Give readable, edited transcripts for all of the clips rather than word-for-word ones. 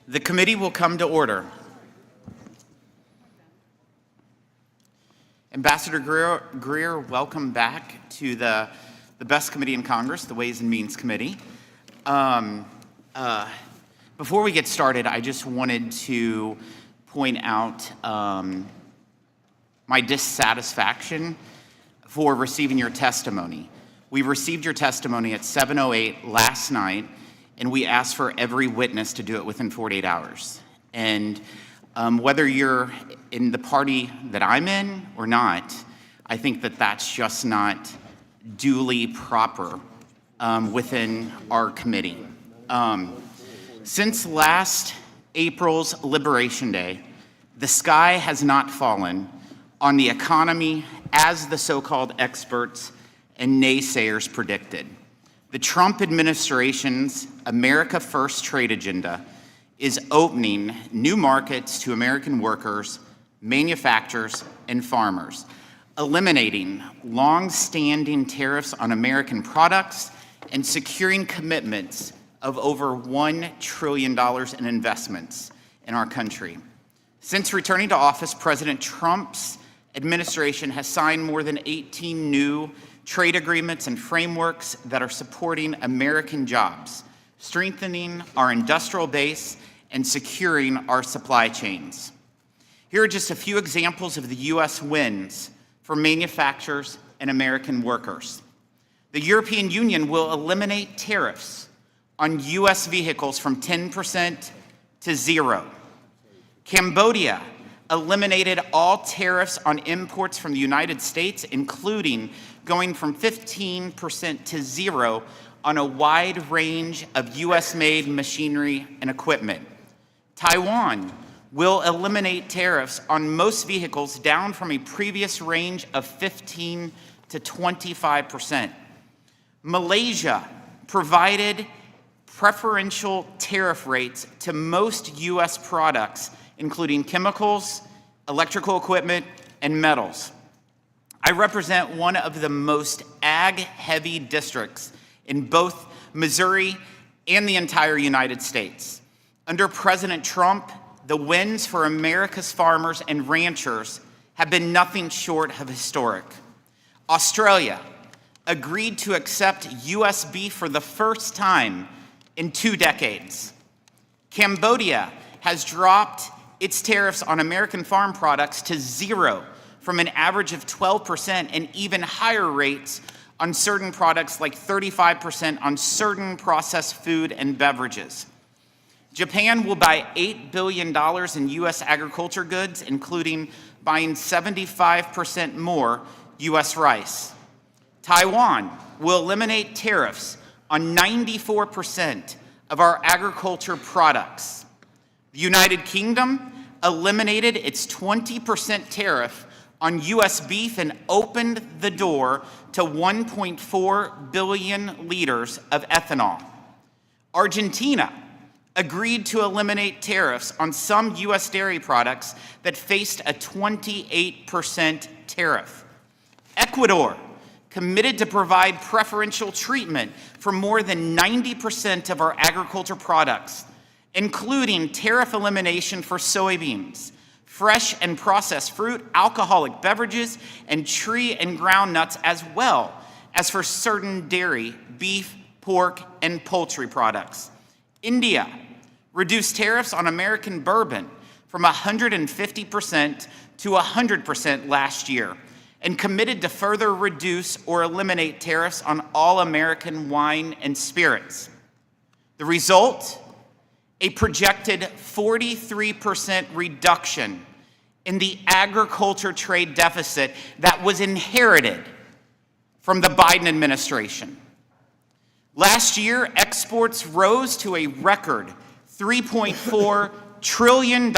The committee will come to order. Ambassador Greer, welcome back to the best committee in Congress, the Ways and Means Committee. Before we get started, I just wanted to point out my dissatisfaction for receiving your testimony. We received your testimony at 7:08 last night, and we asked for every witness to do it within 48 hours. And whether you're in the party that I'm in or not, I think that that's just not duly proper within our committee. Since last April's Liberation Day, the sky has not fallen on the economy as the so-called experts and naysayers predicted. The Trump administration's America First trade agenda is opening new markets to American workers, manufacturers, and farmers, eliminating long-standing tariffs on American products and securing commitments of over $1 trillion in investments in our country. Since returning to office, President Trump's administration has signed more than 18 new trade agreements and frameworks that are supporting American jobs, strengthening our industrial base, and securing our supply chains. Here are just a few examples of the U.S. wins for manufacturers and American workers. The European Union will eliminate tariffs on U.S. vehicles from 10% to 0%. Cambodia eliminated all tariffs on imports from the United States, including going from 15% to 0% on a wide range of U.S.-made machinery and equipment. Taiwan will eliminate tariffs on most vehicles down from a previous range of 15% to 25%. Malaysia provided preferential tariff rates to most U.S. products, including chemicals, electrical equipment, and metals. I represent one of the most ag-heavy districts in both Missouri and the entire United States. Under President Trump, the wins for America's farmers and ranchers have been nothing short of historic. Australia agreed to accept U.S. beef for the first time in 2 decades. Cambodia has dropped its tariffs on American farm products to 0% from an average of 12% and even higher rates on certain products like 35% on certain processed food and beverages. Japan will buy $8 billion in U.S. agriculture goods, including buying 75% more U.S. rice. Taiwan will eliminate tariffs on 94% of our agriculture products. The United Kingdom eliminated its 20% tariff on U.S. beef and opened the door to 1.4 billion liters of ethanol. Argentina agreed to eliminate tariffs on some U.S. dairy products that faced a 28% tariff. Ecuador committed to provide preferential treatment for more than 90% of our agriculture products, including tariff elimination for soybeans, fresh and processed fruit, alcoholic beverages, and tree and ground nuts, as well as for certain dairy, beef, pork, and poultry products. India reduced tariffs on American bourbon from 150% to 100% last year, and committed to further reduce or eliminate tariffs on all American wine and spirits. The result? A projected 43% reduction in the agriculture trade deficit that was inherited from the Biden administration. Last year, exports rose to a record $3.4 trillion.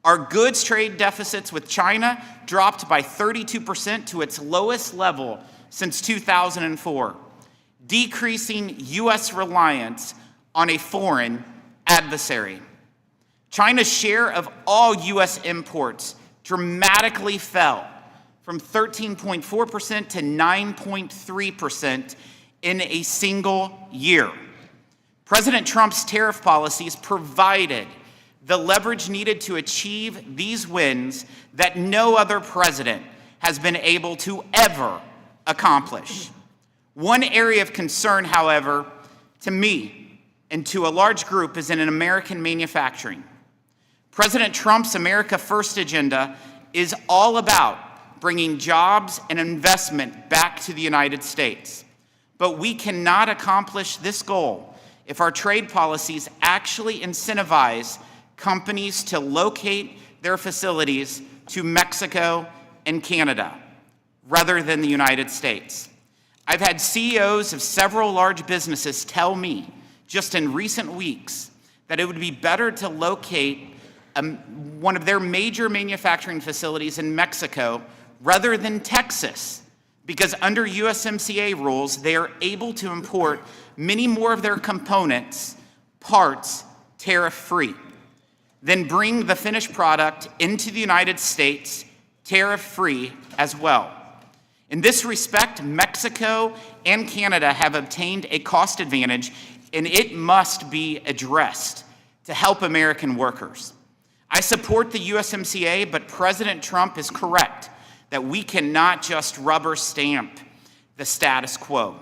Our goods trade deficits with China dropped by 32% to its lowest level since 2004, decreasing U.S. reliance on a foreign adversary. China's share of all U.S. imports dramatically fell from 13.4% to 9.3% in a single year. President Trump's tariff policies provided the leverage needed to achieve these wins that no other president has been able to ever accomplish. One area of concern, however, to me and to a large group is in American manufacturing. President Trump's America First agenda is all about bringing jobs and investment back to the United States. But we cannot accomplish this goal if our trade policies actually incentivize companies to locate their facilities to Mexico and Canada rather than the United States. I've had CEOs of several large businesses tell me just in recent weeks that it would be better to locate one of their major manufacturing facilities in Mexico rather than Texas, because under USMCA rules, they are able to import many more of their components, parts, tariff-free, then bring the finished product into the United States tariff-free as well. In this respect, Mexico and Canada have obtained a cost advantage, and it must be addressed to help American workers. I support the USMCA, but President Trump is correct that we cannot just rubber stamp the status quo.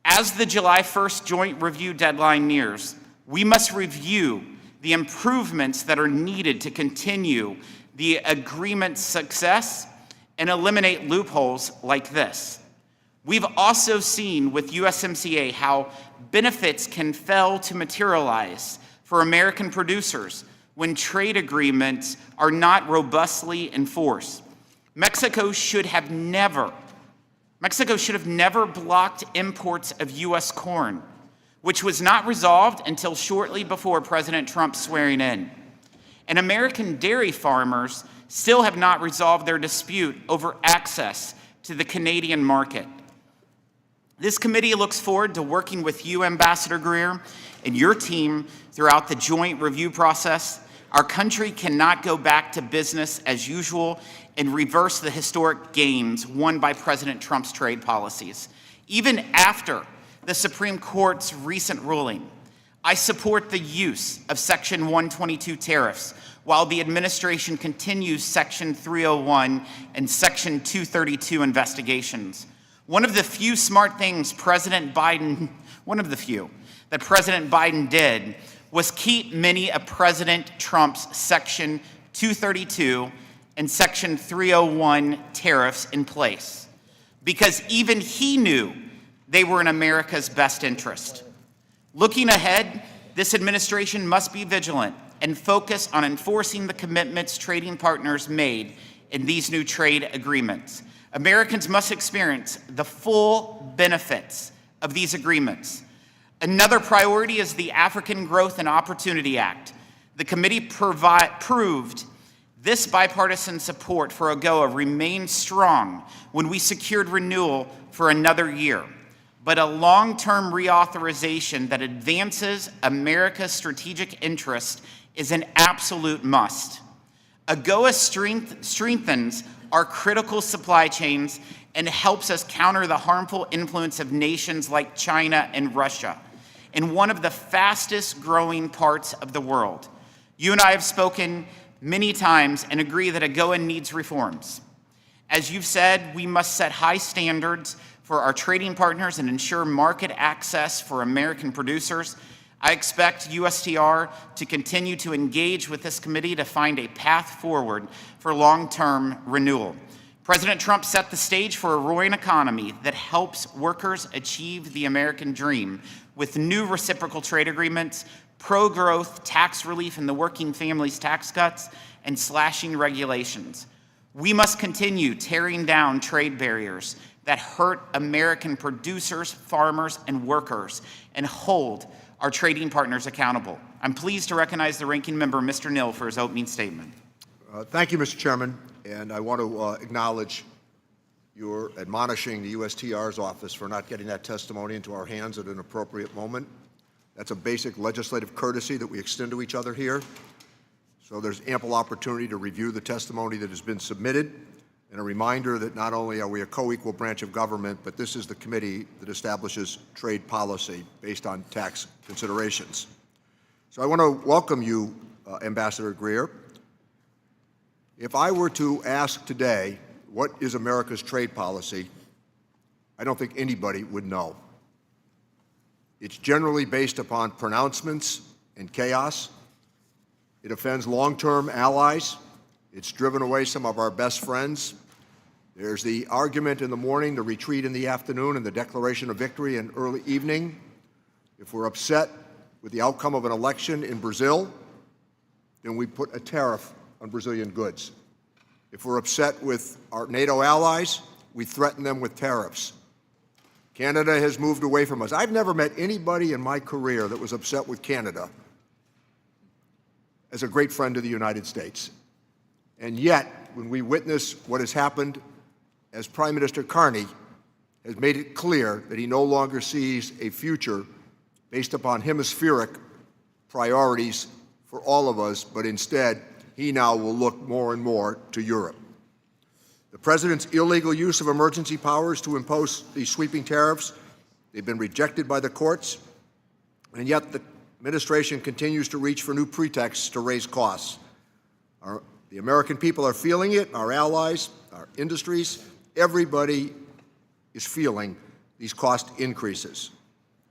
As the July 1st joint review deadline nears, we must review the improvements that are needed to continue the agreement's success and eliminate loopholes like this. We've also seen with USMCA how benefits can fail to materialize for American producers when trade agreements are not robustly enforced. Mexico should have never blocked imports of U.S. corn, which was not resolved until shortly before President Trump's swearing in. And American dairy farmers still have not resolved their dispute over access to the Canadian market. This committee looks forward to working with you, Ambassador Greer, and your team throughout the joint review process. Our country cannot go back to business as usual and reverse the historic gains won by President Trump's trade policies. Even after the Supreme Court's recent ruling, I support the use of Section 122 tariffs while the administration continues Section 301 and Section 232 investigations. One of the few smart things that President Biden did was keep many of President Trump's Section 232 and Section 301 tariffs in place, because even he knew they were in America's best interest. Looking ahead, this administration must be vigilant and focus on enforcing the commitments trading partners made in these new trade agreements. Americans must experience the full benefits of these agreements. Another priority is the African Growth and Opportunity Act. The committee proved this bipartisan support for AGOA remained strong when we secured renewal for another year. But a long-term reauthorization that advances America's strategic interest is an absolute must. AGOA strengthens our critical supply chains and helps us counter the harmful influence of nations like China and Russia in one of the fastest growing parts of the world. You and I have spoken many times and agree that AGOA needs reforms. As you've said, we must set high standards for our trading partners and ensure market access for American producers. I expect USTR to continue to engage with this committee to find a path forward for long-term renewal. President Trump set the stage for a roaring economy that helps workers achieve the American dream with new reciprocal trade agreements, pro-growth tax relief and the working families tax cuts, and slashing regulations. We must continue tearing down trade barriers that hurt American producers, farmers, and workers, and hold our trading partners accountable. I'm pleased to recognize the ranking member, Mr. Nill, for his opening statement. Thank you, Mr. Chairman, and I want to acknowledge your admonishing the USTR's office for not getting that testimony into our hands at an appropriate moment. That's a basic legislative courtesy that we extend to each other here. So there's ample opportunity to review the testimony that has been submitted and a reminder that not only are we a co-equal branch of government, but this is the committee that establishes trade policy based on tax considerations. So I want to welcome you, Ambassador Greer. If I were to ask today, what is America's trade policy, I don't think anybody would know. It's generally based upon pronouncements and chaos. It offends long-term allies. It's driven away some of our best friends. There's the argument in the morning, the retreat in the afternoon, and the declaration of victory in early evening. If we're upset with the outcome of an election in Brazil, then we put a tariff on Brazilian goods. If we're upset with our NATO allies, we threaten them with tariffs. Canada has moved away from us. I've never met anybody in my career that was upset with Canada as a great friend of the United States. And yet, when we witness what has happened as Prime Minister Carney has made it clear that he no longer sees a future based upon hemispheric priorities for all of us, but instead, he now will look more and more to Europe. The President's illegal use of emergency powers to impose these sweeping tariffs, they've been rejected by the courts, and yet the administration continues to reach for new pretexts to raise costs. The American people are feeling it, our allies, our industries, everybody is feeling these cost increases.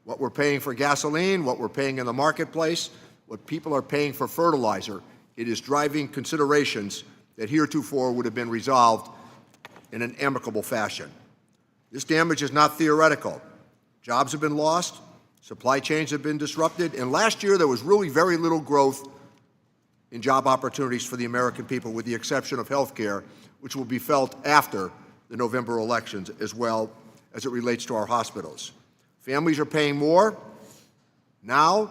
What we're paying for gasoline, what we're paying in the marketplace, what people are paying for fertilizer, it is driving considerations that heretofore would have been resolved in an amicable fashion. This damage is not theoretical. Jobs have been lost, supply chains have been disrupted, and last year there was really very little growth in job opportunities for the American people, with the exception of health care, which will be felt after the November elections, as well as it relates to our hospitals. Families are paying more now,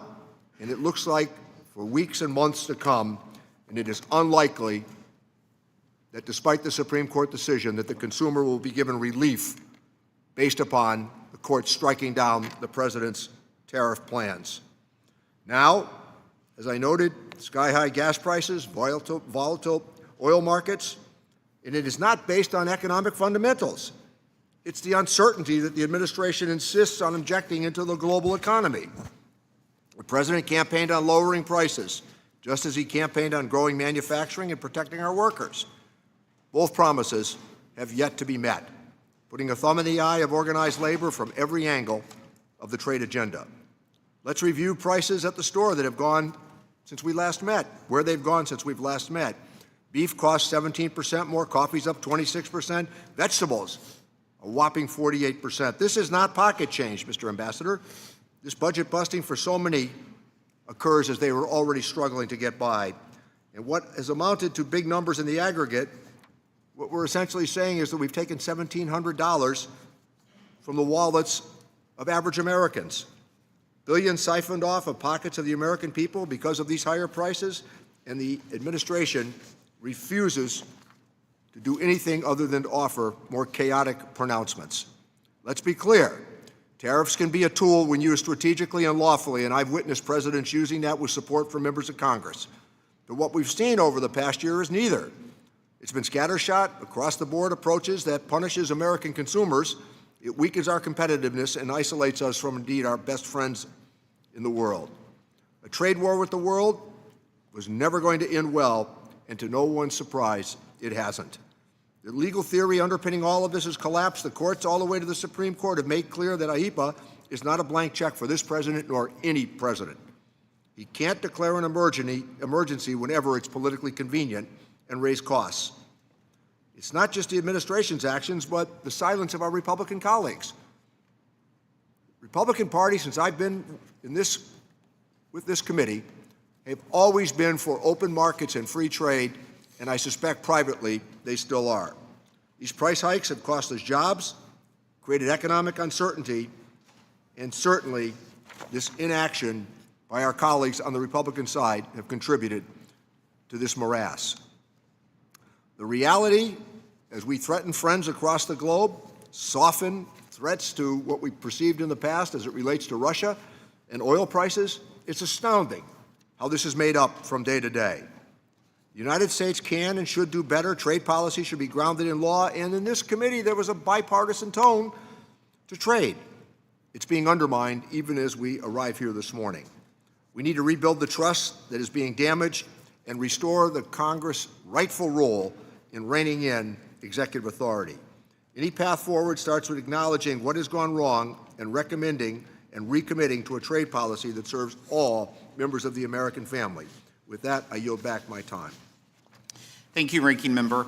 and it looks like for weeks and months to come, and it is unlikely that despite the Supreme Court decision that the consumer will be given relief based upon the court striking down the President's tariff plans. Now, as I noted, sky-high gas prices, volatile oil markets, and it is not based on economic fundamentals. It's the uncertainty that the administration insists on injecting into the global economy. The President campaigned on lowering prices, just as he campaigned on growing manufacturing and protecting our workers. Both promises have yet to be met, putting a thumb in the eye of organized labor from every angle of the trade agenda. Let's review prices at the store that have gone since we last met, where they've gone since we've last met. Beef costs 17% more, coffee's up 26%, vegetables a whopping 48%. This is not pocket change, Mr. Ambassador. This budget busting for so many occurs as they were already struggling to get by. And what has amounted to big numbers in the aggregate, what we're essentially saying is that we've taken $1,700 from the wallets of average Americans. Billions siphoned off of pockets of the American people because of these higher prices, and the administration refuses to do anything other than to offer more chaotic pronouncements. Let's be clear. Tariffs can be a tool when used strategically and lawfully, and I've witnessed presidents using that with support from members of Congress. But what we've seen over the past year is neither. It's been scattershot, across-the-board approaches that punishes American consumers. It weakens our competitiveness and isolates us from, indeed, our best friends in the world. A trade war with the world was never going to end well, and to no one's surprise, it hasn't. The legal theory underpinning all of this has collapsed. The courts, all the way to the Supreme Court, have made clear that IEEPA is not a blank check for this president nor any president. He can't declare an emergency whenever it's politically convenient and raise costs. It's not just the administration's actions, but the silence of our Republican colleagues. Republican Party, since I've been with this committee, have always been for open markets and free trade, and I suspect privately they still are. These price hikes have cost us jobs, created economic uncertainty, and certainly this inaction by our colleagues on the Republican side have contributed to this morass. The reality, as we threaten friends across the globe, soften threats to what we perceived in the past as it relates to Russia and oil prices, it's astounding how this is made up from day to day. The United States can and should do better. Trade policy should be grounded in law, and in this committee there was a bipartisan tone to trade. It's being undermined even as we arrive here this morning. We need to rebuild the trust that is being damaged and restore the Congress' rightful role in reining in executive authority. Any path forward starts with acknowledging what has gone wrong and recommending and recommitting to a trade policy that serves all members of the American family. With that, I yield back my time. Thank you, Ranking Member.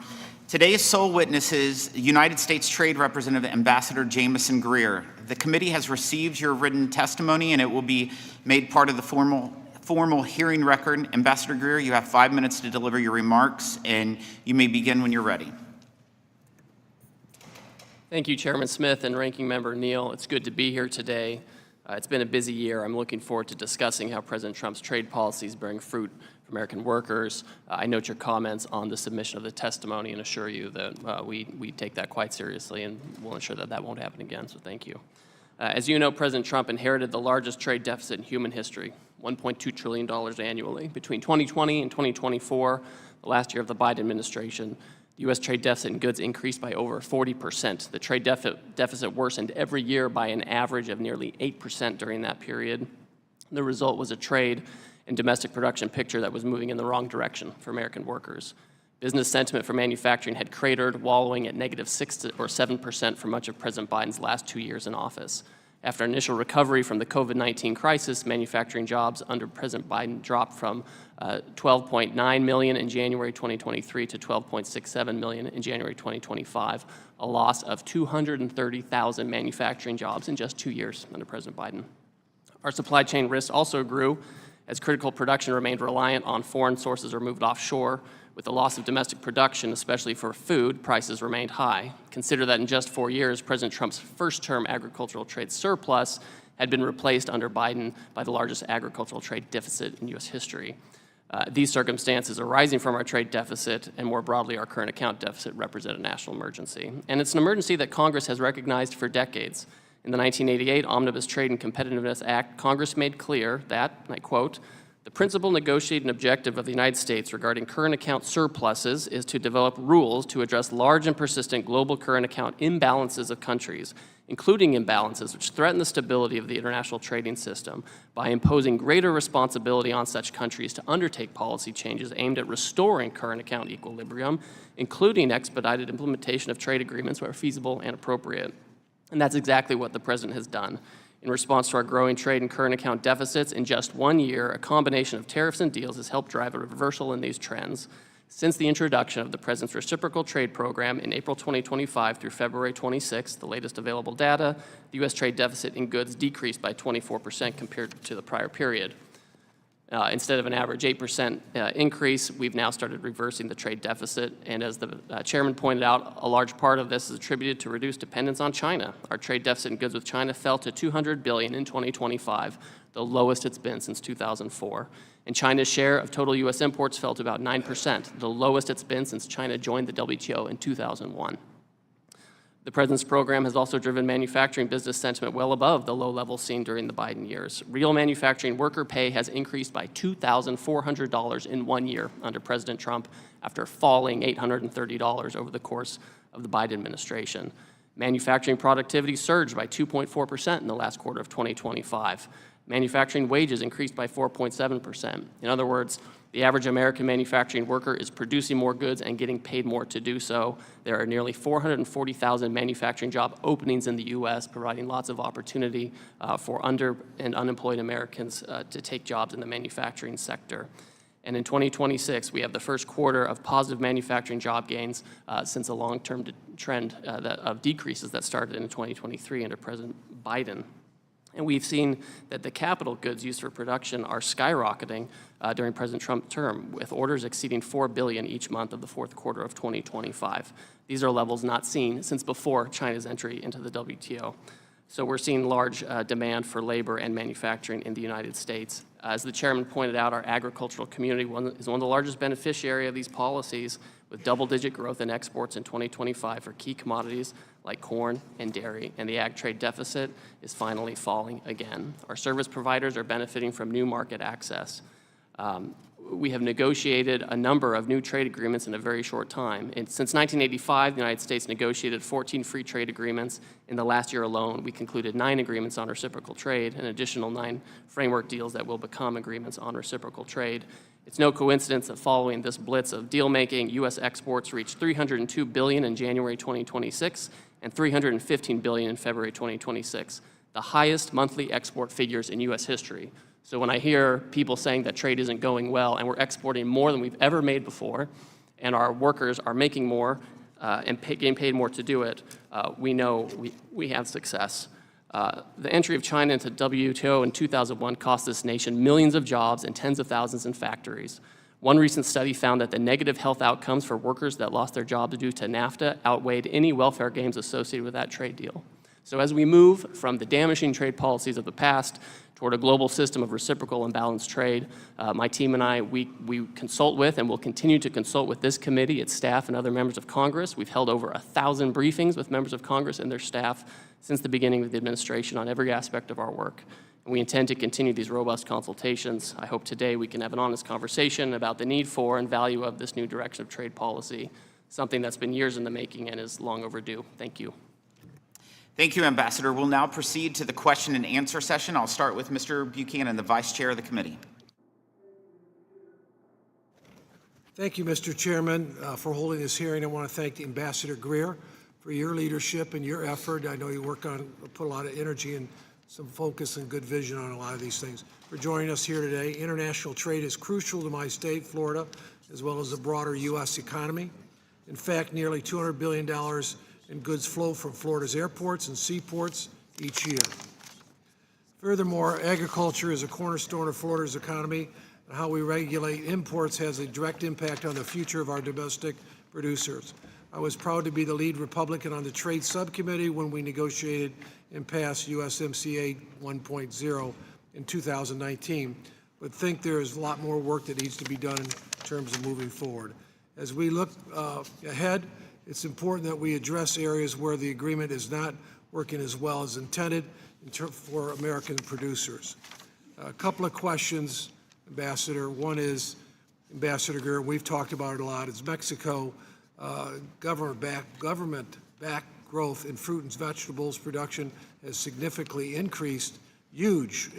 Today's sole witness is United States Trade Representative Ambassador Jamieson Greer. The committee has received your written testimony and it will be made part of the formal hearing record. Ambassador Greer, you have 5 minutes to deliver your remarks, and you may begin when you're ready. Thank you, Chairman Smith and Ranking Member Neal. It's good to be here today. It's been a busy year. I'm looking forward to discussing how President Trump's trade policies bearing fruit for American workers. I note your comments on the submission of the testimony and assure you that we take that quite seriously, and we'll ensure that that won't happen again, so thank you. As you know, President Trump inherited the largest trade deficit in human history, $1.2 trillion annually. Between 2020 and 2024, the last year of the Biden administration, the U.S. trade deficit in goods increased by over 40%. The trade deficit worsened every year by an average of nearly 8% during that period. The result was a trade and domestic production picture that was moving in the wrong direction for American workers. Business sentiment for manufacturing had cratered, wallowing at negative 6 or 7% for much of President Biden's last 2 years in office. After initial recovery from the COVID-19 crisis, manufacturing jobs under President Biden dropped from 12.9 million in January 2023 to 12.67 million in January 2025, a loss of 230,000 manufacturing jobs in just 2 years under President Biden. Our supply chain risks also grew as critical production remained reliant on foreign sources or moved offshore. With the loss of domestic production, especially for food, prices remained high. Consider that in just 4 years, President Trump's first-term agricultural trade surplus had been replaced under Biden by the largest agricultural trade deficit in U.S. history. These circumstances arising from our trade deficit and more broadly our current account deficit represent a national emergency. And it's an emergency that Congress has recognized for decades. In the 1988 Omnibus Trade and Competitiveness Act, Congress made clear that, and I quote, "The principal negotiating objective of the United States regarding current account surpluses is to develop rules to address large and persistent global current account imbalances of countries, including imbalances which threaten the stability of the international trading system, by imposing greater responsibility on such countries to undertake policy changes aimed at restoring current account equilibrium, including expedited implementation of trade agreements where feasible and appropriate." And that's exactly what the President has done. In response to our growing trade and current account deficits, in just 1 year, a combination of tariffs and deals has helped drive a reversal in these trends. Since the introduction of the President's reciprocal trade program in April 2025 through February 26, the latest available data, the U.S. trade deficit in goods decreased by 24% compared to the prior period. Instead of an average 8% increase, we've now started reversing the trade deficit. And as the chairman pointed out, a large part of this is attributed to reduced dependence on China. Our trade deficit in goods with China fell to $200 billion in 2025, the lowest it's been since 2004. And China's share of total U.S. imports fell to about 9%, the lowest it's been since China joined the WTO in 2001. The President's program has also driven manufacturing business sentiment well above the low levels seen during the Biden years. Real manufacturing worker pay has increased by $2,400 in 1 year under President Trump after falling $830 over the course of the Biden administration. Manufacturing productivity surged by 2.4% in the last quarter of 2025. Manufacturing wages increased by 4.7%. In other words, the average American manufacturing worker is producing more goods and getting paid more to do so. There are nearly 440,000 manufacturing job openings in the U.S., providing lots of opportunity for under and unemployed Americans to take jobs in the manufacturing sector. And in 2026, we have the first quarter of positive manufacturing job gains since a long-term trend of decreases that started in 2023 under President Biden. And we've seen that the capital goods used for production are skyrocketing during President Trump's term, with orders exceeding $4 billion each month of the fourth quarter of 2025. These are levels not seen since before China's entry into the WTO. So we're seeing large demand for labor and manufacturing in the United States. As the chairman pointed out, our agricultural community is one of the largest beneficiaries of these policies, with double-digit growth in exports in 2025 for key commodities like corn and dairy, and the ag trade deficit is finally falling again. Our service providers are benefiting from new market access. we have negotiated a number of new trade agreements in a very short time. And since 1985, the United States negotiated 14 free trade agreements. In the last year alone, we concluded 9 agreements on reciprocal trade, an additional 9 framework deals that will become agreements on reciprocal trade. It's no coincidence that following this blitz of deal-making, U.S. exports reached $302 billion in January 2026 and $315 billion in February 2026, the highest monthly export figures in U.S. history. So when I hear people saying that trade isn't going well and we're exporting more than we've ever made before, and our workers are making more and getting paid more to do it, we know we have success. The entry of China into WTO in 2001 cost this nation millions of jobs and tens of thousands in factories. One recent study found that the negative health outcomes for workers that lost their jobs due to NAFTA outweighed any welfare gains associated with that trade deal. So as we move from the damaging trade policies of the past toward a global system of reciprocal and balanced trade, my team and I, we consult with and will continue to consult with this committee, its staff, and other members of Congress. We've held over 1,000 briefings with members of Congress and their staff since the beginning of the administration on every aspect of our work. And we intend to continue these robust consultations. I hope today we can have an honest conversation about the need for and value of this new direction of trade policy, something that's been years in the making and is long overdue. Thank you. Thank you, Ambassador. We'll now proceed to the question and answer session. I'll start with Mr. Buchanan, the Vice Chair of the committee. Thank you, Mr. Chairman, for holding this hearing. I want to thank Ambassador Greer for your leadership and your effort. I know you put a lot of energy and some focus and good vision on a lot of these things. For joining us here today. International trade is crucial to my state, Florida, as well as the broader U.S. economy. In fact, nearly $200 billion in goods flow from Florida's airports and seaports each year. Furthermore, agriculture is a cornerstone of Florida's economy, and how we regulate imports has a direct impact on the future of our domestic producers. I was proud to be the lead Republican on the Trade Subcommittee when we negotiated and passed USMCA 1.0 in 2019, but think there is a lot more work that needs to be done in terms of moving forward. As we look ahead, it's important that we address areas where the agreement is not working as well as intended for American producers. A couple of questions, Ambassador. One is, Ambassador Greer, we've talked about it a lot, is Mexico government-backed growth in fruit and vegetables production has significantly increased, huge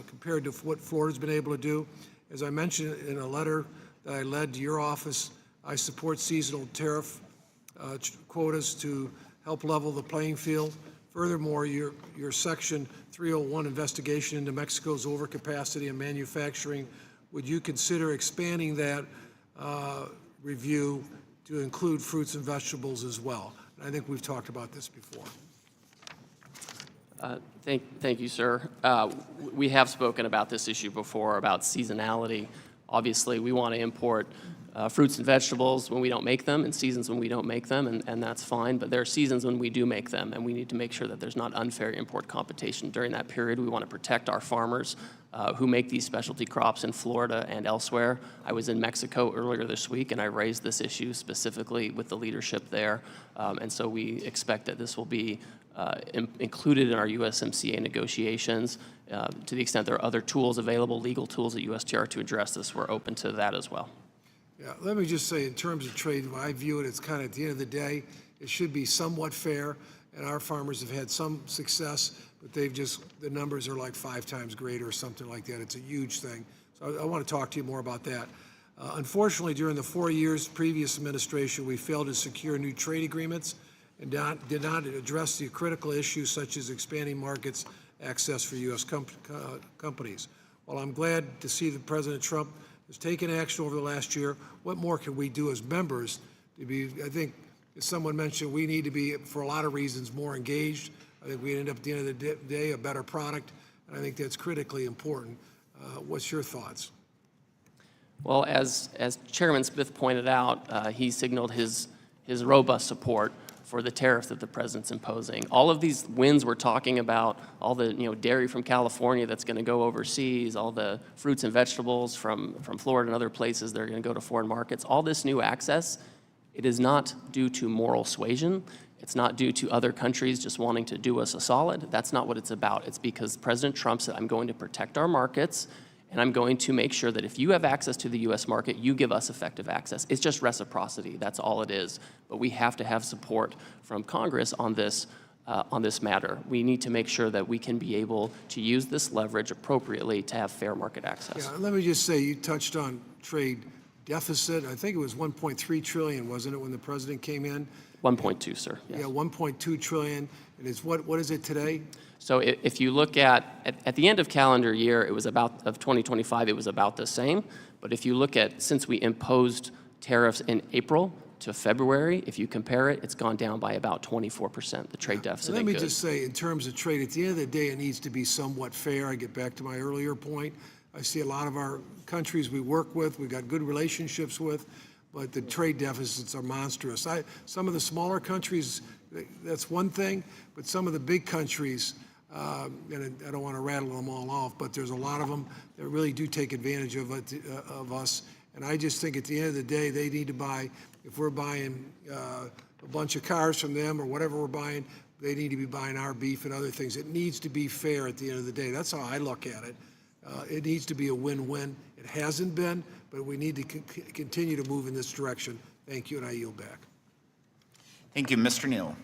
compared to what Florida's been able to do. As I mentioned in a letter that I led to your office, I support seasonal tariff quotas to help level the playing field. Furthermore, your Section 301 investigation into Mexico's overcapacity in manufacturing, would you consider expanding that review to include fruits and vegetables as well? And I think we've talked about this before. Thank you, sir. We have spoken about this issue before, about seasonality. Obviously, we want to import fruits and vegetables when we don't make them, and seasons when we don't make them, and that's fine. But there are seasons when we do make them, and we need to make sure that there's not unfair import competition during that period. We want to protect our farmers who make these specialty crops in Florida and elsewhere. I was in Mexico earlier this week, and I raised this issue specifically with the leadership there. And so we expect that this will be included in our USMCA negotiations. To the extent there are other tools available, legal tools at USTR to address this, we're open to that as well. Yeah, let me just say, in terms of trade, I view it as kind of at the end of the day, it should be somewhat fair, and our farmers have had some success, but the numbers are like 5 times greater or something like that. It's a huge thing. So I want to talk to you more about that. Unfortunately, during the 4 years previous administration, we failed to secure new trade agreements and did not address the critical issues such as expanding markets access for U.S. companies. While I'm glad to see that President Trump has taken action over the last year, what more can we do as members to be, I think, as someone mentioned, we need to be, for a lot of reasons, more engaged. I think we end up at the end of the day a better product, and I think that's critically important. What's your thoughts? Well, as Chairman Smith pointed out, he signaled his robust support for the tariffs that the president's imposing. All of these wins we're talking about, all the dairy from California that's going to go overseas, all the fruits and vegetables from Florida and other places that are going to go to foreign markets, all this new access, it is not due to moral suasion. It's not due to other countries just wanting to do us a solid. That's not what it's about. It's because President Trump said, I'm going to protect our markets, and I'm going to make sure that if you have access to the U.S. market, you give us effective access. It's just reciprocity. That's all it is. But we have to have support from Congress on this matter. We need to make sure that we can be able to use this leverage appropriately to have fair market access. Yeah, let me just say, you touched on trade deficit. I think it was 1.3 trillion, wasn't it, when the president came in? 1.2, sir. Yes. Yeah, 1.2 trillion. And it's what is it today? So if you look at the end of calendar year, it was of 2025, it was about the same. But if you look at, since we imposed tariffs in April to February, if you compare it, it's gone down by about 24%, the trade deficit in goods. Let me just say, in terms of trade, at the end of the day, it needs to be somewhat fair. I get back to my earlier point. I see a lot of our countries we work with, we've got good relationships with, but the trade deficits are monstrous. Some of the smaller countries, that's one thing, but some of the big countries, and I don't want to rattle them all off, but there's a lot of them that really do take advantage of us. And I just think at the end of the day, they need to buy, if we're buying a bunch of cars from them or whatever we're buying, they need to be buying our beef and other things. It needs to be fair at the end of the day. That's how I look at it. It needs to be a win-win. It hasn't been, but we need to continue to move in this direction. Thank you, and I yield back. Thank you. Mr. Neal.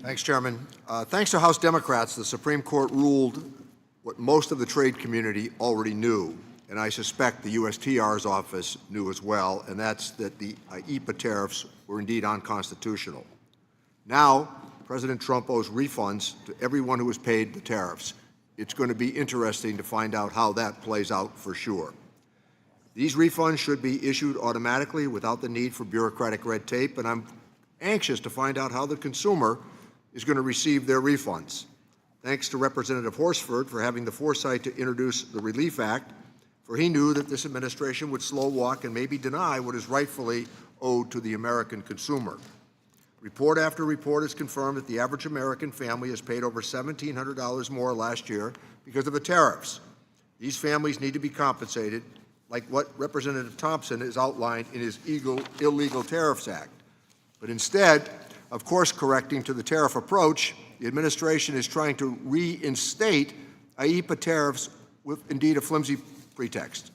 Thanks, Chairman. Thanks to House Democrats, the Supreme Court ruled what most of the trade community already knew, and I suspect the USTR's office knew as well, and that's that the IEEPA tariffs were indeed unconstitutional. Now, President Trump owes refunds to everyone who has paid the tariffs. It's going to be interesting to find out how that plays out for sure. These refunds should be issued automatically without the need for bureaucratic red tape, and I'm anxious to find out how the consumer is going to receive their refunds. Thanks to Representative Horsford for having the foresight to introduce the Relief Act, for he knew that this administration would slow walk and maybe deny what is rightfully owed to the American consumer. Report after report has confirmed that the average American family has paid over $1,700 more last year because of the tariffs. These families need to be compensated, like what Representative Thompson has outlined in his Illegal Tariffs Act. But instead of course correcting to the tariff approach, the administration is trying to reinstate IEEPA tariffs with indeed a flimsy pretext.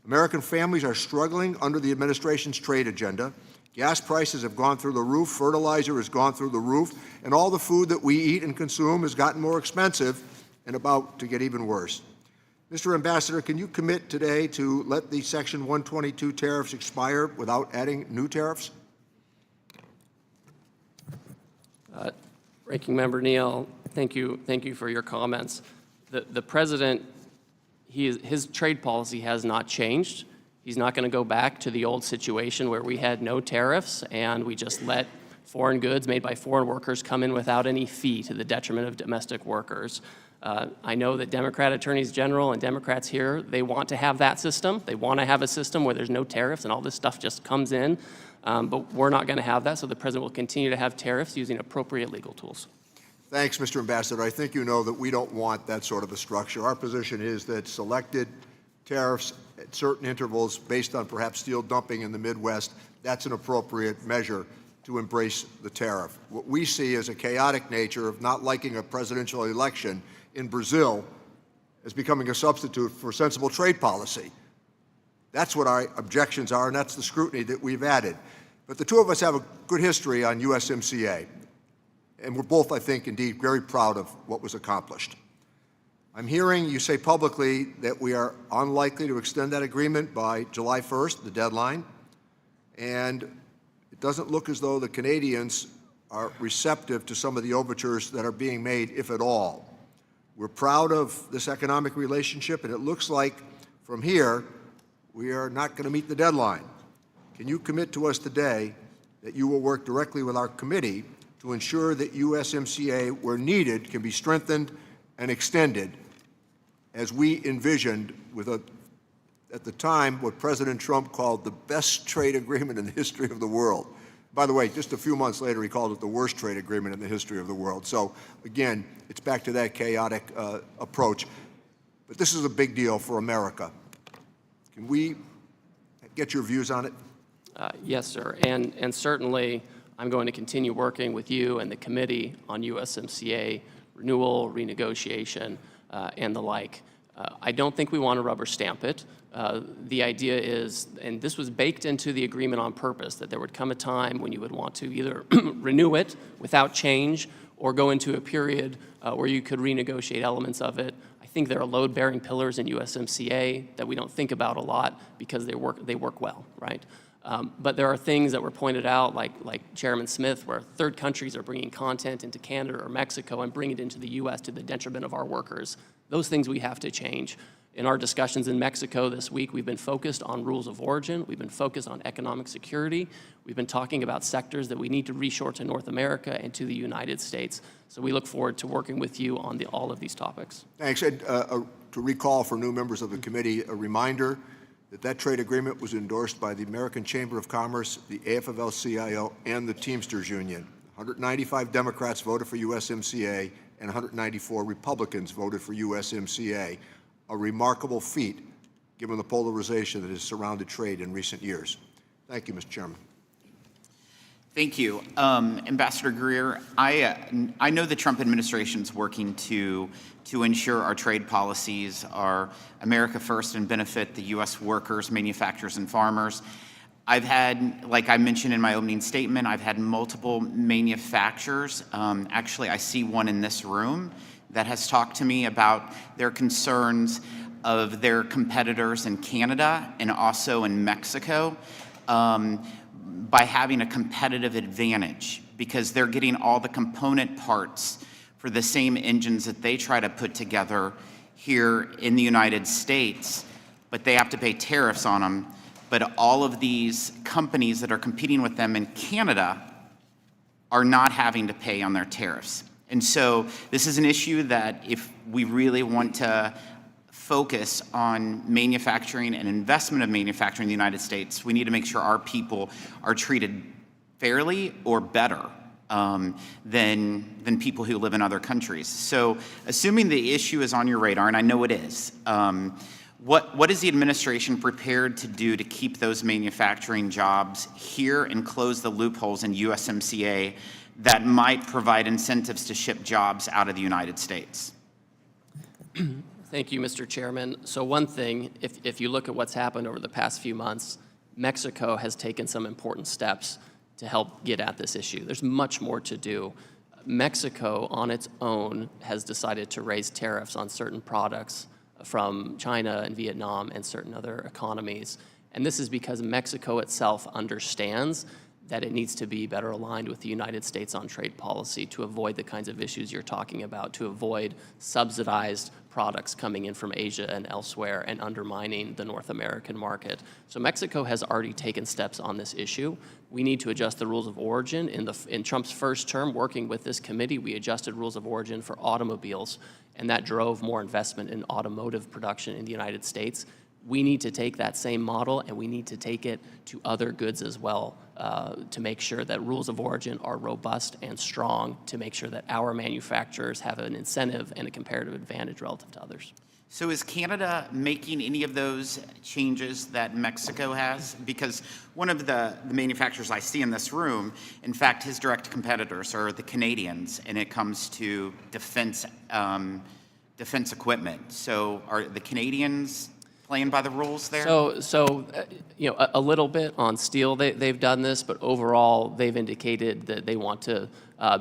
American families are struggling under the administration's trade agenda. Gas prices have gone through the roof, fertilizer has gone through the roof, and all the food that we eat and consume has gotten more expensive and about to get even worse. Mr. Ambassador, can you commit today to let the Section 122 tariffs expire without adding new tariffs? Ranking Member Neal, thank you for your comments. The President, his trade policy has not changed. He's not going to go back to the old situation where we had no tariffs and we just let foreign goods made by foreign workers come in without any fee to the detriment of domestic workers. I know that Democrat attorneys general and Democrats here, they want to have that system. They want to have a system where there's no tariffs and all this stuff just comes in. But we're not going to have that, so the President will continue to have tariffs using appropriate legal tools. Thanks, Mr. Ambassador. I think you know that we don't want that sort of a structure. Our position is that selected tariffs at certain intervals based on perhaps steel dumping in the Midwest, that's an appropriate measure to embrace the tariff. What we see as a chaotic nature of not liking a presidential election in Brazil as becoming a substitute for sensible trade policy. That's what our objections are, and that's the scrutiny that we've added. But the two of us have a good history on USMCA, and we're both, I think, indeed very proud of what was accomplished. I'm hearing you say publicly that we are unlikely to extend that agreement by July 1st, the deadline, and it doesn't look as though the Canadians are receptive to some of the overtures that are being made, if at all. We're proud of this economic relationship, and it looks like from here we are not going to meet the deadline. Can you commit to us today that you will work directly with our committee to ensure that USMCA, where needed, can be strengthened and extended as we envisioned with at the time, what President Trump called the best trade agreement in the history of the world. By the way, just a few months later, he called it the worst trade agreement in the history of the world. So again, it's back to that chaotic approach. But this is a big deal for America. Can we get your views on it? Yes, sir. And certainly, I'm going to continue working with you and the committee on USMCA renewal, renegotiation, and the like. I don't think we want to rubber stamp it. The idea is, and this was baked into the agreement on purpose, that there would come a time when you would want to either renew it without change or go into a period where you could renegotiate elements of it. I think there are load-bearing pillars in USMCA that we don't think about a lot because they work well, right? But there are things that were pointed out, like Chairman Smith, where third countries are bringing content into Canada or Mexico and bringing it into the U.S. to the detriment of our workers. Those things we have to change. In our discussions in Mexico this week, we've been focused on rules of origin. We've been focused on economic security. We've been talking about sectors that we need to reshore to North America and to the United States. So we look forward to working with you on all of these topics. Thanks. And to recall for new members of the committee, a reminder that trade agreement was endorsed by the American Chamber of Commerce, the AFL-CIO, and the Teamsters Union. 195 Democrats voted for USMCA, and 194 Republicans voted for USMCA. A remarkable feat, given the polarization that has surrounded trade in recent years. Thank you, Mr. Chairman. Thank you. Ambassador Greer, I know the Trump administration is working to ensure our trade policies are America first and benefit the U.S. workers, manufacturers, and farmers. I've had, like I mentioned in my opening statement, I've had multiple manufacturers. Actually, I see one in this room that has talked to me about their concerns of their competitors in Canada and also in Mexico by having a competitive advantage because they're getting all the component parts for the same engines that they try to put together here in the United States, but they have to pay tariffs on them. But all of these companies that are competing with them in Canada are not having to pay on their tariffs. And so this is an issue that if we really want to focus on manufacturing and investment of manufacturing in the United States, we need to make sure our people are treated fairly or better than people who live in other countries. So assuming the issue is on your radar, and I know it is, what is the administration prepared to do to keep those manufacturing jobs here and close the loopholes in USMCA that might provide incentives to ship jobs out of the United States? Thank you, Mr. Chairman. So one thing, if you look at what's happened over the past few months, Mexico has taken some important steps to help get at this issue. There's much more to do. Mexico, on its own, has decided to raise tariffs on certain products from China and Vietnam and certain other economies. And this is because Mexico itself understands that it needs to be better aligned with the United States on trade policy to avoid the kinds of issues you're talking about, to avoid subsidized products coming in from Asia and elsewhere and undermining the North American market. So Mexico has already taken steps on this issue. We need to adjust the rules of origin. In Trump's first term, working with this committee, we adjusted rules of origin for automobiles, and that drove more investment in automotive production in the United States. We need to take that same model and we need to take it to other goods as well to make sure that rules of origin are robust and strong, to make sure that our manufacturers have an incentive and a comparative advantage relative to others. So is Canada making any of those changes that Mexico has? Because one of the manufacturers I see in this room, in fact, his direct competitors are the Canadians, and it comes to defense equipment. So are the Canadians playing by the rules there? So a little bit on steel, they've done this, but overall, they've indicated that they want to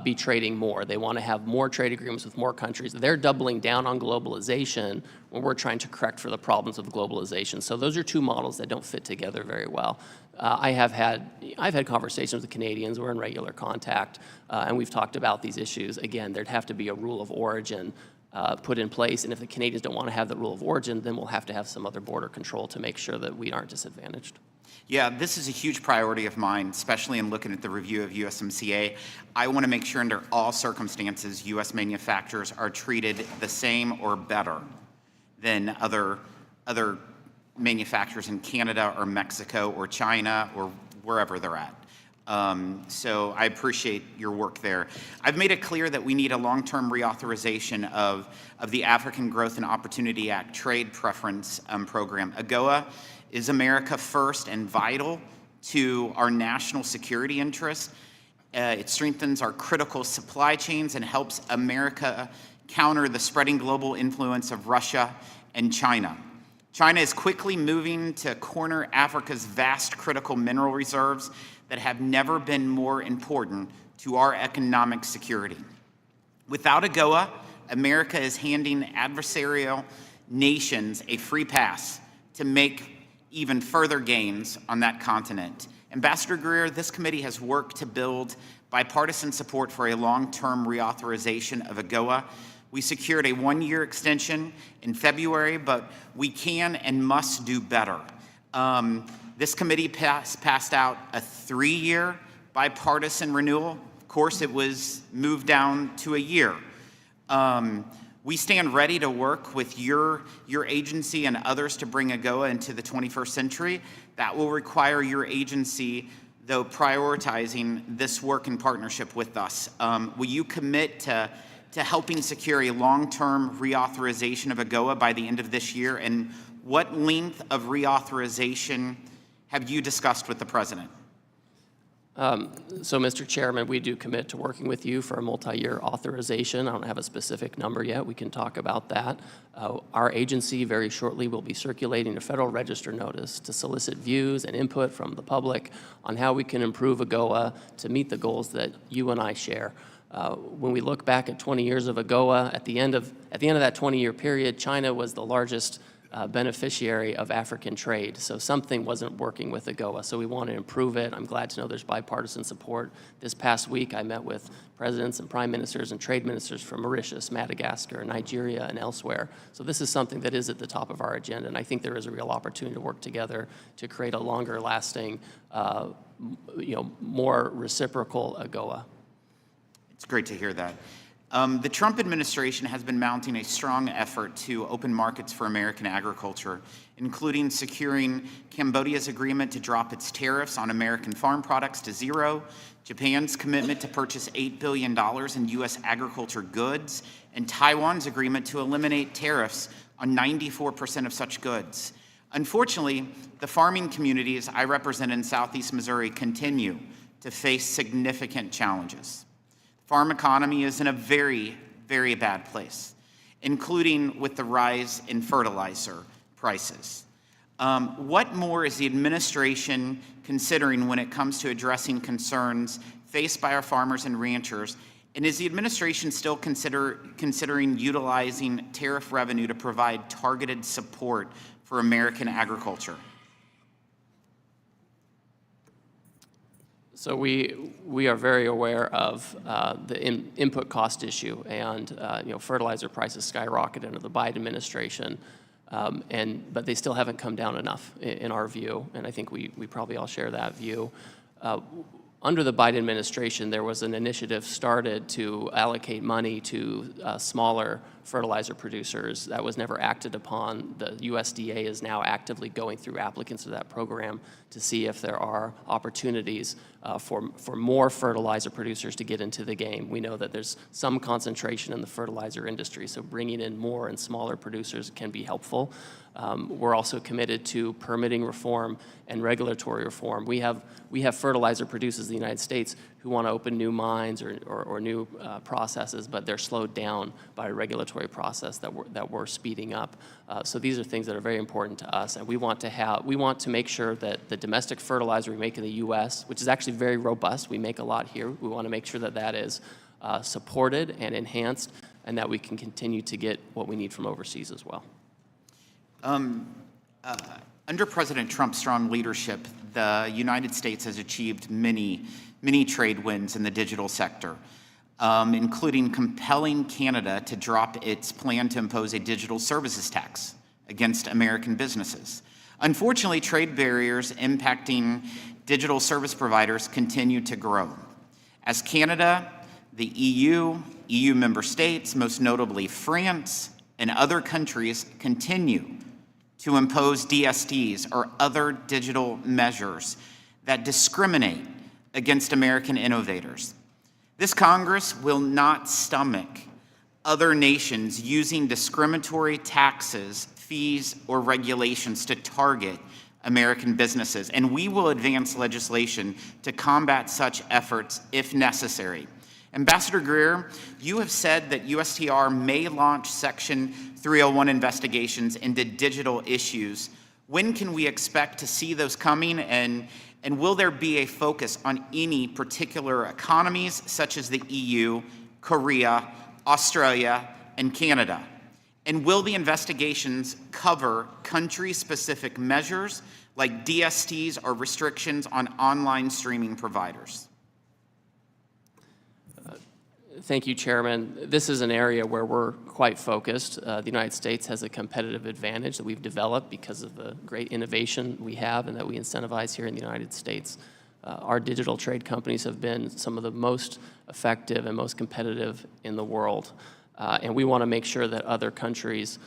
be trading more. They want to have more trade agreements with more countries. They're doubling down on globalization when we're trying to correct for the problems of globalization. So those are two models that don't fit together very well. I've had conversations with the Canadians. We're in regular contact, and we've talked about these issues. Again, there'd have to be a rule of origin put in place, and if the Canadians don't want to have the rule of origin, then we'll have to have some other border control to make sure that we aren't disadvantaged. Yeah, this is a huge priority of mine, especially in looking at the review of USMCA. I want to make sure under all circumstances, U.S. manufacturers are treated the same or better than other manufacturers in Canada or Mexico or China or wherever they're at. So I appreciate your work there. I've made it clear that we need a long-term reauthorization of the African Growth and Opportunity Act Trade Preference Program. AGOA is America first and vital to our national security interests. It strengthens our critical supply chains and helps America counter the spreading global influence of Russia and China. China is quickly moving to corner Africa's vast critical mineral reserves that have never been more important to our economic security. Without AGOA, America is handing adversarial nations a free pass to make even further gains on that continent. Ambassador Greer, this committee has worked to build bipartisan support for a long-term reauthorization of AGOA. We secured a one-year extension in February, but we can and must do better. This committee passed out a 3-year bipartisan renewal. Of course, it was moved down to a year. We stand ready to work with your agency and others to bring AGOA into the 21st century. That will require your agency, though, prioritizing this work in partnership with us. Will you commit to helping secure a long-term reauthorization of AGOA by the end of this year? And what length of reauthorization have you discussed with the President? So, Mr. Chairman, we do commit to working with you for a multi-year authorization. I don't have a specific number yet. We can talk about that. Our agency very shortly will be circulating a Federal Register notice to solicit views and input from the public on how we can improve AGOA to meet the goals that you and I share. When we look back at 20 years of AGOA, at the end of that 20-year period, China was the largest beneficiary of African trade. So something wasn't working with AGOA, so we want to improve it. I'm glad to know there's bipartisan support. This past week, I met with presidents and prime ministers and trade ministers from Mauritius, Madagascar, Nigeria, and elsewhere. So this is something that is at the top of our agenda, and I think there is a real opportunity to work together to create a longer-lasting, more reciprocal AGOA. It's great to hear that. The Trump administration has been mounting a strong effort to open markets for American agriculture, including securing Cambodia's agreement to drop its tariffs on American farm products to zero, Japan's commitment to purchase $8 billion in U.S. agriculture goods, and Taiwan's agreement to eliminate tariffs on 94% of such goods. Unfortunately, the farming communities I represent in Southeast Missouri continue to face significant challenges. Farm economy is in a very, very bad place, including with the rise in fertilizer prices. What more is the administration considering when it comes to addressing concerns faced by our farmers and ranchers? And is the administration still considering utilizing tariff revenue to provide targeted support for American agriculture? So we are very aware of the input cost issue, and fertilizer prices skyrocketed under the Biden administration, but they still haven't come down enough in our view, and I think we probably all share that view. Under the Biden administration, there was an initiative started to allocate money to smaller fertilizer producers. That was never acted upon. The USDA is now actively going through applicants to that program to see if there are opportunities for more fertilizer producers to get into the game. We know that there's some concentration in the fertilizer industry, so bringing in more and smaller producers can be helpful. We're also committed to permitting reform and regulatory reform. We have fertilizer producers in the United States who want to open new mines or new processes, but they're slowed down by a regulatory process that we're speeding up. So these are things that are very important to us, and we want to make sure that the domestic fertilizer we make in the U.S., which is actually very robust, we make a lot here. We want to make sure that that is supported and enhanced, and that we can continue to get what we need from overseas as well. Under President Trump's strong leadership, the United States has achieved many trade wins in the digital sector, including compelling Canada to drop its plan to impose a digital services tax against American businesses. Unfortunately, trade barriers impacting digital service providers continue to grow. As Canada, the EU member states, most notably France, and other countries continue to impose DSTs or other digital measures that discriminate against American innovators. This Congress will not stomach other nations using discriminatory taxes, fees, or regulations to target American businesses, and we will advance legislation to combat such efforts if necessary. Ambassador Greer, you have said that USTR may launch Section 301 investigations into digital issues. When can we expect to see those coming, and will there be a focus on any particular economies such as the EU, Korea, Australia, and Canada? And will the investigations cover country-specific measures like DSTs or restrictions on online streaming providers? Thank you, Chairman. This is an area where we're quite focused. The United States has a competitive advantage that we've developed because of the great innovation we have and that we incentivize here in the United States. Our digital trade companies have been some of the most effective and most competitive in the world. And we want to make sure that other countries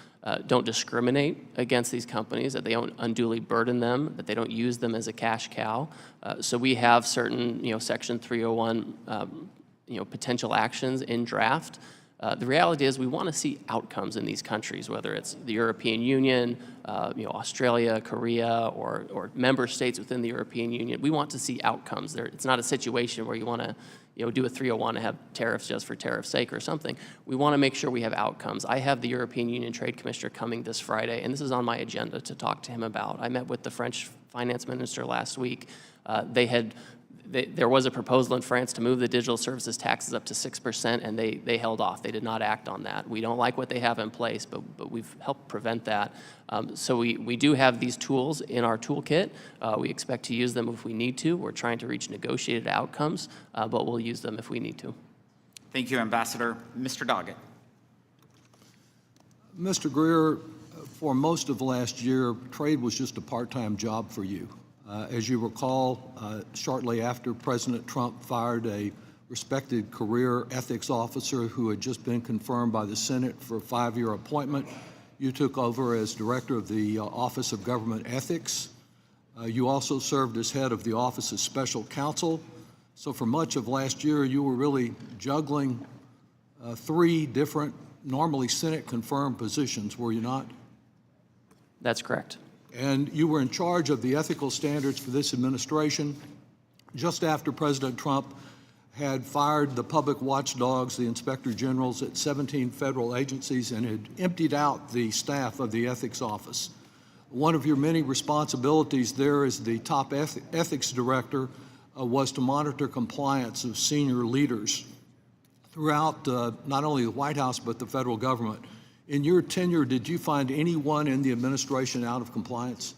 don't discriminate against these companies, that they don't unduly burden them, that they don't use them as a cash cow. So we have certain, Section 301 potential actions in draft. The reality is we want to see outcomes in these countries, whether it's the European Union, Australia, Korea, or member states within the European Union. We want to see outcomes. It's not a situation where you want to do a 301 and have tariffs just for tariff's sake or something. We want to make sure we have outcomes. I have the European Union Trade Commissioner coming this Friday, and this is on my agenda to talk to him about. I met with the French finance minister last week. There was a proposal in France to move the digital services taxes up to 6%, and they held off. They did not act on that. We don't like what they have in place, but we've helped prevent that. So we do have these tools in our toolkit. We expect to use them if we need to. We're trying to reach negotiated outcomes, but we'll use them if we need to. Thank you, Ambassador. Mr. Doggett. Mr. Greer, for most of last year, trade was just a part-time job for you. As you recall, shortly after President Trump fired a respected career ethics officer who had just been confirmed by the Senate for a 5-year appointment, you took over as director of the Office of Government Ethics. You also served as head of the Office of Special Counsel. So for much of last year, you were really juggling 3 different, normally Senate-confirmed positions, were you not? That's correct. And you were in charge of the ethical standards for this administration just after President Trump had fired the public watchdogs, the inspector generals at 17 federal agencies, and had emptied out the staff of the ethics office. One of your many responsibilities there as the top ethics director was to monitor compliance of senior leaders throughout not only the White House but the federal government. In your tenure, did you find anyone in the administration out of compliance?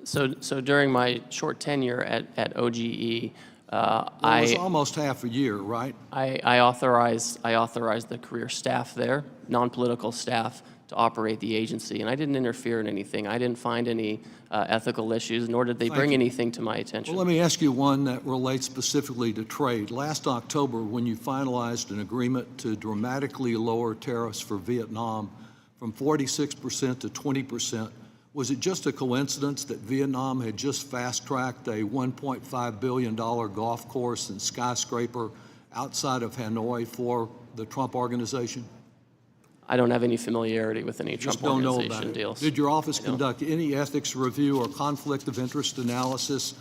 So during my short tenure at OGE, It was almost half a year, right? I authorized the career staff there, non-political staff, to operate the agency, and I didn't interfere in anything. I didn't find any ethical issues, nor did they bring anything to my attention. Well, let me ask you one that relates specifically to trade. Last October, when you finalized an agreement to dramatically lower tariffs for Vietnam from 46% to 20%, was it just a coincidence that Vietnam had just fast-tracked a $1.5 billion golf course and skyscraper outside of Hanoi for the Trump organization? I don't have any familiarity with any Trump organization deals. Did your office conduct any ethics review or conflict of interest analysis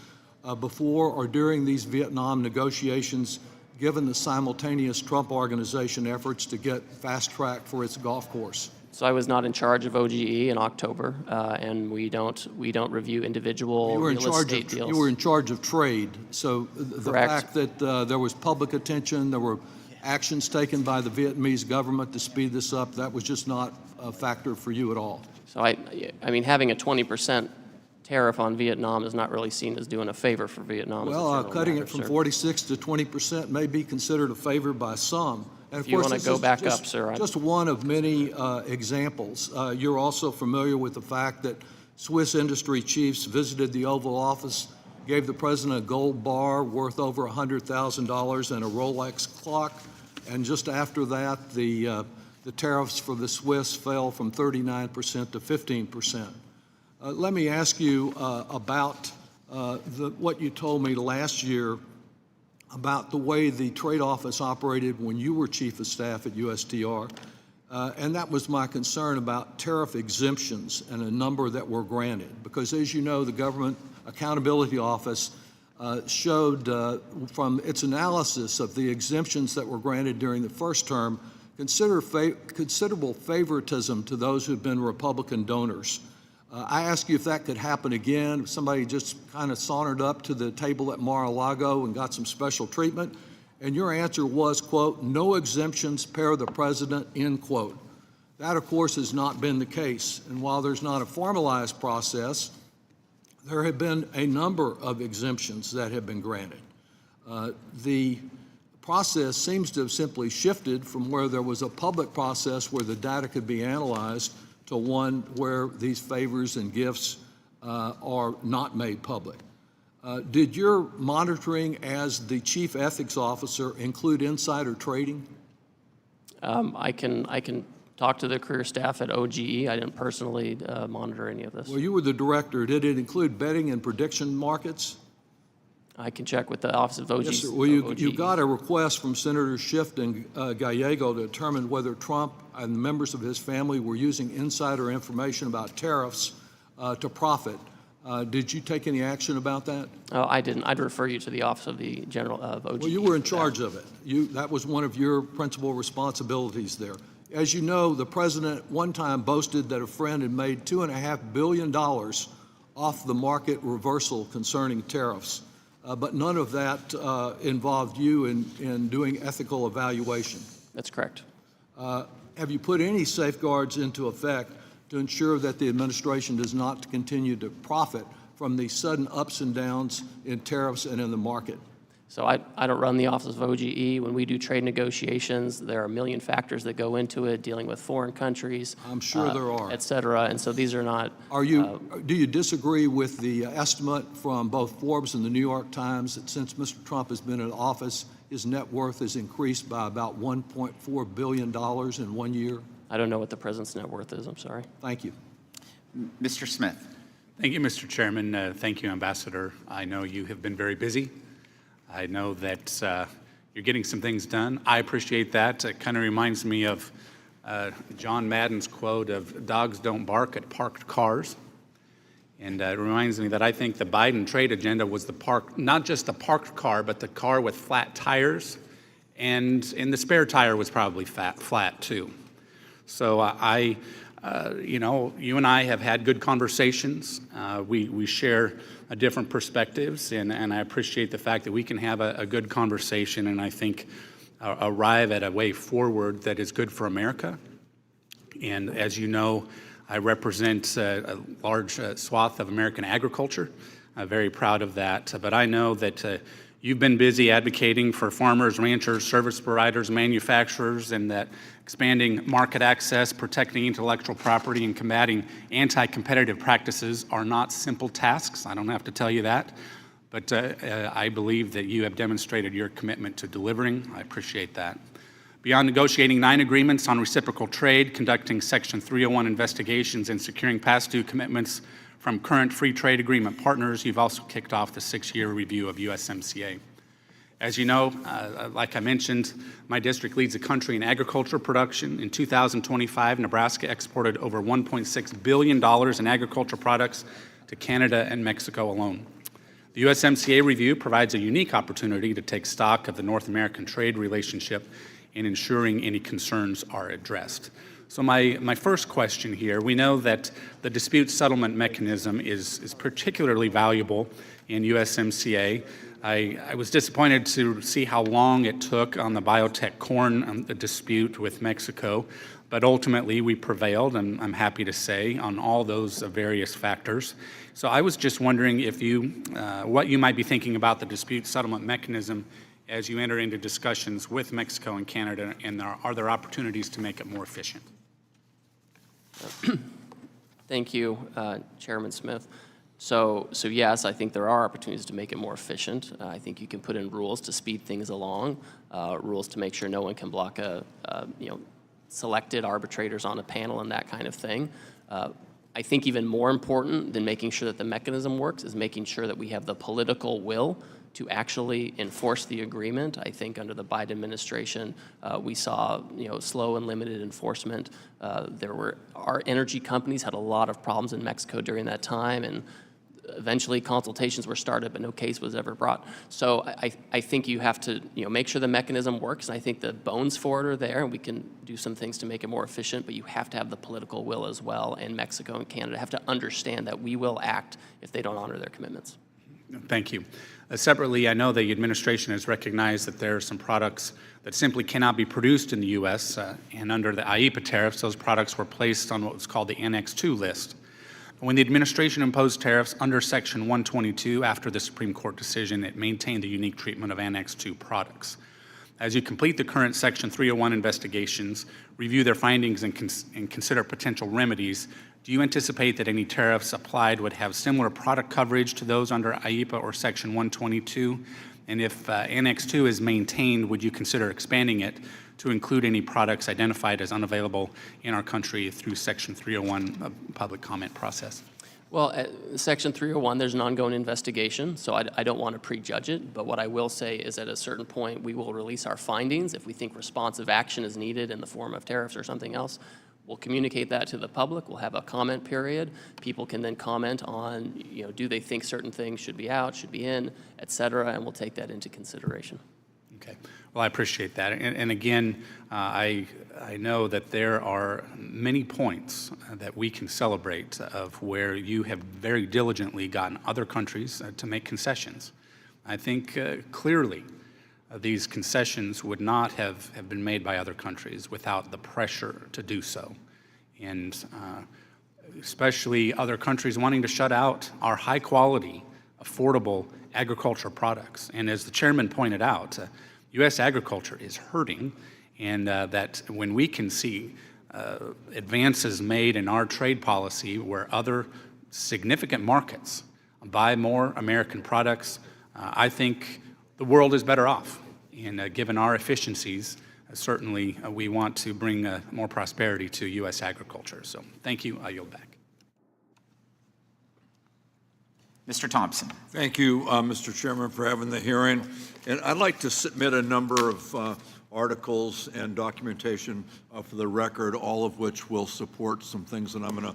before or during these Vietnam negotiations, given the simultaneous Trump organization efforts to get fast-track for its golf course? So I was not in charge of OGE in October, and we don't review individual real estate deals. You were in charge of trade, so the Correct. fact that there was public attention, there were actions taken by the Vietnamese government to speed this up, that was just not a factor for you at all. So I mean, having a 20% tariff on Vietnam is not really seen as doing a favor for Vietnam. Well, cutting it from 46 to 20% may be considered a favor by some. And If you want to go back up, sir. Just one of many examples. You're also familiar with the fact that Swiss industry chiefs visited the Oval Office, gave the president a gold bar worth over $100,000 and a Rolex clock, and just after that, the tariffs for the Swiss fell from 39% to 15%. Let me ask you about what you told me last year about the way the trade office operated when you were chief of staff at USTR, and that was my concern about tariff exemptions and a number that were granted. Because as you know, the Government Accountability Office showed from its analysis of the exemptions that were granted during the first term considerable favoritism to those who've been Republican donors. I asked you if that could happen again, if somebody just kind of sauntered up to the table at Mar-a-Lago and got some special treatment, and your answer was, quote, no exemptions pair the president, end quote. That, of course, has not been the case, and while there's not a formalized process, there have been a number of exemptions that have been granted. The process seems to have simply shifted from where there was a public process where the data could be analyzed to one where these favors and gifts are not made public. Did your monitoring as the chief ethics officer include insider trading? I can talk to the career staff at OGE. I didn't personally monitor any of this. Well, you were the director. Did it include betting and prediction markets? I can check with the Office of OGE. Yes, sir. Well, you got a request from Senator Schiff and Gallego to determine whether Trump and members of his family were using insider information about tariffs to profit. Did you take any action about that? I didn't. I'd refer you to the Office of the General of OGE. Well, you were in charge of it. That was one of your principal responsibilities there. As you know, the president one time boasted that a friend had made $2.5 billion off the market reversal concerning tariffs. But none of that involved you in doing ethical evaluation. That's correct. Have you put any safeguards into effect to ensure that the administration does not continue to profit from the sudden ups and downs in tariffs and in the market? So I don't run the Office of OGE. When we do trade negotiations, there are a million factors that go into it, dealing with foreign countries. I'm sure there are. Et cetera. And so these are not. Do you disagree with the estimate from both Forbes and the New York Times that since Mr. Trump has been in office, his net worth has increased by about $1.4 billion in 1 year? I don't know what the president's net worth is. I'm sorry. Thank you. Mr. Smith. Thank you, Mr. Chairman. Thank you, Ambassador. I know you have been very busy. I know that you're getting some things done. I appreciate that. It kind of reminds me of John Madden's quote of dogs don't bark at parked cars. And it reminds me that I think the Biden trade agenda was not just the parked car, but the car with flat tires. And the spare tire was probably flat too. So you and I have had good conversations. We share different perspectives, and I appreciate the fact that we can have a good conversation and I think arrive at a way forward that is good for America. And as you know, I represent a large swath of American agriculture. I'm very proud of that. But I know that you've been busy advocating for farmers, ranchers, service providers, manufacturers, and that expanding market access, protecting intellectual property, and combating anti-competitive practices are not simple tasks. I don't have to tell you that. But I believe that you have demonstrated your commitment to delivering. I appreciate that. Beyond negotiating 9 agreements on reciprocal trade, conducting Section 301 investigations, and securing past due commitments from current free trade agreement partners, you've also kicked off the 6-year review of USMCA. As you know, like I mentioned, my district leads the country in agriculture production. In 2025, Nebraska exported over $1.6 billion in agriculture products to Canada and Mexico alone. The USMCA review provides a unique opportunity to take stock of the North American trade relationship in ensuring any concerns are addressed. So my first question here, we know that the dispute settlement mechanism is particularly valuable in USMCA. I was disappointed to see how long it took on the biotech corn dispute with Mexico, but ultimately we prevailed, and I'm happy to say, on all those various factors. So I was just wondering if what you might be thinking about the dispute settlement mechanism as you enter into discussions with Mexico and Canada, and are there opportunities to make it more efficient? Thank you, Chairman Smith. So yes, I think there are opportunities to make it more efficient. I think you can put in rules to speed things along, rules to make sure no one can block selected arbitrators on a panel and that kind of thing. I think even more important than making sure that the mechanism works is making sure that we have the political will to actually enforce the agreement. I think under the Biden administration, we saw slow and limited enforcement. Our energy companies had a lot of problems in Mexico during that time, and Eventually, consultations were started, but no case was ever brought. So I think you have to, make sure the mechanism works, and I think the bones for it are there, and we can do some things to make it more efficient, but you have to have the political will as well, and Mexico and Canada have to understand that we will act if they don't honor their commitments. Thank you. Separately, I know the administration has recognized that there are some products that simply cannot be produced in the U.S., and under the IEEPA tariffs, those products were placed on what was called the Annex II list. When the administration imposed tariffs under Section 122 after the Supreme Court decision, it maintained the unique treatment of Annex II products. As you complete the current Section 301 investigations, review their findings, and consider potential remedies, do you anticipate that any tariffs applied would have similar product coverage to those under IEEPA or Section 122? And if Annex II is maintained, would you consider expanding it to include any products identified as unavailable in our country through Section 301 public comment process? Well, Section 301, there's an ongoing investigation, so I don't want to prejudge it, but what I will say is at a certain point, we will release our findings. If we think responsive action is needed in the form of tariffs or something else, we'll communicate that to the public. We'll have a comment period. People can then comment on, do they think certain things should be out, should be in, et cetera, and we'll take that into consideration. Okay. Well, I appreciate that. And again, I know that there are many points that we can celebrate of where you have very diligently gotten other countries to make concessions. I think clearly these concessions would not have been made by other countries without the pressure to do so. And especially other countries wanting to shut out our high quality, affordable agricultural products. And as the chairman pointed out, U.S. agriculture is hurting, and that when we can see advances made in our trade policy where other significant markets buy more American products, I think the world is better off. And given our efficiencies, certainly we want to bring more prosperity to U.S. agriculture. So thank you. I yield back. Mr. Thompson. Thank you, Mr. Chairman, for having the hearing. And I'd like to submit a number of articles and documentation for the record, all of which will support some things that I'm going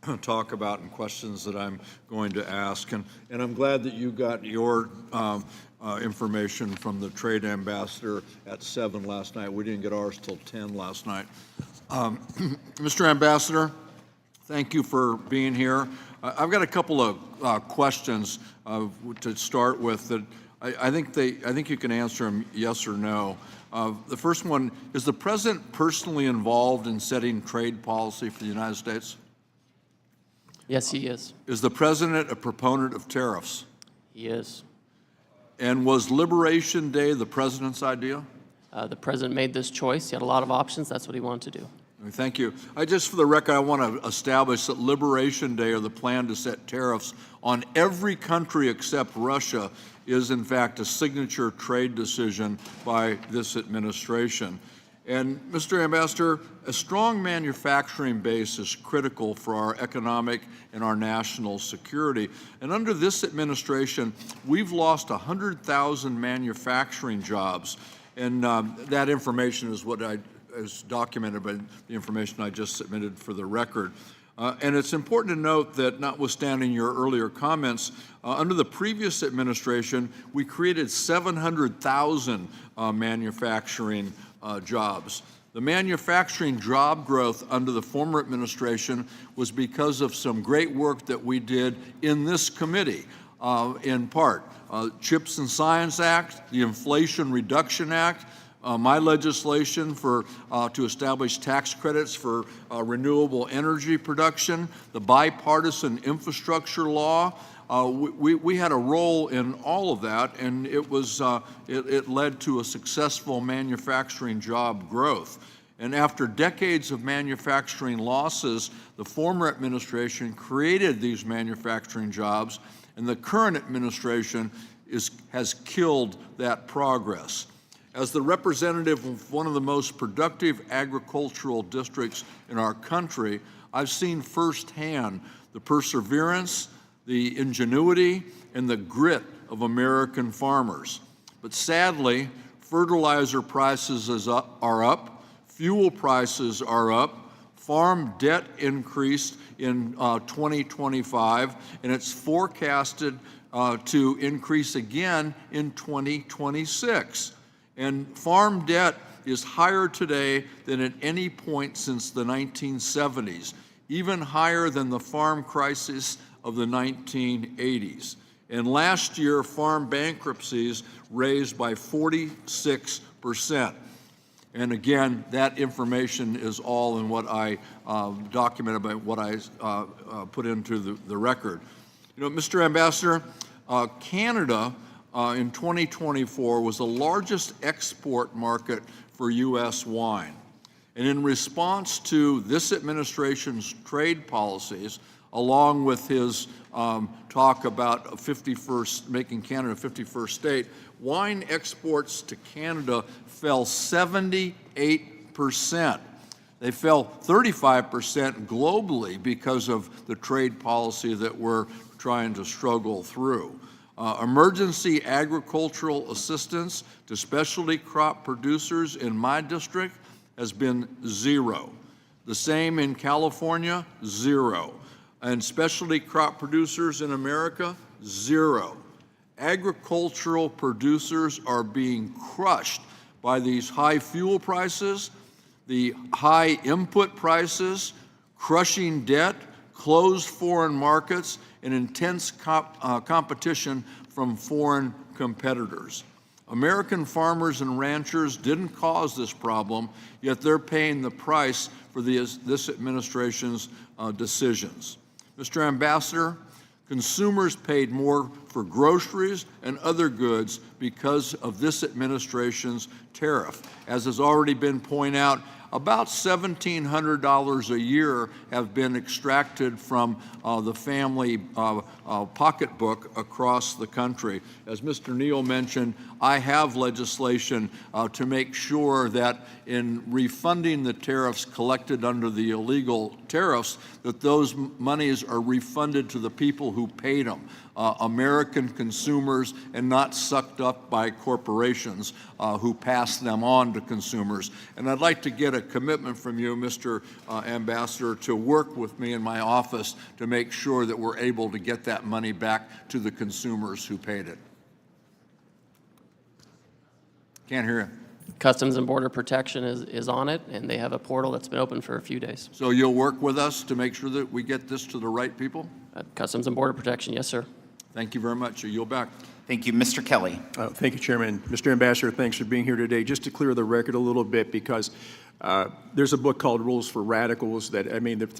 to talk about and questions that I'm going to ask. And I'm glad that you got your information from the trade ambassador at 7 last night. We didn't get ours till 10 last night. Mr. Ambassador, thank you for being here. I've got a couple of questions to start with that I think you can answer them yes or no. The first one, is the President personally involved in setting trade policy for the United States? Yes, he is. Is the President a proponent of tariffs? He is. And was Liberation Day the President's idea? The President made this choice. He had a lot of options. That's what he wanted to do. Thank you. For the record, I want to establish that Liberation Day, or the plan to set tariffs on every country except Russia, is in fact a signature trade decision by this administration. And Mr. Ambassador, a strong manufacturing base is critical for our economic and our national security. And under this administration, we've lost 100,000 manufacturing jobs. And that information is what is documented by the information I just submitted for the record. And it's important to note that, notwithstanding your earlier comments, under the previous administration, we created 700,000 manufacturing jobs. The manufacturing job growth under the former administration was because of some great work that we did in this committee, in part. CHIPS and Science Act, the Inflation Reduction Act, my legislation to establish tax credits for renewable energy production, the bipartisan infrastructure law. We had a role in all of that, and it led to a successful manufacturing job growth. And after decades of manufacturing losses, the former administration created these manufacturing jobs, and the current administration has killed that progress. As the representative of one of the most productive agricultural districts in our country, I've seen firsthand the perseverance, the ingenuity, and the grit of American farmers. But sadly, fertilizer prices are up, fuel prices are up, Farm debt increased in 2025, and it's forecasted to increase again in 2026. And farm debt is higher today than at any point since the 1970s, even higher than the farm crisis of the 1980s. And last year, farm bankruptcies raised by 46%. And again, that information is all in what I documented by what I put into the record. You know, Mr. Ambassador, Canada in 2024 was the largest export market for U.S. wine. And in response to this administration's trade policies, along with his talk about making Canada a 51st state, wine exports to Canada fell 78%. They fell 35% globally because of the trade policy that we're trying to struggle through. Emergency agricultural assistance to specialty crop producers in my district has been zero. The same in California, zero. And specialty crop producers in America, zero. Agricultural producers are being crushed by these high fuel prices, the high input prices, crushing debt, closed foreign markets, and intense competition from foreign competitors. American farmers and ranchers didn't cause this problem, yet they're paying the price for this administration's decisions. Mr. Ambassador, consumers paid more for groceries and other goods because of this administration's tariff. As has already been pointed out, about $1,700 a year have been extracted from the family pocketbook across the country. As Mr. Neal mentioned, I have legislation to make sure that in refunding the tariffs collected under the illegal tariffs, that those monies are refunded to the people who paid them, American consumers, and not sucked up by corporations who pass them on to consumers. And I'd like to get a commitment from you, Mr. Ambassador, to work with me in my office to make sure that we're able to get that money back to the consumers who paid it. Can't hear you. Customs and Border Protection is on it, and they have a portal that's been open for a few days. So you'll work with us to make sure that we get this to the right people? Customs and Border Protection, yes, sir. Thank you very much. I yield back. Thank you. Mr. Kelly. Thank you, Chairman. Mr. Ambassador, thanks for being here today. Just to clear the record a little bit, because there's a book called Rules for Radicals that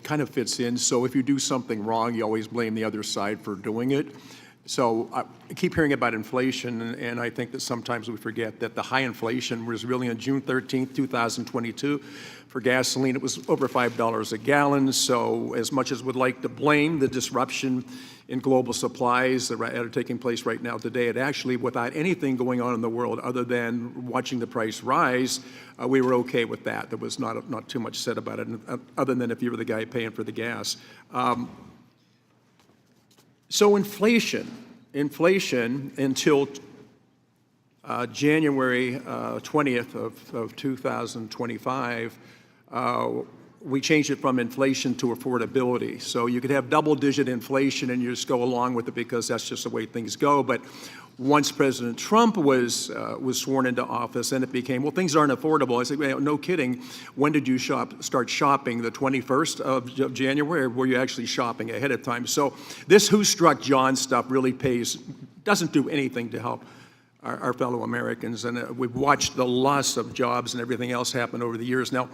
kind of fits in. So if you do something wrong, you always blame the other side for doing it. So I keep hearing about inflation, and I think that sometimes we forget that the high inflation was really on June 13th, 2022. For gasoline, it was over $5 a gallon. So as much as we'd like to blame the disruption in global supplies that are taking place right now today, it actually, without anything going on in the world other than watching the price rise, we were okay with that. There was not too much said about it, other than if you were the guy paying for the gas. So inflation until January 20th of 2025, we changed it from inflation to affordability. So you could have double-digit inflation and you just go along with it because that's just the way things go. But once President Trump was sworn into office, and it became, well, things aren't affordable. I said, well, no kidding. When did you start shopping? The 21st of January, or were you actually shopping ahead of time? So this Who Struck John stuff really doesn't do anything to help our fellow Americans. And we've watched the loss of jobs and everything else happen over the years. Now,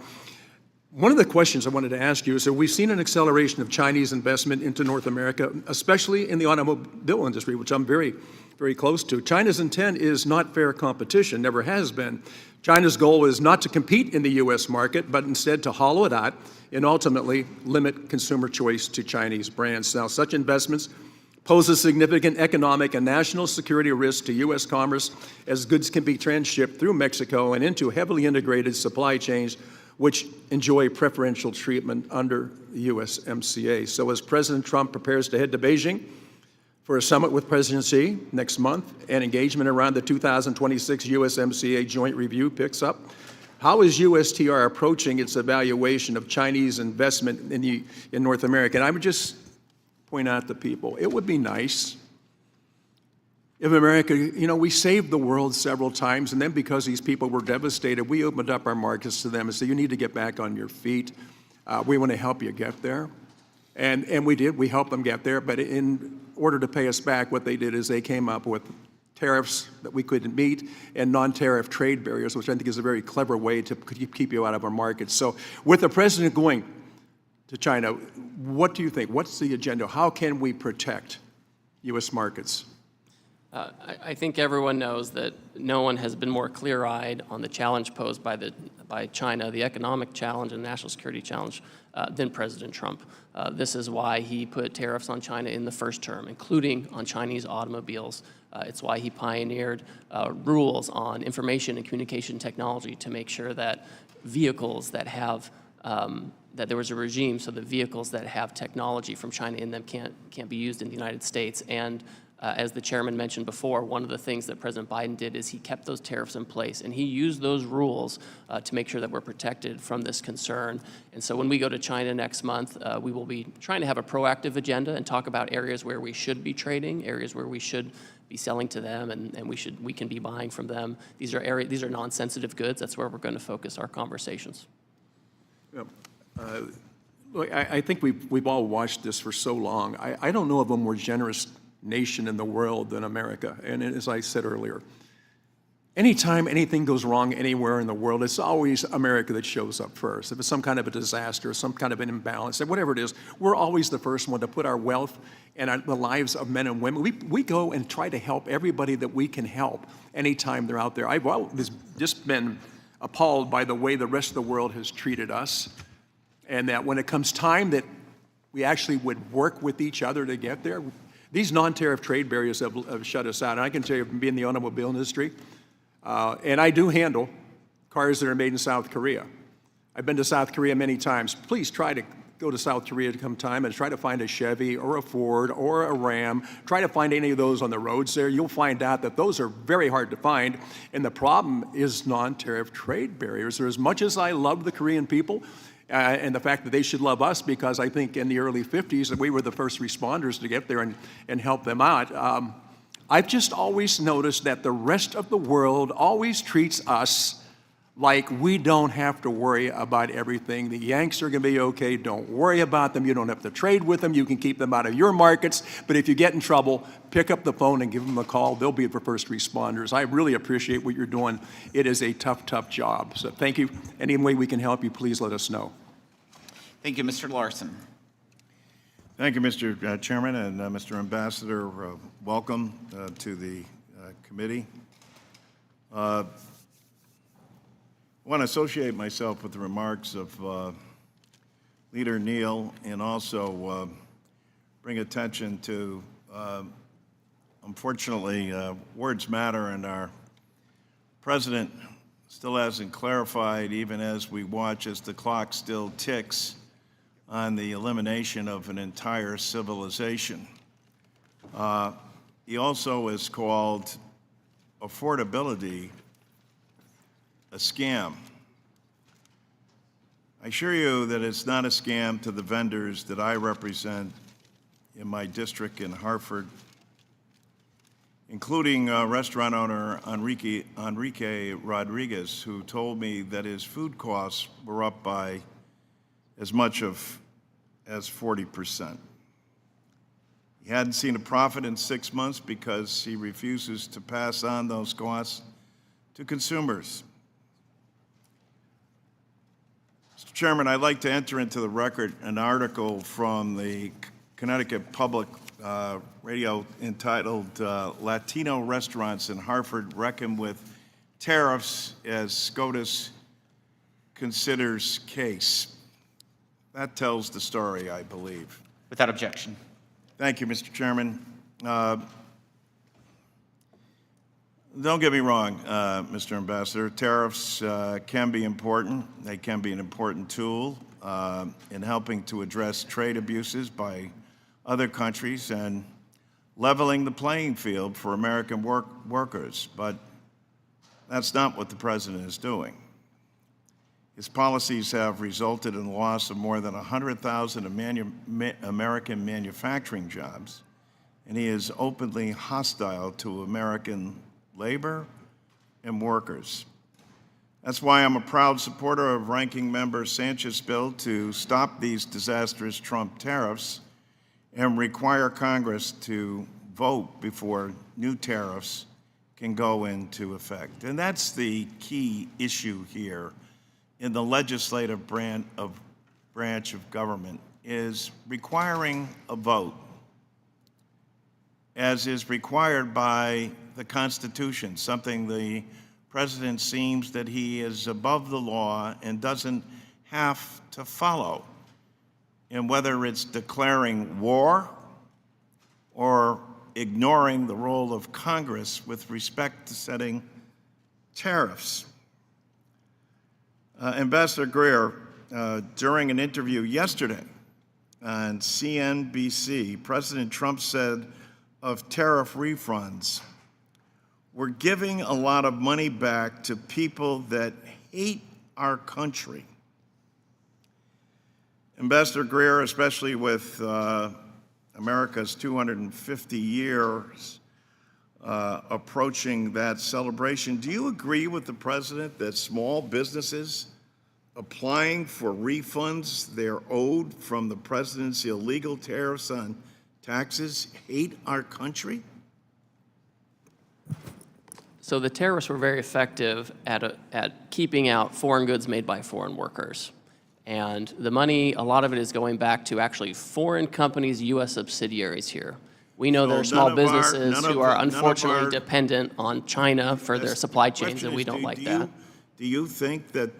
one of the questions I wanted to ask you is that we've seen an acceleration of Chinese investment into North America, especially in the automobile industry, which I'm very, very close to. China's intent is not fair competition, never has been. China's goal is not to compete in the U.S. market, but instead to hollow it out and ultimately limit consumer choice to Chinese brands. Now, such investments pose a significant economic and national security risk to U.S. commerce, as goods can be transshipped through Mexico and into heavily integrated supply chains which enjoy preferential treatment under the USMCA. So as President Trump prepares to head to Beijing for a summit with President Xi next month, and engagement around the 2026 USMCA joint review picks up, How is USTR approaching its evaluation of Chinese investment in North America? And I would just point out to people, it would be nice if America, we saved the world several times, and then because these people were devastated, we opened up our markets to them and said, you need to get back on your feet. We want to help you get there. And we did. We helped them get there. But in order to pay us back, what they did is they came up with tariffs that we couldn't meet and non-tariff trade barriers, which I think is a very clever way to keep you out of our markets. So with the president going to China, what do you think? What's the agenda? How can we protect U.S. markets? I think everyone knows that no one has been more clear-eyed on the challenge posed by China, the economic challenge and national security challenge, than President Trump. This is why he put tariffs on China in the first term, including on Chinese automobiles. It's why he pioneered rules on information and communication technology to make sure that vehicles that have that there was a regime so that vehicles that have technology from China in them can't be used in the United States. And as the chairman mentioned before, one of the things that President Biden did is he kept those tariffs in place, and he used those rules to make sure that we're protected from this concern. And so when we go to China next month, we will be trying to have a proactive agenda and talk about areas where we should be trading, areas where we should be selling to them, and we can be buying from them. These are non-sensitive goods. That's where we're going to focus our conversations. Yep. Look, I think we've all watched this for so long. I don't know of a more generous nation in the world than America. And as I said earlier, anytime anything goes wrong anywhere in the world, it's always America that shows up first. If it's some kind of a disaster, some kind of an imbalance, whatever it is, we're always the first one to put our wealth and the lives of men and women. We go and try to help everybody that we can help anytime they're out there. I've just been appalled by the way the rest of the world has treated us, and that when it comes time that we actually would work with each other to get there, these non-tariff trade barriers have shut us out. And I can tell you, from being in the automobile industry, and I do handle cars that are made in South Korea. I've been to South Korea many times. Please try to go to South Korea to come time and try to find a Chevy or a Ford or a Ram. Try to find any of those on the roads there. You'll find out that those are very hard to find. And the problem is non-tariff trade barriers. So as much as I love the Korean people, and the fact that they should love us, because I think in the early 50s that we were the first responders to get there and help them out. I've just always noticed that the rest of the world always treats us like we don't have to worry about everything. The Yanks are going to be okay. Don't worry about them. You don't have to trade with them. You can keep them out of your markets. But if you get in trouble, pick up the phone and give them a call. They'll be the first responders. I really appreciate what you're doing. It is a tough, tough job. So thank you. Any way we can help you, please let us know. Thank you, Mr. Larson. Thank you, Mr. Chairman, and Mr. Ambassador. Welcome to the committee. I want to associate myself with the remarks of Leader Neal and also bring attention to, unfortunately, words matter, and our president still hasn't clarified, even as we watch as the clock still ticks, on the elimination of an entire civilization. He also has called affordability a scam. I assure you that it's not a scam to the vendors that I represent in my district in Hartford, including restaurant owner Enrique Rodriguez, who told me that his food costs were up by as much as 40%. He hadn't seen a profit in 6 months because he refuses to pass on those costs to consumers. Mr. Chairman, I'd like to enter into the record an article from the Connecticut Public Radio entitled Latino Restaurants in Hartford Reckon with Tariffs as SCOTUS Considers Case. That tells the story, I believe. Without objection. Thank you, Mr. Chairman. Don't get me wrong, Mr. Ambassador. Tariffs can be important. They can be an important tool in helping to address trade abuses by other countries and leveling the playing field for American workers. But that's not what the president is doing. His policies have resulted in the loss of more than 100,000 American manufacturing jobs, and he is openly hostile to American labor and workers. That's why I'm a proud supporter of Ranking Member Sanchez's bill to stop these disastrous Trump tariffs and require Congress to vote before new tariffs can go into effect. And that's the key issue here in the legislative branch of government, is requiring a vote, as is required by the Constitution, something the President seems that he is above the law and doesn't have to follow. And whether it's declaring war or ignoring the role of Congress with respect to setting tariffs. Ambassador Greer, during an interview yesterday on CNBC, President Trump said of tariff refunds, "We're giving a lot of money back to people that hate our country." Ambassador Greer, especially with America's 250 years approaching that celebration, do you agree with the President that small businesses applying for refunds they're owed from the President's illegal tariffs on taxes hate our country? So the tariffs were very effective at keeping out foreign goods made by foreign workers. And the money, a lot of it is going back to actually foreign companies' U.S. subsidiaries here. We know there are small businesses who are unfortunately dependent on China for their supply chains, and we don't like that. Do you think that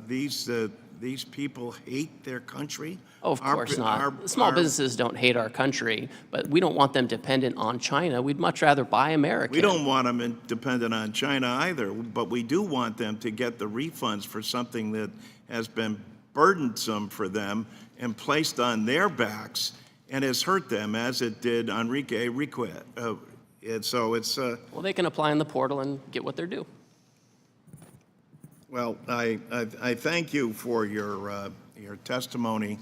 these people hate their country? Oh, of course not. Small businesses don't hate our country, but we don't want them dependent on China. We'd much rather buy American. We don't want them dependent on China either, but we do want them to get the refunds for something that has been burdensome for them and placed on their backs and has hurt them, as it did Enrique Riquet. And so it's... Well, they can apply in the portal and get what they're due. Well, I thank you for your testimony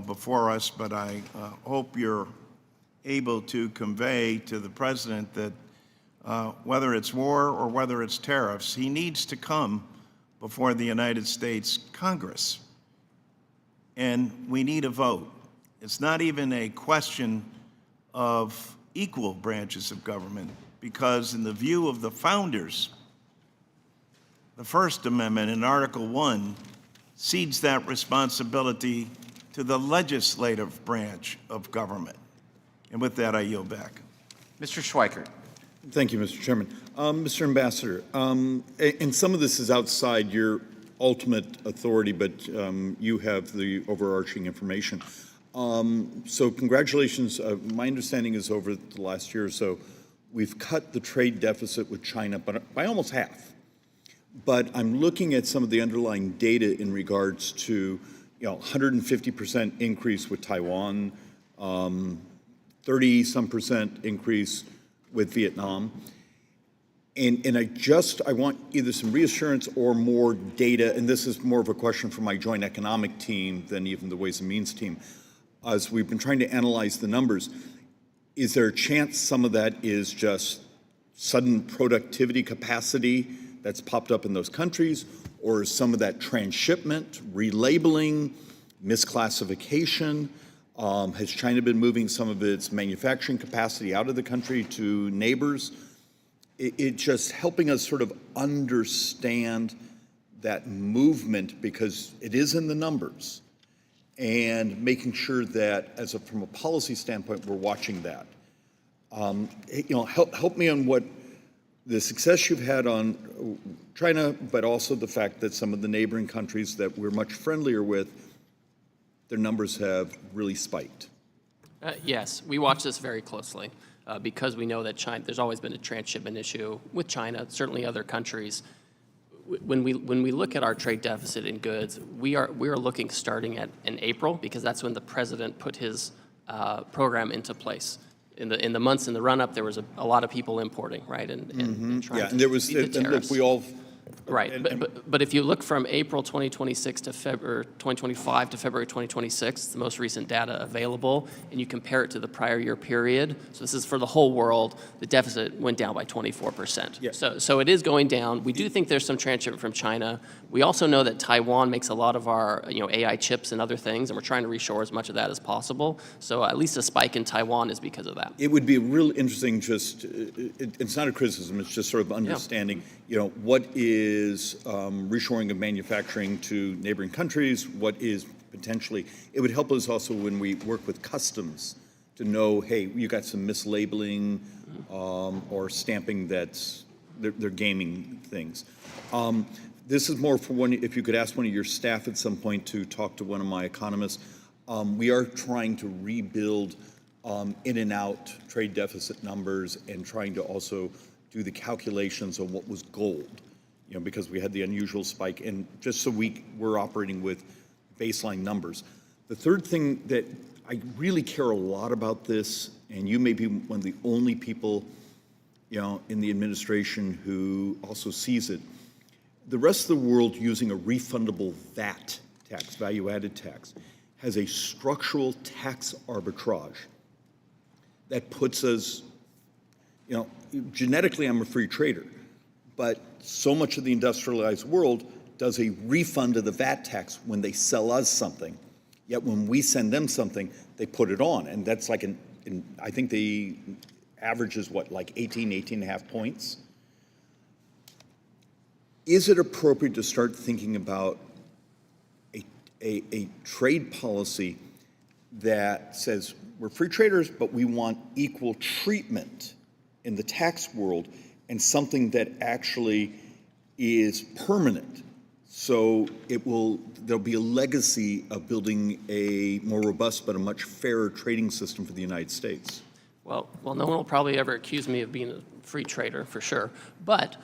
before us, but I hope you're able to convey to the President that whether it's war or whether it's tariffs, he needs to come before the United States Congress, and we need a vote. It's not even a question of equal branches of government, because in the view of the founders, the First Amendment in Article 1 cedes that responsibility to the legislative branch of government. And with that, I yield back. Mr. Schweikert. Thank you, Mr. Chairman. Mr. Ambassador, and some of this is outside your ultimate authority, but you have the overarching information. So congratulations. My understanding is over the last year or so, we've cut the trade deficit with China by almost half. But I'm looking at some of the underlying data in regards to, 150% increase with Taiwan, 30-some% increase with Vietnam. And I want either some reassurance or more data, and this is more of a question for my joint economic team than even the Ways and Means team. As we've been trying to analyze the numbers, is there a chance some of that is just sudden productivity capacity that's popped up in those countries, or is some of that transshipment, relabeling, misclassification? Has China been moving some of its manufacturing capacity out of the country to neighbors? It just helping us sort of understand that movement, because it is in the numbers, and making sure that from a policy standpoint, we're watching that. Help me on what the success you've had on China, but also the fact that some of the neighboring countries that we're much friendlier with, their numbers have really spiked. Yes, we watch this very closely because we know that China, there's always been a transshipment issue with China, certainly other countries. When we look at our trade deficit in goods, we are looking starting in April, because that's when the president put his program into place. In the months in the run-up, there was a lot of people importing, right, and trying Yeah, to and there was, beat the and look, tariffs. we all Right, but if you look from April 2026 to February 2025 to February 2026, the most recent data available, and you compare it to the prior year period, so this is for the whole world, the deficit went down by 24%. Yeah. So it is going down. We do think there's some transshipment from China. We also know that Taiwan makes a lot of our AI chips and other things, and we're trying to reshore as much of that as possible. So at least a spike in Taiwan is because of that. It would be real interesting, just, it's not a criticism, it's just sort of understanding, what is reshoring of manufacturing to neighboring countries, what is potentially, it would help us also when we work with customs to know, hey, you got some mislabeling or stamping that's, they're gaming things. This is more for one, if you could ask one of your staff at some point to talk to one of my economists. We are trying to rebuild in and out trade deficit numbers and trying to also do the calculations on what was gold, because we had the unusual spike, and just so we're operating with baseline numbers. The third thing that I really care a lot about this, and you may be one of the only people, in the administration who also sees it, the rest of the world using a refundable VAT tax, value-added tax, has a structural tax arbitrage that puts us, genetically I'm a free trader, but so much of the industrialized world does a refund of the VAT tax when they sell us something, yet when we send them something, they put it on, and that's like I think the average is what, like 18 and a half points? Is it appropriate to start thinking about a trade policy that says we're free traders, but we want equal treatment in the tax world, and something that actually is permanent? So there'll be a legacy of building a more robust but a much fairer trading system for the United States. Well, no one will probably ever accuse me of being a free trader, for sure. But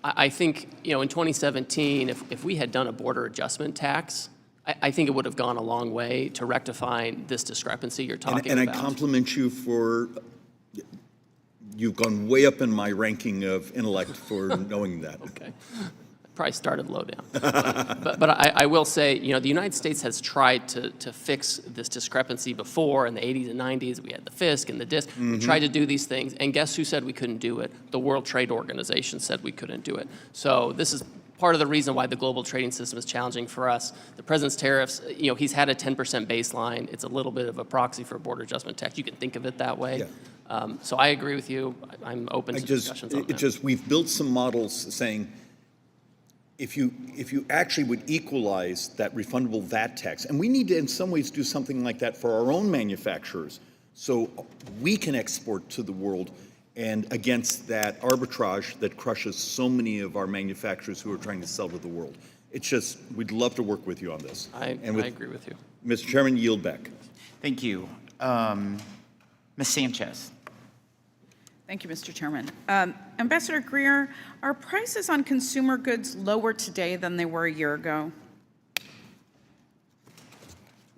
I think, in 2017, if we had done a border adjustment tax, I think it would have gone a long way to rectifying this discrepancy you're talking about. And I compliment you for, you've gone way up in my ranking of intellect for knowing that. Okay. Probably started low down. But I will say, the United States has tried to fix this discrepancy before. In the 80s and 90s, we had the FISC and the DISC. We tried to do these things, and guess who said we couldn't do it? The World Trade Organization said we couldn't do it. So this is part of the reason why the global trading system is challenging for us. The president's tariffs, he's had a 10% baseline. It's a little bit of a proxy for a border adjustment tax. You can think of it that way. Yeah. So I agree with you. I'm open to discussions on that. We've built some models saying, if you actually would equalize that refundable VAT tax, and we need to in some ways do something like that for our own manufacturers so we can export to the world, and against that arbitrage that crushes so many of our manufacturers who are trying to sell to the world. It's just, we'd love to work with you on this. I agree with you. Mr. Chairman, yield back. Thank you. Ms. Sanchez. Thank you, Mr. Chairman. Ambassador Greer, are prices on consumer goods lower today than they were a year ago?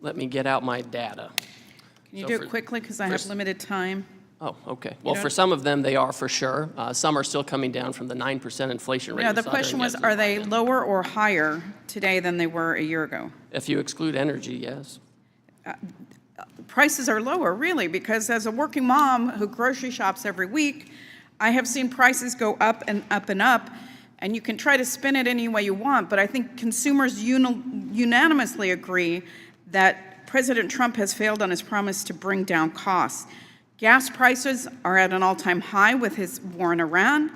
Let me get out my data. Can you do it quickly, because I have limited time? Oh, okay. Well, for some of them, they are for sure. Some are still coming down from the 9% inflation rate. No, the question was, are they lower or higher today than they were a year ago? If you exclude energy, yes. Prices are lower, really, because as a working mom who grocery shops every week, I have seen prices go up and up and up, and you can try to spin it any way you want, but I think consumers unanimously agree that President Trump has failed on his promise to bring down costs. Gas prices are at an all-time high with his war in Iran.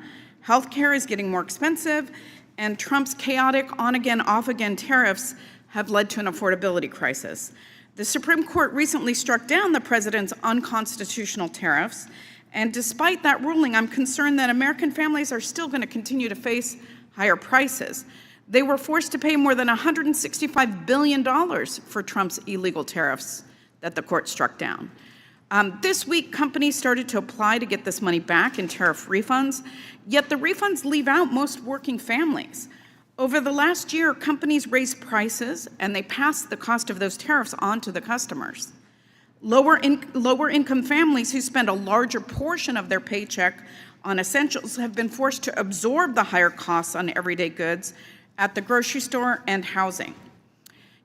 Healthcare is getting more expensive, and Trump's chaotic on-again, off-again tariffs have led to an affordability crisis. The Supreme Court recently struck down the president's unconstitutional tariffs, and despite that ruling, I'm concerned that American families are still going to continue to face higher prices. They were forced to pay more than $165 billion for Trump's illegal tariffs that the court struck down. This week, companies started to apply to get this money back in tariff refunds, yet the refunds leave out most working families. Over the last year, companies raised prices, and they passed the cost of those tariffs on to the customers. Lower income families who spend a larger portion of their paycheck on essentials have been forced to absorb the higher costs on everyday goods at the grocery store and housing.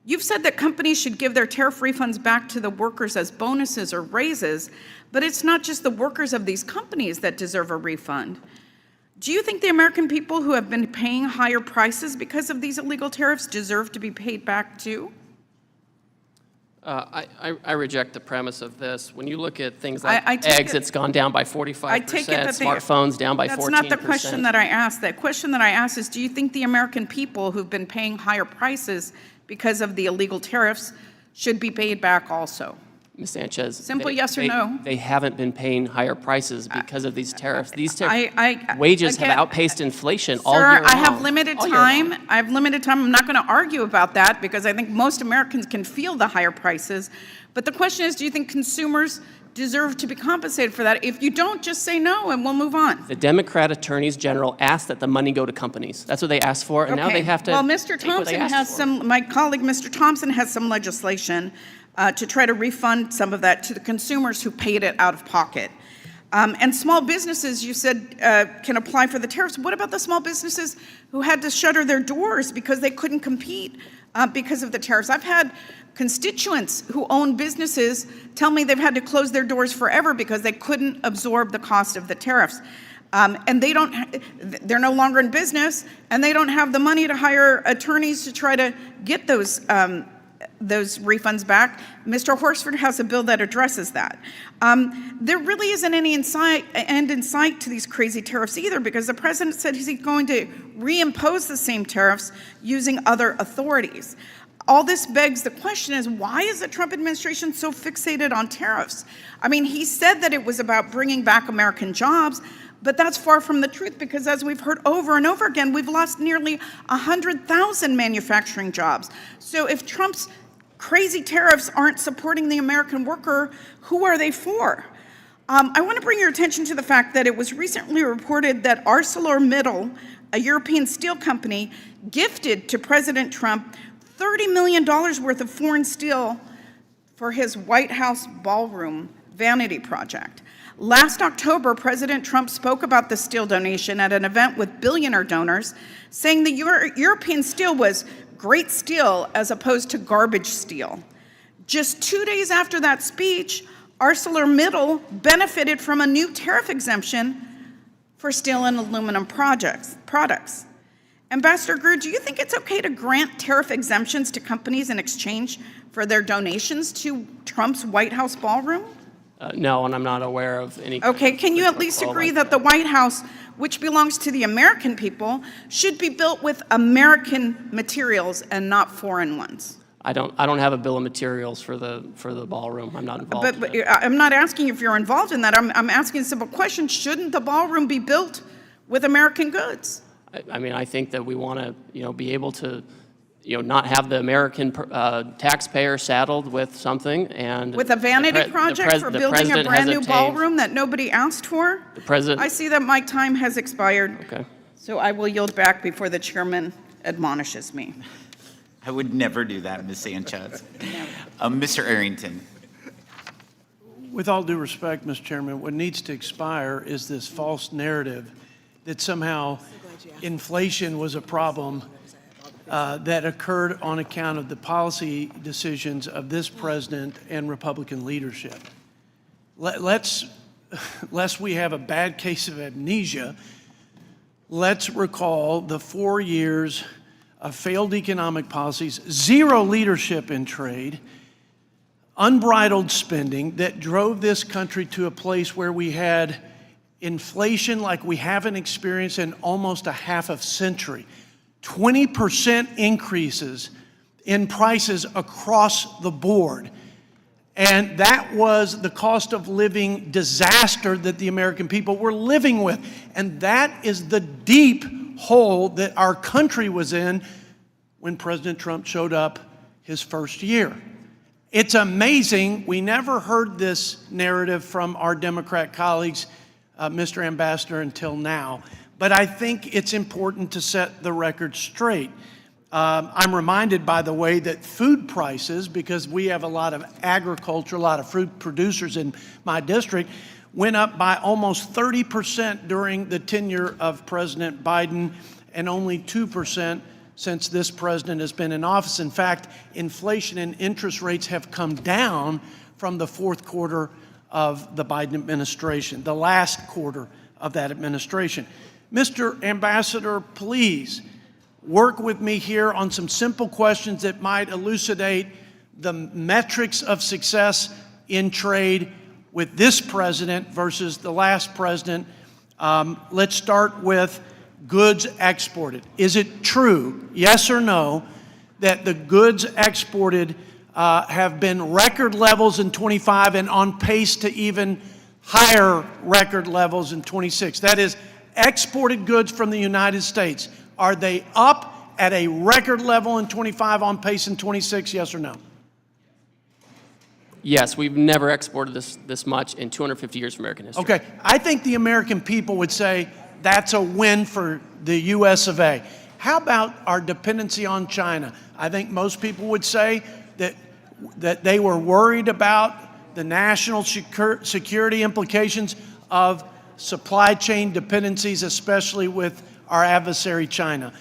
You've said that companies should give their tariff refunds back to the workers as bonuses or raises, but it's not just the workers of these companies that deserve a refund. Do you think the American people who have been paying higher prices because of these illegal tariffs deserve to be paid back too? I reject the premise of this. When you look at things like eggs, it's gone down by 45%, I take it that smartphones down by 14%. That's not the question that I asked. The question that I asked is, do you think the American people who've been paying higher prices because of the illegal tariffs should be paid back also? Ms. Sanchez. Simple yes or no. They haven't been paying higher prices because of these tariffs. These I wages again, have outpaced inflation all Sir, year long. I have limited All year time. long. I have limited time. I'm not going to argue about that because I think most Americans can feel the higher prices. But the question is, do you think consumers deserve to be compensated for that? If you don't, just say no and we'll move on. The Democrat attorneys general asked that the money go to companies. That's what they asked for, and now they have to. Well, Mr. take what they Thompson asked has for. some, my colleague, Mr. Thompson, has some legislation to try to refund some of that to the consumers who paid it out of pocket. And small businesses, you said, can apply for the tariffs. What about the small businesses who had to shutter their doors because they couldn't compete because of the tariffs? I've had constituents who own businesses tell me they've had to close their doors forever because they couldn't absorb the cost of the tariffs. And they're no longer in business, and they don't have the money to hire attorneys to try to get those refunds back. Mr. Horsford has a bill that addresses that. There really isn't any end in sight to these crazy tariffs either, because the president said he's going to reimpose the same tariffs using other authorities. All this begs the question is, why is the Trump administration so fixated on tariffs? I mean, he said that it was about bringing back American jobs, but that's far from the truth, because as we've heard over and over again, we've lost nearly 100,000 manufacturing jobs. So if Trump's crazy tariffs aren't supporting the American worker, who are they for? I want to bring your attention to the fact that it was recently reported that ArcelorMittal, a European steel company, gifted to President Trump $30 million worth of foreign steel for his White House ballroom vanity project. Last October, President Trump spoke about the steel donation at an event with billionaire donors, saying the European steel was great steel as opposed to garbage steel. Just 2 days after that speech, ArcelorMittal benefited from a new tariff exemption for steel and aluminum products. Ambassador Greer, do you think it's okay to grant tariff exemptions to companies in exchange for their donations to Trump's White House ballroom? No, and I'm not aware of any. Okay, can you at least agree that the White House, which belongs to the American people, should be built with American materials and not foreign ones? I don't have a bill of materials for the ballroom. I'm not involved. But I'm not asking if you're involved in that. I'm asking a simple question. Shouldn't the ballroom be built with American goods? I mean, I think that we want to, be able to, not have the American taxpayer saddled with something and with a vanity project for building a brand new ballroom that nobody asked for. The president. I see that my time has expired. Okay. So I will yield back before the chairman admonishes me. I would never do that, Ms. Sanchez. Mr. Arrington. With all due respect, Mr. Chairman, what needs to expire is this false narrative that somehow inflation was a problem that occurred on account of the policy decisions of this president and Republican leadership. Lest we have a bad case of amnesia, let's recall the 4 years of failed economic policies, zero leadership in trade, unbridled spending that drove this country to a place where we had inflation like we haven't experienced in almost a half a century. 20% increases in prices across the board. And that was the cost of living disaster that the American people were living with. And that is the deep hole that our country was in when President Trump showed up his first year. It's amazing. We never heard this narrative from our Democrat colleagues, Mr. Ambassador, until now. But I think it's important to set the record straight. I'm reminded, by the way, that food prices, because we have a lot of agriculture, a lot of fruit producers in my district, went up by almost 30% during the tenure of President Biden and only 2% since this president has been in office. In fact, inflation and interest rates have come down from the fourth quarter of the Biden administration, the last quarter of that administration. Mr. Ambassador, please work with me here on some simple questions that might elucidate the metrics of success in trade with this president versus the last president. Let's start with goods exported. Is it true, yes or no, that the goods exported have been record levels in 25 and on pace to even higher record levels in 26? That is, exported goods from the United States, are they up at a record level in 25, on pace in 26, yes or no? Yes, we've never exported this much in 250 years of American history. Okay, I think the American people would say that's a win for the US of A. How about our dependency on China? I think most people would say that they were worried about the national security implications of supply chain dependencies, especially with our adversary China.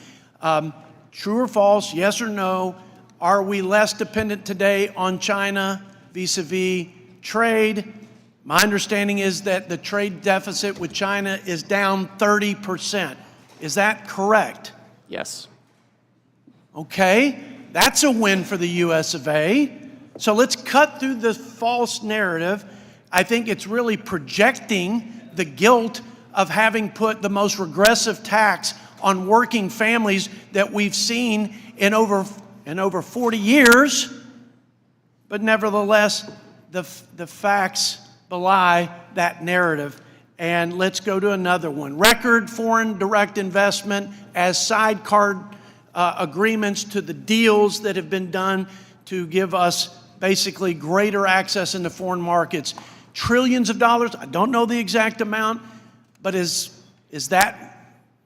True or false, yes or no, are we less dependent today on China vis-a-vis trade? My understanding is that the trade deficit with China is down 30%. Is that correct? Yes. Okay, that's a win for the US of A. So let's cut through the false narrative. I think it's really projecting the guilt of having put the most regressive tax on working families that we've seen in over 40 years. But nevertheless, the facts belie that narrative. And let's go to another one. Record foreign direct investment as sidecar agreements to the deals that have been done to give us basically greater access into foreign markets. Trillions of dollars, I don't know the exact amount, but is that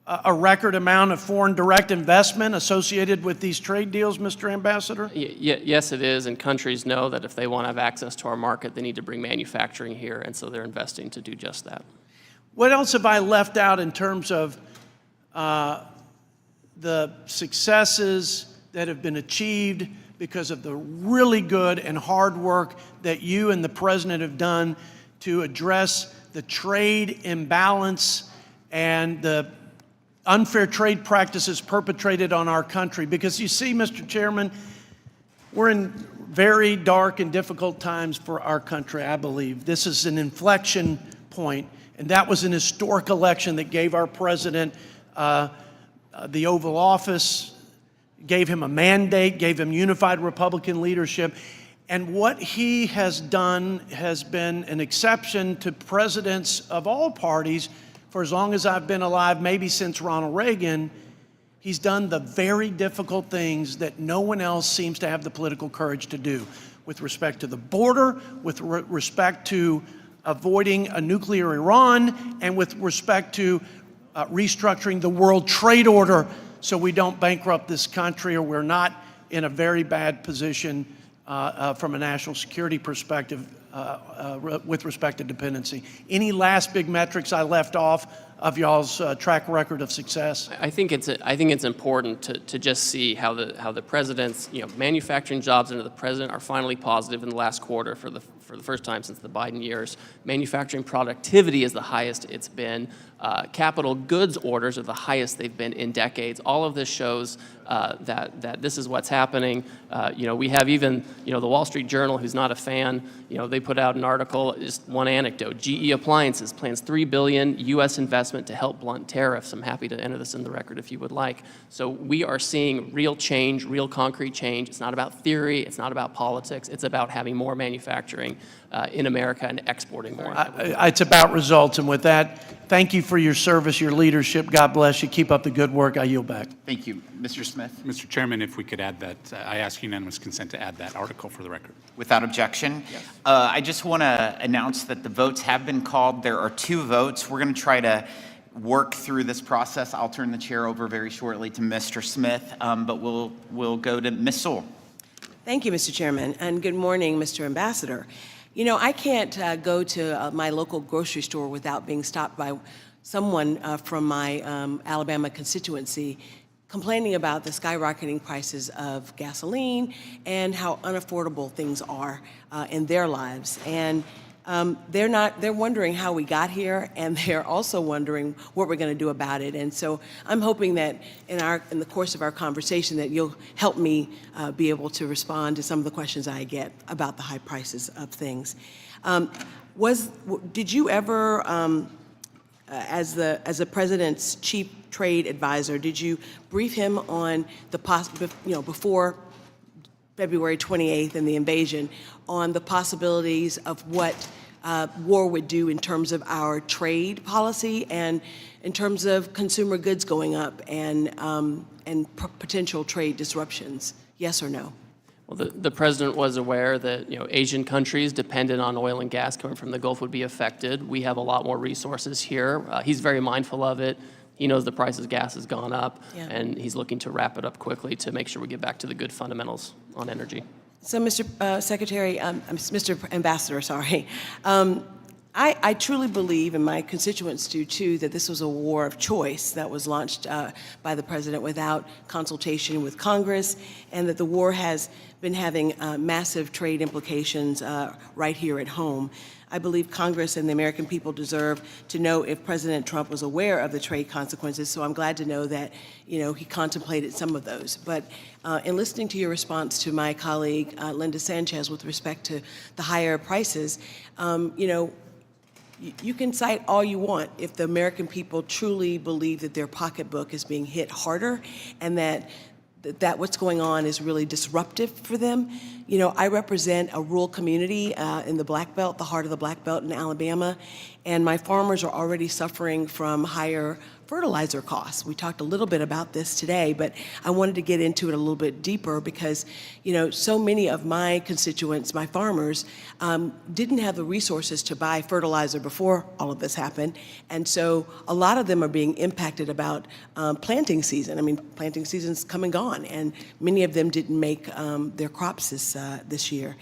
a record amount of foreign direct investment associated with these trade deals, Mr. Ambassador? Yes, it is, and countries know that if they want to have access to our market, they need to bring manufacturing here, and so they're investing to do just that. What else have I left out in terms of the successes that have been achieved because of the really good and hard work that you and the President have done to address the trade imbalance and the unfair trade practices perpetrated on our country? Because you see, Mr. Chairman, we're in very dark and difficult times for our country, I believe. This is an inflection point, and that was an historic election that gave our president the Oval Office, gave him a mandate, gave him unified Republican leadership. And what he has done has been an exception to presidents of all parties for as long as I've been alive, maybe since Ronald Reagan. He's done the very difficult things that no one else seems to have the political courage to do with respect to the border, with respect to avoiding a nuclear Iran, and with respect to restructuring the World Trade Order so we don't bankrupt this country or we're not in a very bad position from a national security perspective with respect to dependency. Any last big metrics I left off of y'all's track record of success? I think it's important to just see how the president's manufacturing jobs under the president are finally positive in the last quarter for the first time since the Biden years. Manufacturing productivity is the highest it's been. Capital goods orders are the highest they've been in decades. All of this shows that this is what's happening. We have even the Wall Street Journal, who's not a fan. They put out an article. Just one anecdote: GE Appliances plans $3 billion U.S. investment to help blunt tariffs. I'm happy to enter this in the record if you would like. So we are seeing real change, real concrete change. It's not about theory. It's not about politics. It's about having more manufacturing in America and exporting more. It's about results. And with that, thank you for your service, your leadership. God bless you. Keep up the good work. I yield back. Thank you. Mr. Smith? Mr. Chairman, if we could add that, I ask unanimous consent to add that article for the record. Without objection. Yes. I just want to announce that the votes have been called. There are 2 votes. We're going to try to work through this process. I'll turn the chair over very shortly to Mr. Smith, but we'll go to Ms. Sewell. Thank you, Mr. Chairman, and good morning, Mr. Ambassador. You know, I can't go to my local grocery store without being stopped by someone from my Alabama constituency complaining about the skyrocketing prices of gasoline and how unaffordable things are in their lives. And they're wondering how we got here, and they're also wondering what we're going to do about it. And so I'm hoping that in the course of our conversation that you'll help me be able to respond to some of the questions I get about the high prices of things. Did you ever, as the president's chief trade advisor, did you brief him on before February 28th and the invasion, on the possibilities of what war would do in terms of our trade policy and in terms of consumer goods going up and potential trade disruptions? Yes or no? Well, the president was aware that, you know, Asian countries dependent on oil and gas coming from the Gulf would be affected. We have a lot more resources here. He's very mindful of it. He knows the price of gas has gone up, and he's looking to wrap it up quickly to make sure we get back to the good fundamentals on energy. So, Mr. Mr. Ambassador, sorry. I truly believe, and my constituents do too, that this was a war of choice that was launched by the president without consultation with Congress, and that the war has been having massive trade implications right here at home. I believe Congress and the American people deserve to know if President Trump was aware of the trade consequences, so I'm glad to know that, you know, he contemplated some of those. But in listening to your response to my colleague, Linda Sanchez, with respect to the higher prices, you know, you can cite all you want if the American people truly believe that their pocketbook is being hit harder and that what's going on is really disruptive for them. You know, I represent a rural community in the Black Belt, the heart of the Black Belt in Alabama, and my farmers are already suffering from higher fertilizer costs. We talked a little bit about this today, but I wanted to get into it a little bit deeper because, you know, so many of my constituents, my farmers, didn't have the resources to buy fertilizer before all of this happened, and so a lot of them are being impacted about planting season. I mean, planting season's come and gone, and many of them didn't make their crops this year.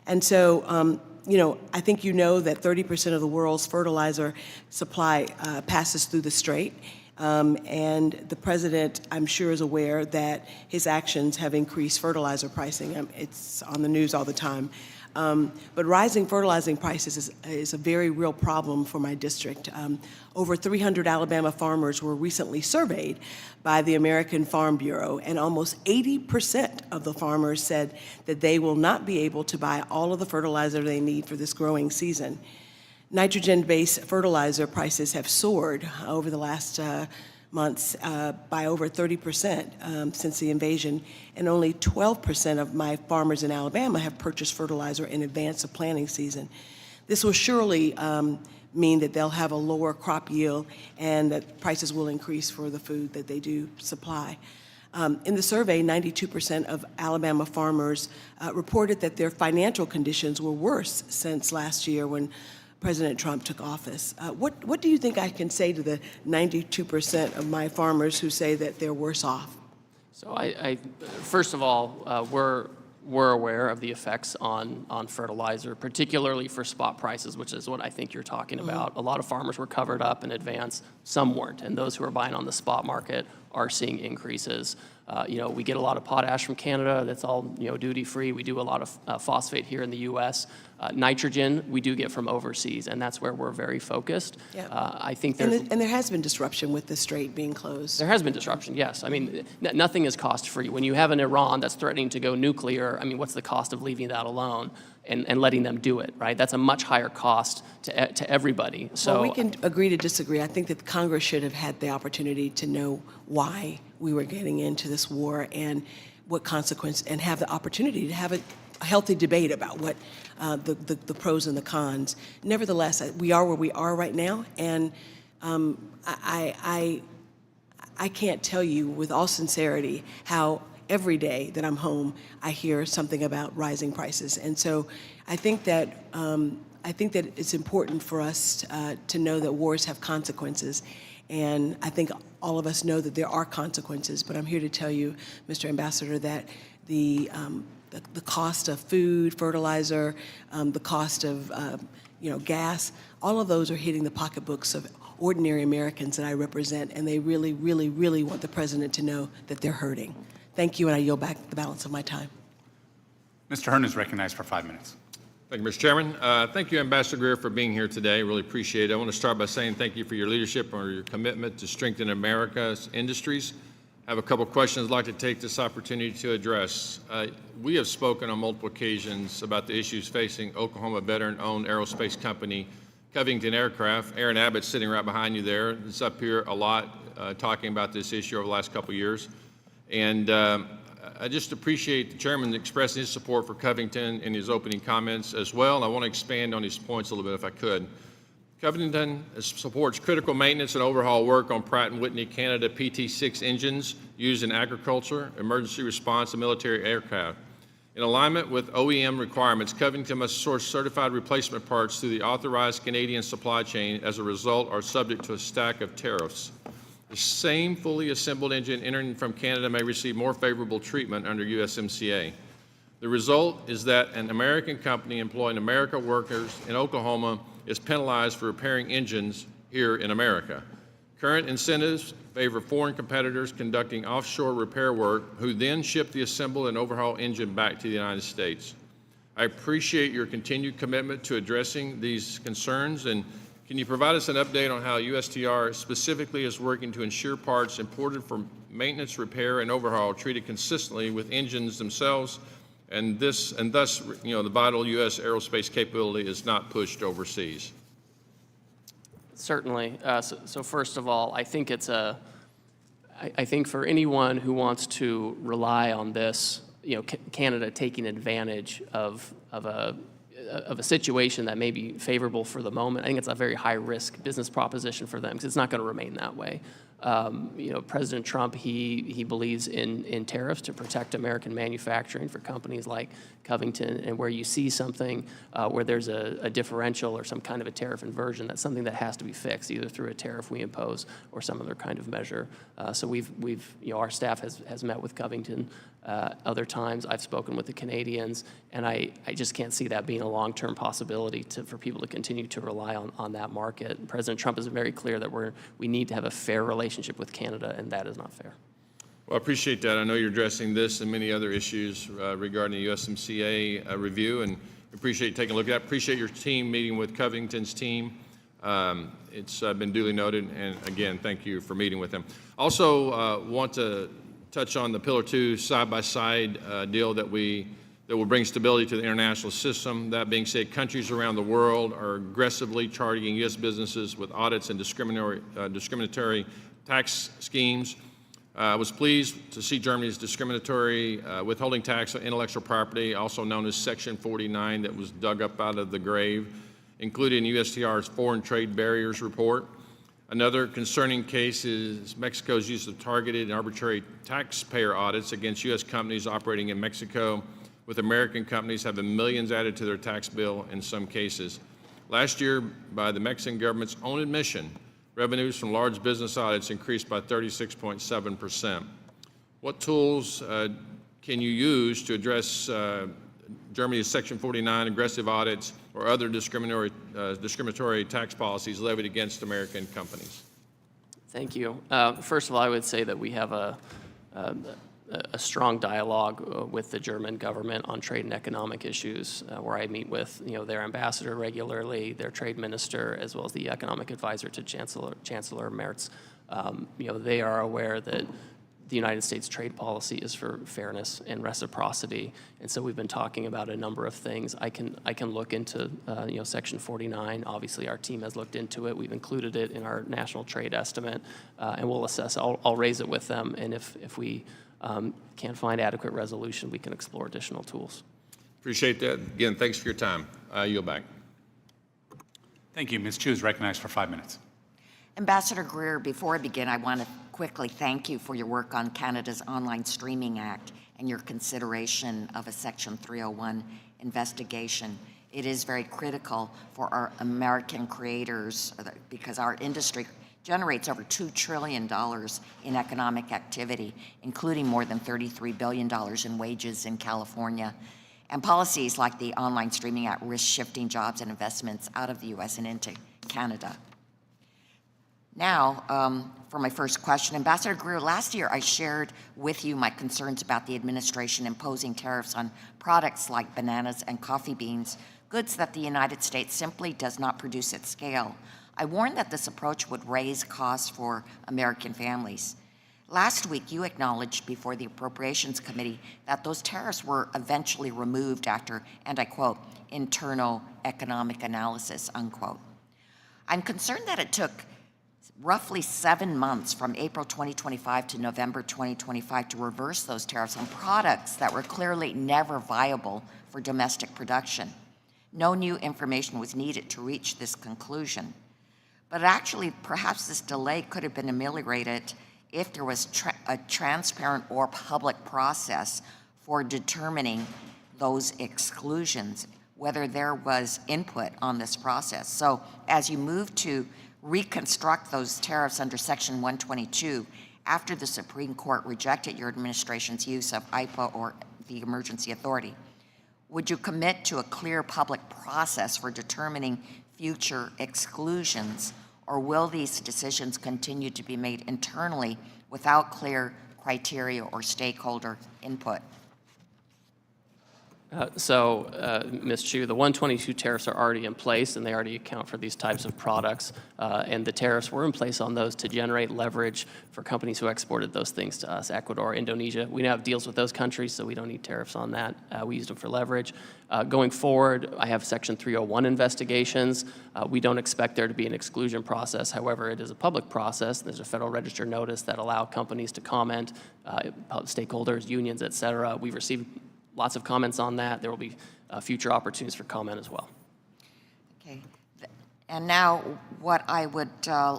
And so, you know, I think you know that 30% of the world's fertilizer supply passes through the Strait, and the president, I'm sure, is aware that his actions have increased fertilizer pricing. It's on the news all the time. But rising fertilizing prices is a very real problem for my district. Over 300 Alabama farmers were recently surveyed by the American Farm Bureau, and almost 80% of the farmers said that they will not be able to buy all of the fertilizer they need for this growing season. Nitrogen-based fertilizer prices have soared over the last months by over 30% since the invasion, and only 12% of my farmers in Alabama have purchased fertilizer in advance of planting season. This will surely mean that they'll have a lower crop yield and that prices will increase for the food that they do supply. In the survey, 92% of Alabama farmers reported that their financial conditions were worse since last year when President Trump took office. What do you think I can say to the 92% of my farmers who say that they're worse off? So first of all, we're aware of the effects on fertilizer, particularly for spot prices, which is what I think you're talking about. A lot of farmers were covered up in advance, some weren't, and those who are buying on the spot market are seeing increases. You know, we get a lot of potash from Canada. That's all, you know, duty-free. We do a lot of phosphate here in the U.S. Nitrogen we do get from overseas, and that's where we're very focused. Yeah. I think and there has been disruption with the Strait being closed. There has been disruption, yes. I mean, nothing is cost-free. When you have an Iran that's threatening to go nuclear, I mean, what's the cost of leaving that alone and letting them do it, right? That's a much higher cost to everybody. So well, we can agree to disagree. I think that Congress should have had the opportunity to know why we were getting into this war and what consequence, and have the opportunity to have a healthy debate about what the pros and the cons. Nevertheless, we are where we are right now, and I can't tell you with all sincerity how every day that I'm home I hear something about rising prices, and so I think that it's important for us to know that wars have consequences. And I think all of us know that there are consequences, but I'm here to tell you, Mr. Ambassador, that the the cost of food, fertilizer, the cost of gas. All of those are hitting the pocketbooks of ordinary Americans that I represent, and they really, really, really want the president to know that they're hurting. Thank you, and I yield back the balance of my time. Mr. Hearn is recognized for 5 minutes. Thank you, Mr. Chairman. Thank you, Ambassador Greer, for being here today. Really appreciate it. I want to start by saying thank you for your leadership or your commitment to strengthen America's industries. I have a couple of questions I'd like to take this opportunity to address. We have spoken on multiple occasions about the issues facing Oklahoma veteran-owned aerospace company Covington Aircraft. Aaron Abbott's sitting right behind you there. He's up here a lot talking about this issue over the last couple of years. And I just appreciate the chairman expressing his support for Covington in his opening comments as well, and I want to expand on his points a little bit if I could. Covington supports critical maintenance and overhaul work on Pratt & Whitney Canada PT-6 engines used in agriculture, emergency response, and military aircraft. In alignment with OEM requirements, Covington must source certified replacement parts through the authorized Canadian supply chain. As a result, are subject to a stack of tariffs. The same fully assembled engine entering from Canada may receive more favorable treatment under USMCA. The result is that an American company employing American workers in Oklahoma is penalized for repairing engines here in America. Current incentives favor foreign competitors conducting offshore repair work who then ship the assembled and overhauled engine back to the United States. I appreciate your continued commitment to addressing these concerns, and can you provide us an update on how USTR specifically is working to ensure parts imported for maintenance, repair, and overhaul are treated consistently with engines themselves, and thus, the vital U.S. aerospace capability is not pushed overseas? Certainly. So first of all, I think I think for anyone who wants to rely on this, Canada taking advantage of a situation that may be favorable for the moment, I think it's a very high-risk business proposition for them because it's not going to remain that way. President Trump, he believes in tariffs to protect American manufacturing for companies like Covington, and where you see something where there's a differential or some kind of a tariff inversion, that's something that has to be fixed either through a tariff we impose or some other kind of measure. So our staff has met with Covington other times. I've spoken with the Canadians, and I just can't see that being a long-term possibility for people to continue to rely on that market. President Trump is very clear that we need to have a fair relationship with Canada, and that is not fair. Well, I appreciate that. I know you're addressing this and many other issues regarding the USMCA review, and appreciate taking a look at that. Appreciate your team meeting with Covington's team. It's been duly noted, and again, thank you for meeting with them. Also, want to touch on the Pillar 2 side-by-side deal that will bring stability to the international system. That being said, countries around the world are aggressively targeting U.S. businesses with audits and discriminatory tax schemes. I was pleased to see Germany's discriminatory withholding tax on intellectual property, also known as Section 49, that was dug up out of the grave, included in USTR's Foreign Trade Barriers report. Another concerning case is Mexico's use of targeted and arbitrary taxpayer audits against U.S. companies operating in Mexico, with American companies having millions added to their tax bill in some cases. Last year, by the Mexican government's own admission, revenues from large business audits increased by 36.7%. What tools can you use to address Germany's Section 49 aggressive audits or other discriminatory tax policies levied against American companies? Thank you. First of all, I would say that we have a strong dialogue with the German government on trade and economic issues, where I meet with their ambassador regularly, their trade minister, as well as the economic advisor to Chancellor Merz. They are aware that the United States trade policy is for fairness and reciprocity, and so we've been talking about a number of things. I can look into Section 49. Obviously, our team has looked into it. We've included it in our national trade estimate, and we'll assess. I'll raise it with them, and if we can't find adequate resolution, we can explore additional tools. Appreciate that. Again, thanks for your time. I yield back. Thank you. Ms. Chu is recognized for 5 minutes. Ambassador Greer, before I begin, I want to quickly thank you for your work on Canada's Online Streaming Act and your consideration of a Section 301 investigation. It is very critical for our American creators because our industry generates over $2 trillion in economic activity, including more than $33 billion in wages in California. And policies like the Online Streaming Act risk shifting jobs and investments out of the U.S. and into Canada. Now, for my first question, Ambassador Greer, last year I shared with you my concerns about the administration imposing tariffs on products like bananas and coffee beans, goods that the United States simply does not produce at scale. I warned that this approach would raise costs for American families. Last week, you acknowledged before the Appropriations Committee that those tariffs were eventually removed after, and I quote, internal economic analysis, unquote. I'm concerned that it took roughly 7 months from April 2025 to November 2025 to reverse those tariffs on products that were clearly never viable for domestic production. No new information was needed to reach this conclusion. But actually, perhaps this delay could have been ameliorated if there was a transparent or public process for determining those exclusions, whether there was input on this process. So as you move to reconstruct those tariffs under Section 122, after the Supreme Court rejected your administration's use of IPA or the emergency authority, would you commit to a clear public process for determining future exclusions, or will these decisions continue to be made internally without clear criteria or stakeholder input? Ms. Chu, the 122 tariffs are already in place, and they already account for these types of products. And the tariffs were in place on those to generate leverage for companies who exported those things to us, Ecuador, Indonesia. We now have deals with those countries, so we don't need tariffs on that. We used them for leverage. Going forward, I have Section 301 investigations. We don't expect there to be an exclusion process. However, it is a public process. There's a Federal Register notice that allow companies to comment, stakeholders, unions, et cetera. We've received lots of comments on that. There will be future opportunities for comment as well. Okay. And now what I would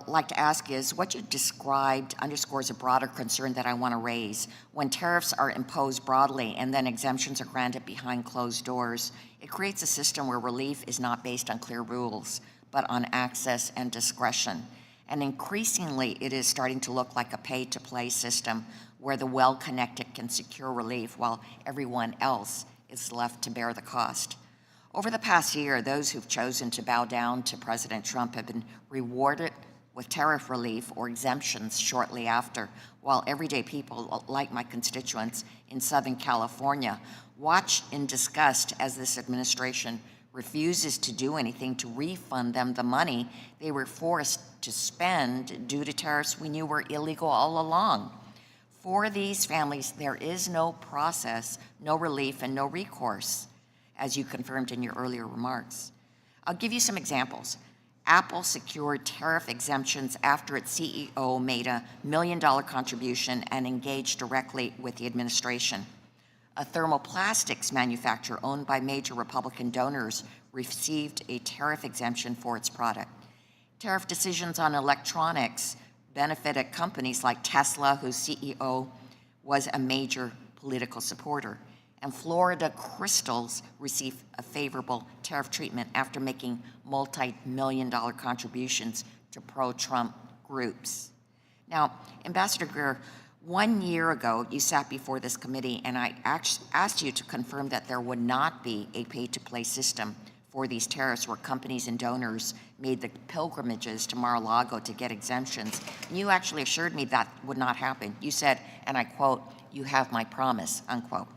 like to ask is, what you described underscores a broader concern that I want to raise. When tariffs are imposed broadly and then exemptions are granted behind closed doors, it creates a system where relief is not based on clear rules, but on access and discretion. And increasingly, it is starting to look like a pay-to-play system where the well-connected can secure relief while everyone else is left to bear the cost. Over the past year, those who've chosen to bow down to President Trump have been rewarded with tariff relief or exemptions shortly after, while everyday people like my constituents in Southern California watch in disgust as this administration refuses to do anything to refund them the money they were forced to spend due to tariffs we knew were illegal all along. For these families, there is no process, no relief, and no recourse, as you confirmed in your earlier remarks. I'll give you some examples. Apple secured tariff exemptions after its CEO made a $1 million contribution and engaged directly with the administration. A thermoplastics manufacturer owned by major Republican donors received a tariff exemption for its product. Tariff decisions on electronics benefited companies like Tesla, whose CEO was a major political supporter. And Florida Crystals received a favorable tariff treatment after making multi-million-dollar contributions to pro-Trump groups. Now, Ambassador Greer, 1 year ago, you sat before this committee, and I asked you to confirm that there would not be a pay-to-play system for these tariffs where companies and donors made the pilgrimages to Mar-a-Lago to get exemptions. And you actually assured me that would not happen. You said, and I quote, "You have my promise," unquote.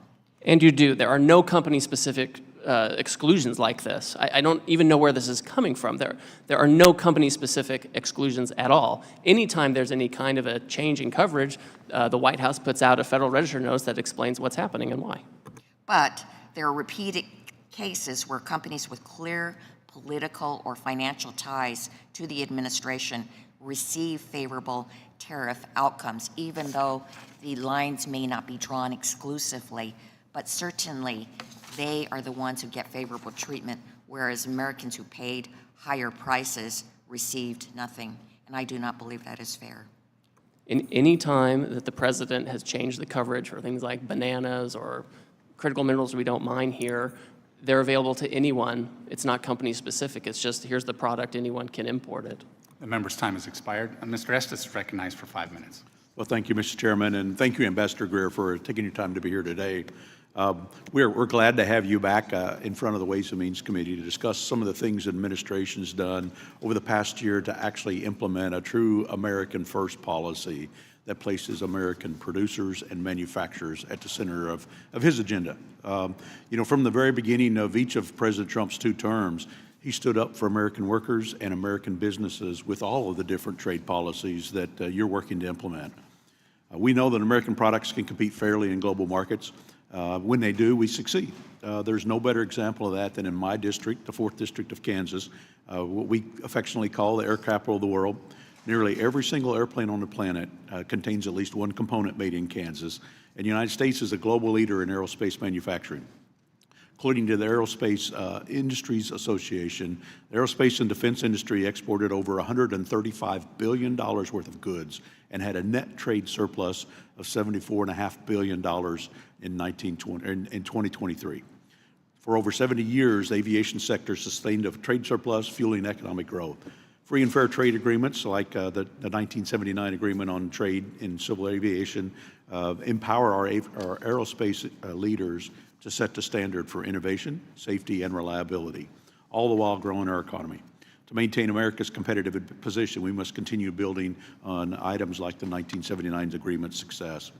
And you do. There are no company-specific exclusions like this. I don't even know where this is coming from. There are no company-specific exclusions at all. Anytime there's any kind of a change in coverage, the White House puts out a Federal Register notice that explains what's happening and why. But there are repeated cases where companies with clear political or financial ties to the administration receive favorable tariff outcomes, even though the lines may not be drawn exclusively, but certainly they are the ones who get favorable treatment, whereas Americans who paid higher prices received nothing. And I do not believe that is fair. In any time that the president has changed the coverage for things like bananas or critical minerals we don't mine here, they're available to anyone. It's not company specific. It's just, here's the product, anyone can import it. The member's time has expired. Mr. Estes is recognized for 5 minutes. Well, thank you, Mr. Chairman, and thank you, Ambassador Greer, for taking your time to be here today. We're glad to have you back in front of the Ways and Means Committee to discuss some of the things the administration's done over the past year to actually implement a true American First policy that places American producers and manufacturers at the center of his agenda. From the very beginning of each of President Trump's 2 terms, he stood up for American workers and American businesses with all of the different trade policies that you're working to implement. We know that American products can compete fairly in global markets. When they do, we succeed. There's no better example of that than in my district, the 4th District of Kansas, what we affectionately call the air capital of the world. Nearly every single airplane on the planet contains at least one component made in Kansas, and the United States is a global leader in aerospace manufacturing. According to the Aerospace Industries Association, the aerospace and defense industry exported over $135 billion worth of goods and had a net trade surplus of $74.5 billion in 2023. For over 70 years, the aviation sector sustained a trade surplus, fueling economic growth. Free and fair trade agreements like the 1979 Agreement on Trade in Civil Aviation empower our aerospace leaders to set the standard for innovation, safety, and reliability, all the while growing our economy. To maintain America's competitive position, we must continue building on items like the 1979 agreement's success.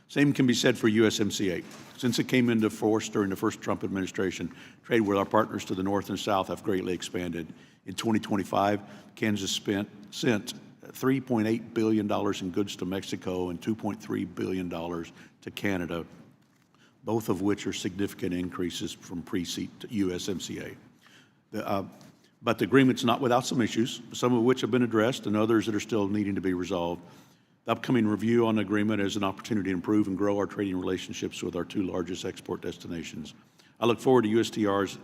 Same can be said for USMCA. Since it came into force during the first Trump administration, trade with our partners to the north and south have greatly expanded. In 2025, Kansas sent $3.8 billion in goods to Mexico and $2.3 billion to Canada, both of which are significant increases from pre-USMCA. But the agreement's not without some issues, some of which have been addressed and others that are still needing to be resolved. The upcoming review on the agreement is an opportunity to improve and grow our trading relationships with our 2 largest export destinations. I look forward to USTR's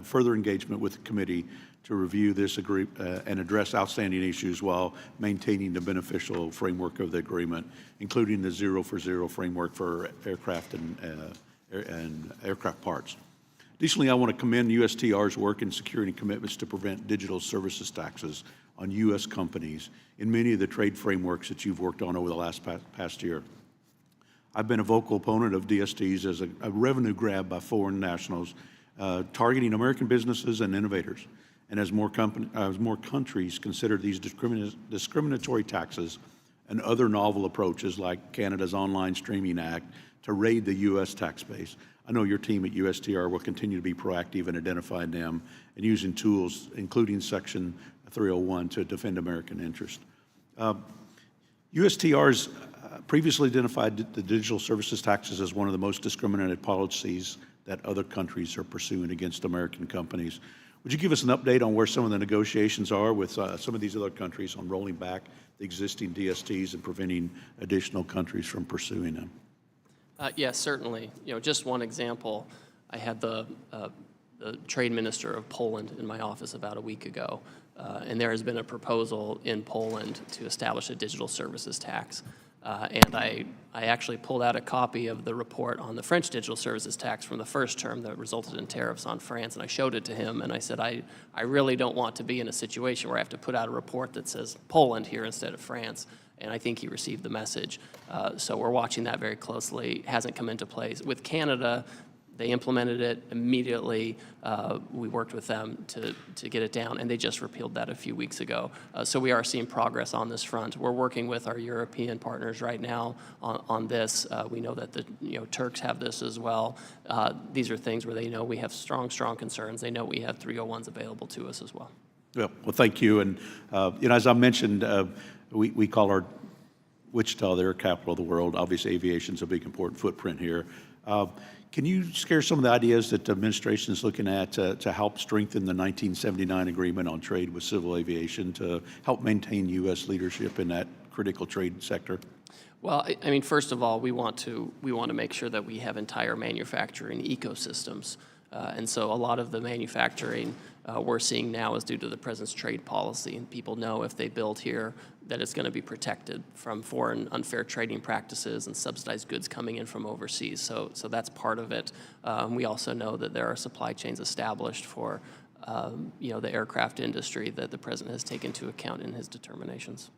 further engagement with the committee to review this agreement and address outstanding issues while maintaining the beneficial framework of the agreement, including the 0 for 0 framework for aircraft and aircraft parts. Additionally, I want to commend USTR's work in securing commitments to prevent digital services taxes on U.S. companies in many of the trade frameworks that you've worked on over the past year. I've been a vocal opponent of DSTs as a revenue grab by foreign nationals, targeting American businesses and innovators. And as more countries consider these discriminatory taxes and other novel approaches like Canada's Online Streaming Act to raid the U.S. tax base, I know your team at USTR will continue to be proactive in identifying them and using tools, including Section 301, to defend American interest. USTR's previously identified the digital services taxes as one of the most discriminatory policies that other countries are pursuing against American companies. Would you give us an update on where some of the negotiations are with some of these other countries on rolling back the existing DSTs and preventing additional countries from pursuing them? Yes, certainly. Just one example, I had the trade minister of Poland in my office about a week ago, and there has been a proposal in Poland to establish a digital services tax. And I actually pulled out a copy of the report on the French digital services tax from the first term that resulted in tariffs on France, and I showed it to him, and I said, I really don't want to be in a situation where I have to put out a report that says Poland here instead of France. And I think he received the message. So we're watching that very closely. It hasn't come into place. With Canada, they implemented it immediately. We worked with them to get it down, and they just repealed that a few weeks ago. So we are seeing progress on this front. We're working with our European partners right now on this. We know that the Turks have this as well. These are things where they know we have strong concerns. They know we have 301s available to us as well. Yeah, well, thank you. And as I mentioned, we call our Wichita the air capital of the world. Obviously, aviation's a big important footprint here. Can you share some of the ideas that the administration is looking at to help strengthen the 1979 agreement on trade with civil aviation to help maintain U.S. leadership in that critical trade sector? Well, I mean, first of all, we want to make sure that we have entire manufacturing ecosystems. And so a lot of the manufacturing we're seeing now is due to the president's trade policy. And people know if they build here that it's going to be protected from foreign unfair trading practices and subsidized goods coming in from overseas. So that's part of it. We also know that there are supply chains established for the aircraft industry that the president has taken into account in his determinations.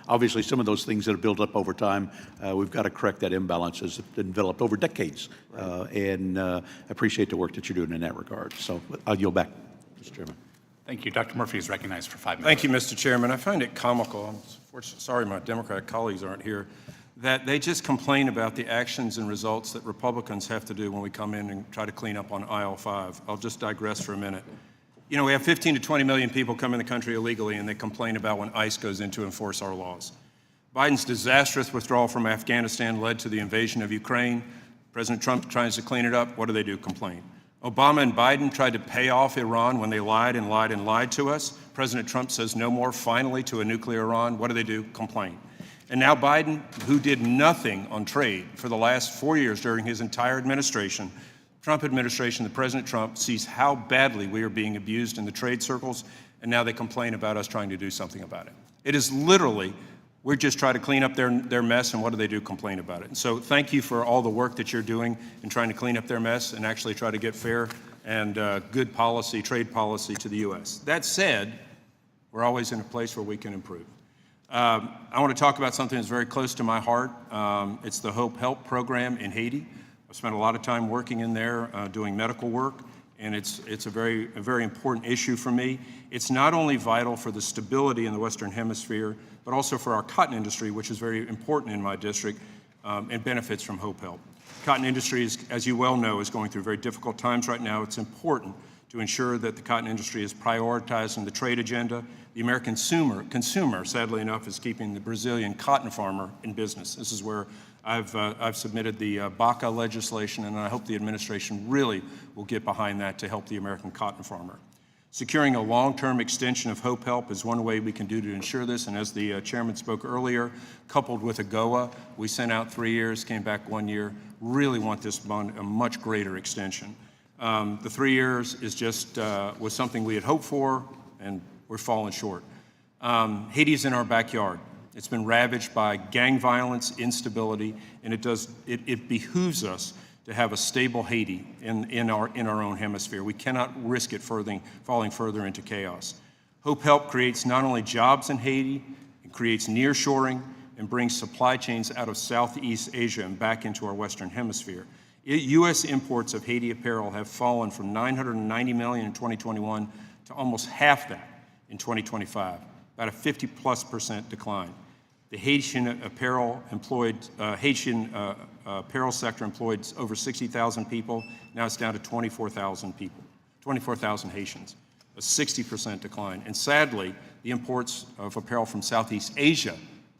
Obviously, some of those things that have built up over time, we've got to correct that imbalance as it's been developed over decades. And I appreciate the work that you're doing in that regard. So I'll yield back, Mr. Chairman. Thank you. Dr. Murphy is recognized for 5 minutes. Thank you, Mr. Chairman. I find it comical, I'm sorry my Democratic colleagues aren't here, that they just complain about the actions and results that Republicans have to do when we come in and try to clean up on aisle 5. I'll just digress for a minute. You know, we have 15 to 20 million people come in the country illegally, and they complain about when ICE goes in to enforce our laws. Biden's disastrous withdrawal from Afghanistan led to the invasion of Ukraine. President Trump tries to clean it up. What do? Complain. Obama and Biden tried to pay off Iran when they lied and lied and lied to us. President Trump says no more, finally, to a nuclear Iran. What do? Complain. And now Biden, who did nothing on trade for the last 4 years during his entire administration, Trump administration, the President Trump, sees how badly we are being abused in the trade circles, and now they complain about us trying to do something about it. It is literally, we're just trying to clean up their mess, and what do? Complain about it. And so thank you for all the work that you're doing in trying to clean up their mess and actually try to get fair and good policy, trade policy to the U.S. That said, we're always in a place where we can improve. I want to talk about something that's very close to my heart. It's the Hope Help program in Haiti. I've spent a lot of time working in there, doing medical work, and it's a very important issue for me. It's not only vital for the stability in the Western Hemisphere, but also for our cotton industry, which is very important in my district, and benefits from Hope Help. Cotton industry, as you well know, is going through very difficult times right now. It's important to ensure that the cotton industry is prioritized in the trade agenda. The American consumer, sadly enough, is keeping the Brazilian cotton farmer in business. This is where I've submitted the BACA legislation, and I hope the administration really will get behind that to help the American cotton farmer. Securing a long-term extension of Hope Help is one way we can do to ensure this, and as the chairman spoke earlier, coupled with AGOA, we sent out 3 years, came back 1 year, really want this bond a much greater extension. The 3 years is just was something we had hoped for, and we're falling short. Haiti's in our backyard. It's been ravaged by gang violence, instability, and it behooves us to have a stable Haiti in our own hemisphere. We cannot risk it falling further into chaos. Hope Help creates not only jobs in Haiti, it creates nearshoring and brings supply chains out of Southeast Asia and back into our Western Hemisphere. U.S. imports of Haiti apparel have fallen from $990 million in 2021 to almost half that in 2025, about a 50+% decline. The Haitian apparel sector employed over 60,000 people. Now it's down to 24,000 people, 24,000 Haitians, a 60% decline. And sadly, the imports of apparel from Southeast Asia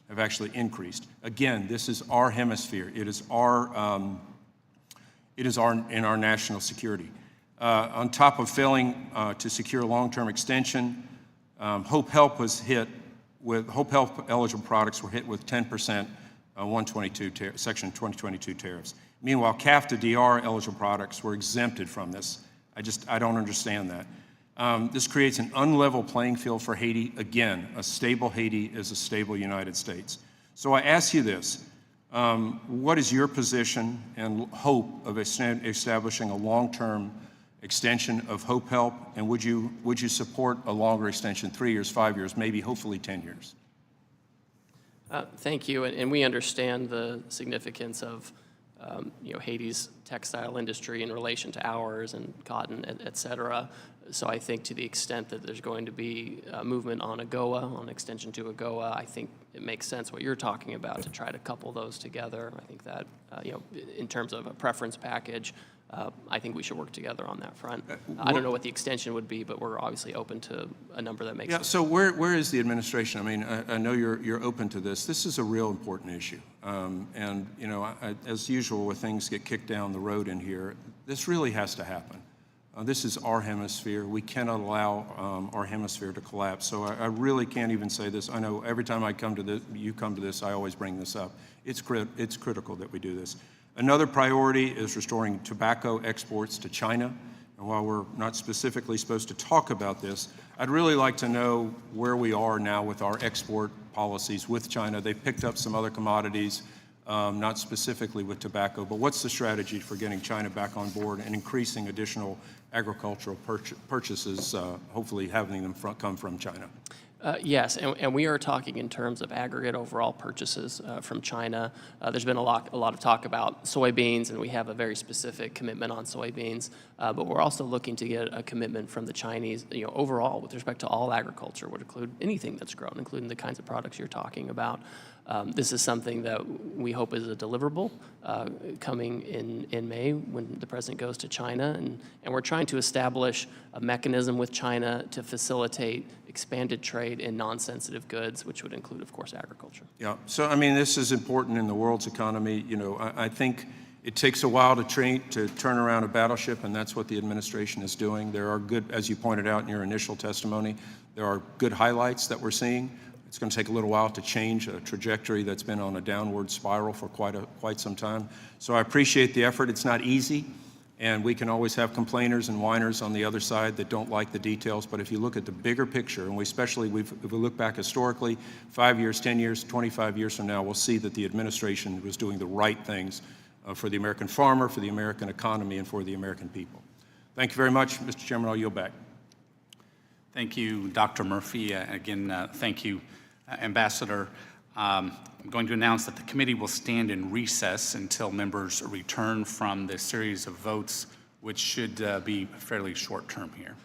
have actually increased. Again, this is our hemisphere. It is in our national security. On top of failing to secure long-term extension, Hope Help eligible products were hit with 10% Section 222 tariffs. Meanwhile, CAFTA-DR eligible products were exempted from this. I don't understand that. This creates an unlevel playing field for Haiti. Again, a stable Haiti is a stable United States. So I ask you this, what is your position and hope of establishing a long-term extension of Hope Help, and would you support a longer extension, 3 years, 5 years, maybe hopefully 10 years? Thank you, and we understand the significance of Haiti's textile industry in relation to ours and cotton, et cetera. So I think to the extent that there's going to be movement on AGOA, on extension to AGOA, I think it makes sense what you're talking about to try to couple those together. I think that, in terms of a preference package, I think we should work together on that front. I don't know what the extension would be, but we're obviously open to a number that makes sense. So where is the administration? I mean, I know you're open to this. This is a real important issue. And, as usual, when things get kicked down the road in here, this really has to happen. This is our hemisphere. We cannot allow our hemisphere to collapse. So I really can't even say this. I know every time you come to this, I always bring this up. It's critical that we do this. Another priority is restoring tobacco exports to China. And while we're not specifically supposed to talk about this, I'd really like to know where we are now with our export policies with China. They've picked up some other commodities. not specifically with tobacco. But what's the strategy for getting China back on board and increasing additional agricultural purchases, hopefully having them come from China? Yes, and we are talking in terms of aggregate overall purchases from China. There's been a lot of talk about soybeans, and we have a very specific commitment on soybeans. But we're also looking to get a commitment from the Chinese, overall with respect to all agriculture, would include anything that's grown, including the kinds of products you're talking about. This is something that we hope is a deliverable coming in May when the president goes to China. And we're trying to establish a mechanism with China to facilitate expanded trade in non-sensitive goods, which would include, of course, agriculture. Yeah, so I mean, this is important in the world's economy. I think it takes a while to turn around a battleship, and that's what the administration is doing. There are good, as you pointed out in your initial testimony, there are good highlights that we're seeing. It's going to take a little while to change a trajectory that's been on a downward spiral for quite some time. So I appreciate the effort. It's not easy, and we can always have complainers and whiners on the other side that don't like the details. But if you look at the bigger picture, and if we look back historically, 5 years, 10 years, 25 years from now, we'll see that the administration was doing the right things for the American farmer, for the American economy, and for the American people. Thank you very much, Mr. Chairman. I'll yield back. Thank you, Dr. Murphy. Again, thank you, Ambassador. I'm going to announce that the committee will stand in recess until members return from the series of votes, which should be fairly short-term here.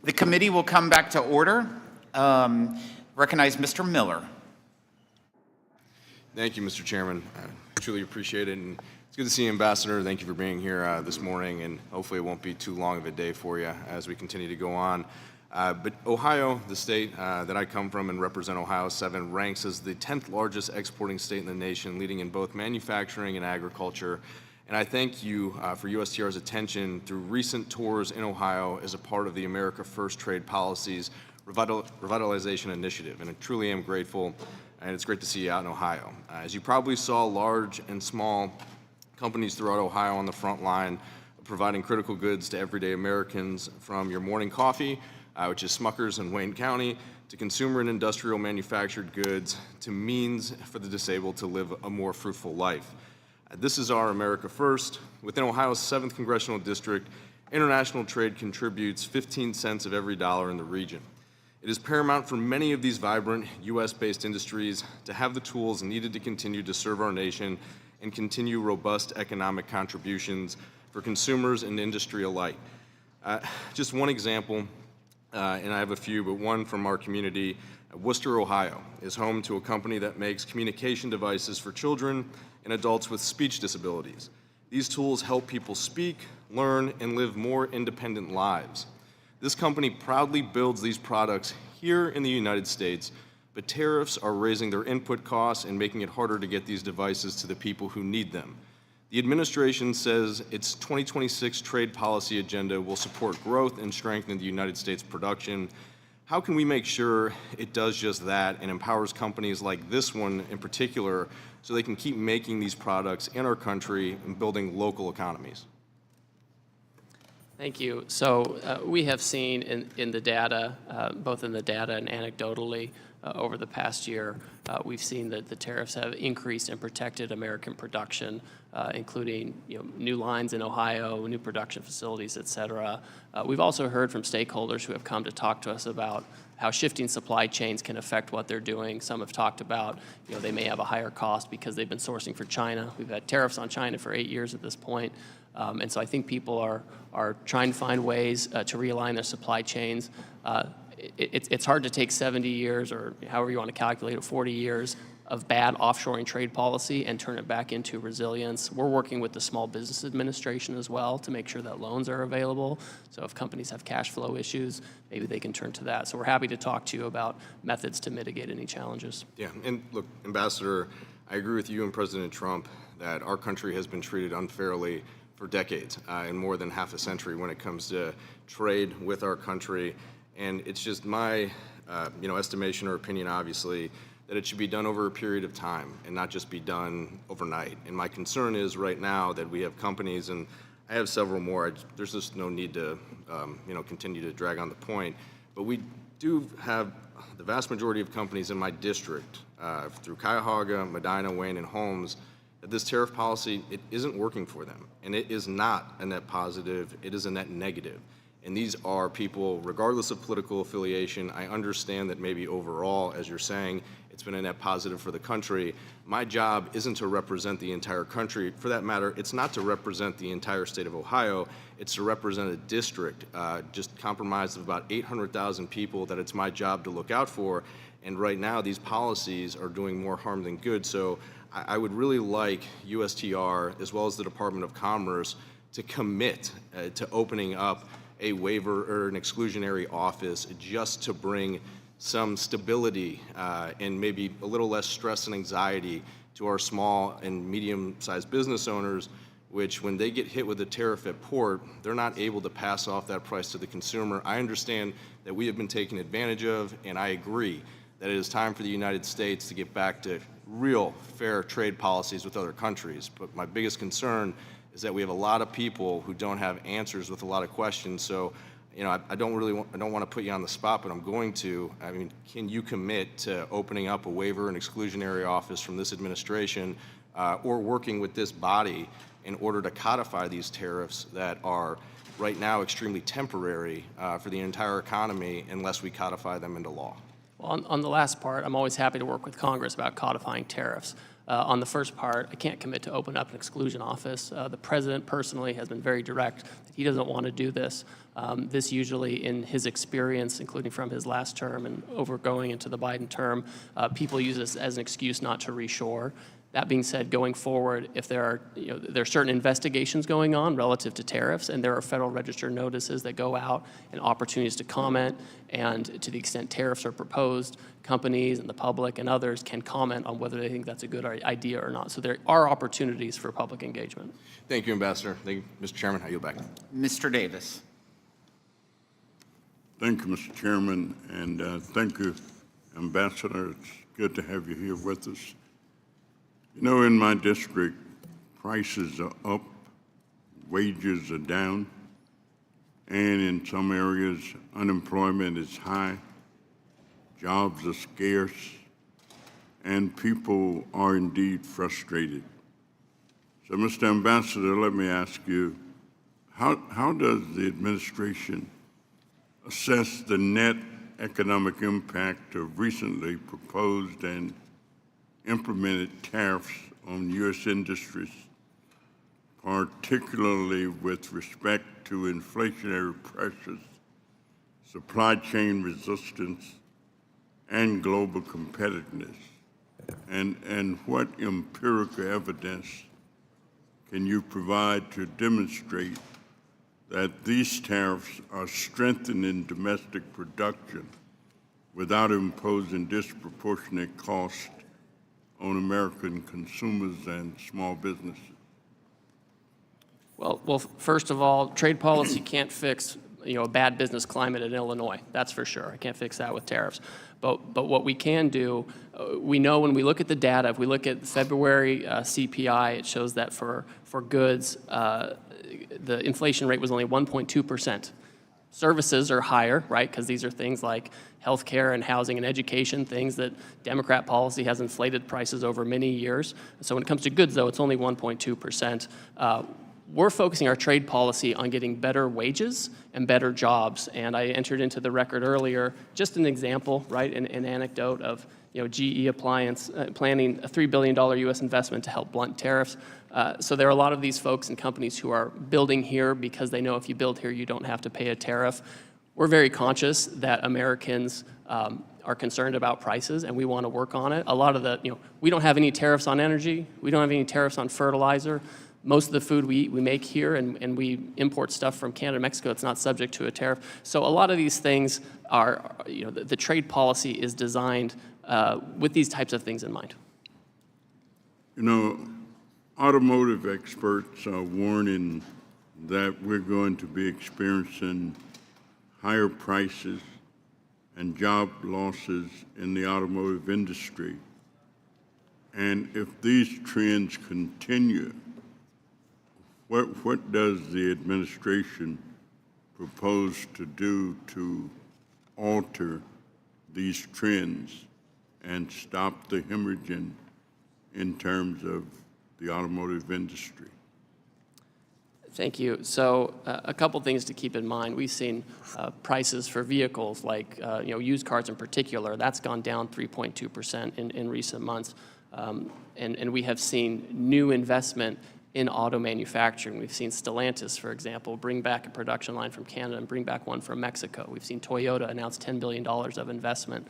The committee will come back to order. Recognize Mr. Miller. Thank you, Mr. Chairman. I truly appreciate it, and it's good to see you, Ambassador. Thank you for being here this morning, and hopefully it won't be too long of a day for you as we continue to go on. But Ohio, the state that I come from and represent, Ohio 7, ranks as the 10th largest exporting state in the nation, leading in both manufacturing and agriculture. And I thank you for USTR's attention through recent tours in Ohio as a part of the America First Trade Policies Revitalization Initiative. And I truly am grateful, and it's great to see you out in Ohio. As you probably saw, large and small companies throughout Ohio on the front line of providing critical goods to everyday Americans, from your morning coffee, which is Smucker's in Wayne County, to consumer and industrial manufactured goods, to means for the disabled to live a more fruitful life. This is our America First. Within Ohio's 7th Congressional District, international trade contributes 15 cents of every dollar in the region. It is paramount for many of these vibrant U.S.-based industries to have the tools needed to continue to serve our nation and continue robust economic contributions for consumers and industry alike. Just one example, and I have a few, but one from our community. Worcester, Ohio is home to a company that makes communication devices for children and adults with speech disabilities. These tools help people speak, learn, and live more independent lives. This company proudly builds these products here in the United States, but tariffs are raising their input costs and making it harder to get these devices to the people who need them. The administration says its 2026 trade policy agenda will support growth and strengthen the United States production. How can we make sure it does just that and empowers companies like this one in particular so they can keep making these products in our country and building local economies? Thank you. So we have seen in the data, both in the data and anecdotally, over the past year, we've seen that the tariffs have increased and protected American production, including new lines in Ohio, new production facilities, et cetera. We've also heard from stakeholders who have come to talk to us about how shifting supply chains can affect what they're doing. Some have talked about, they may have a higher cost because they've been sourcing for China. We've had tariffs on China for 8 years at this point. And so I think people are trying to find ways to realign their supply chains. It's hard to take 70 years, or however you want to calculate it, 40 years of bad offshoring trade policy and turn it back into resilience. We're working with the Small Business Administration as well to make sure that loans are available. So if companies have cash flow issues, maybe they can turn to that. So we're happy to talk to you about methods to mitigate any challenges. Yeah, and look, Ambassador, I agree with you and President Trump that our country has been treated unfairly for decades, and more than half a century when it comes to trade with our country. And it's just my estimation or opinion, obviously, that it should be done over a period of time and not just be done overnight. And my concern is right now that we have companies, and I have several more, there's just no need to continue to drag on the point, but we do have the vast majority of companies in my district, through Cuyahoga, Medina, Wayne, and Holmes, that this tariff policy, it isn't working for them. And it is not a net positive, it is a net negative. And these are people, regardless of political affiliation. I understand that maybe overall, as you're saying, it's been a net positive for the country. My job isn't to represent the entire country. For that matter, it's not to represent the entire state of Ohio. It's to represent a district, just comprised of about 800,000 people that it's my job to look out for. And right now, these policies are doing more harm than good. So I would really like USTR, as well as the Department of Commerce, to commit to opening up a waiver or an exclusionary office just to bring some stability and maybe a little less stress and anxiety to our small and medium-sized business owners, which when they get hit with a tariff at port, they're not able to pass off that price to the consumer. I understand that we have been taken advantage of, and I agree that it is time for the United States to get back to real fair trade policies with other countries. But my biggest concern is that we have a lot of people who don't have answers with a lot of questions. So, I don't want to put you on the spot, but I'm going to. I mean, can you commit to opening up a waiver and exclusionary office from this administration, or working with this body in order to codify these tariffs that are right now extremely temporary for the entire economy unless we codify them into law? Well, on the last part, I'm always happy to work with Congress about codifying tariffs. On the first part, I can't commit to open up an exclusion office. The president personally has been very direct that he doesn't want to do this. This usually, in his experience, including from his last term and going into the Biden term, people use this as an excuse not to reshore. That being said, going forward, if there are certain investigations going on relative to tariffs, and there are Federal Register notices that go out and opportunities to comment, and to the extent tariffs are proposed, companies and the public and others can comment on whether they think that's a good idea or not. So there are opportunities for public engagement. Thank you, Ambassador. Thank you, Mr. Chairman. I yield back. Mr. Davis. Thank you, Mr. Chairman, and thank you, Ambassador. It's good to have you here with us. You know, in my district, prices are up, wages are down, and in some areas, unemployment is high, jobs are scarce, and people are indeed frustrated. So, Mr. Ambassador, let me ask you, how does the administration assess the net economic impact of recently proposed and implemented tariffs on U.S. industries, particularly with respect to inflationary pressures, supply chain resistance, and global competitiveness? And what empirical evidence can you provide to demonstrate that these tariffs are strengthening domestic production without imposing disproportionate costs on American consumers and small businesses? Well, first of all, trade policy can't fix a bad business climate in Illinois. That's for sure. I can't fix that with tariffs. But what we can do, we know when we look at the data, if we look at February CPI, it shows that for goods, the inflation rate was only 1.2%. Services are higher, right? Because these are things like healthcare and housing and education, things that Democrat policy has inflated prices over many years. So when it comes to goods, though, it's only 1.2%. We're focusing our trade policy on getting better wages and better jobs. And I entered into the record earlier, just an example, right, an anecdote of GE Appliance planning a $3 billion U.S. investment to help blunt tariffs. So there are a lot of these folks and companies who are building here because they know if you build here, you don't have to pay a tariff. We're very conscious that Americans are concerned about prices, and we want to work on it. A lot of we don't have any tariffs on energy. We don't have any tariffs on fertilizer. Most of the food we eat, we make here, and we import stuff from Canada, Mexico. It's not subject to a tariff. So a lot of these things are, the trade policy is designed with these types of things in mind. Automotive experts are warning that we're going to be experiencing higher prices and job losses in the automotive industry. And if these trends continue, what does the administration propose to do to alter these trends and stop the hemorrhaging in terms of the automotive industry? Thank you. So a couple things to keep in mind. We've seen prices for vehicles like used cars in particular. That's gone down 3.2% in recent months. And we have seen new investment in auto manufacturing. We've seen Stellantis, for example, bring back a production line from Canada and bring back one from Mexico. We've seen Toyota announce $10 billion of investment.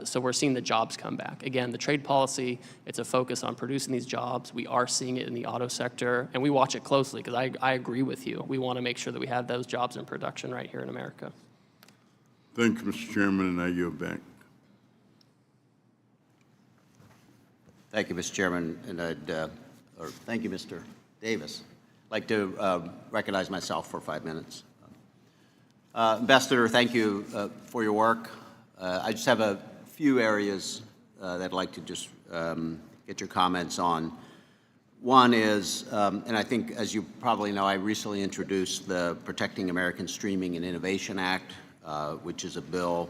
So we're seeing the jobs come back. Again, the trade policy, it's a focus on producing these jobs. We are seeing it in the auto sector, and we watch it closely because I agree with you. We want to make sure that we have those jobs in production right here in America. Thank you, Mr. Chairman, and I yield back. Thank you, Mr. Chairman, and thank you, Mr. Davis. I'd like to recognize myself for 5 minutes. Ambassador, thank you for your work. I just have a few areas that I'd like to just get your comments on. One is, and I think, as you probably know, I recently introduced the Protecting American Streaming and Innovation Act, which is a bill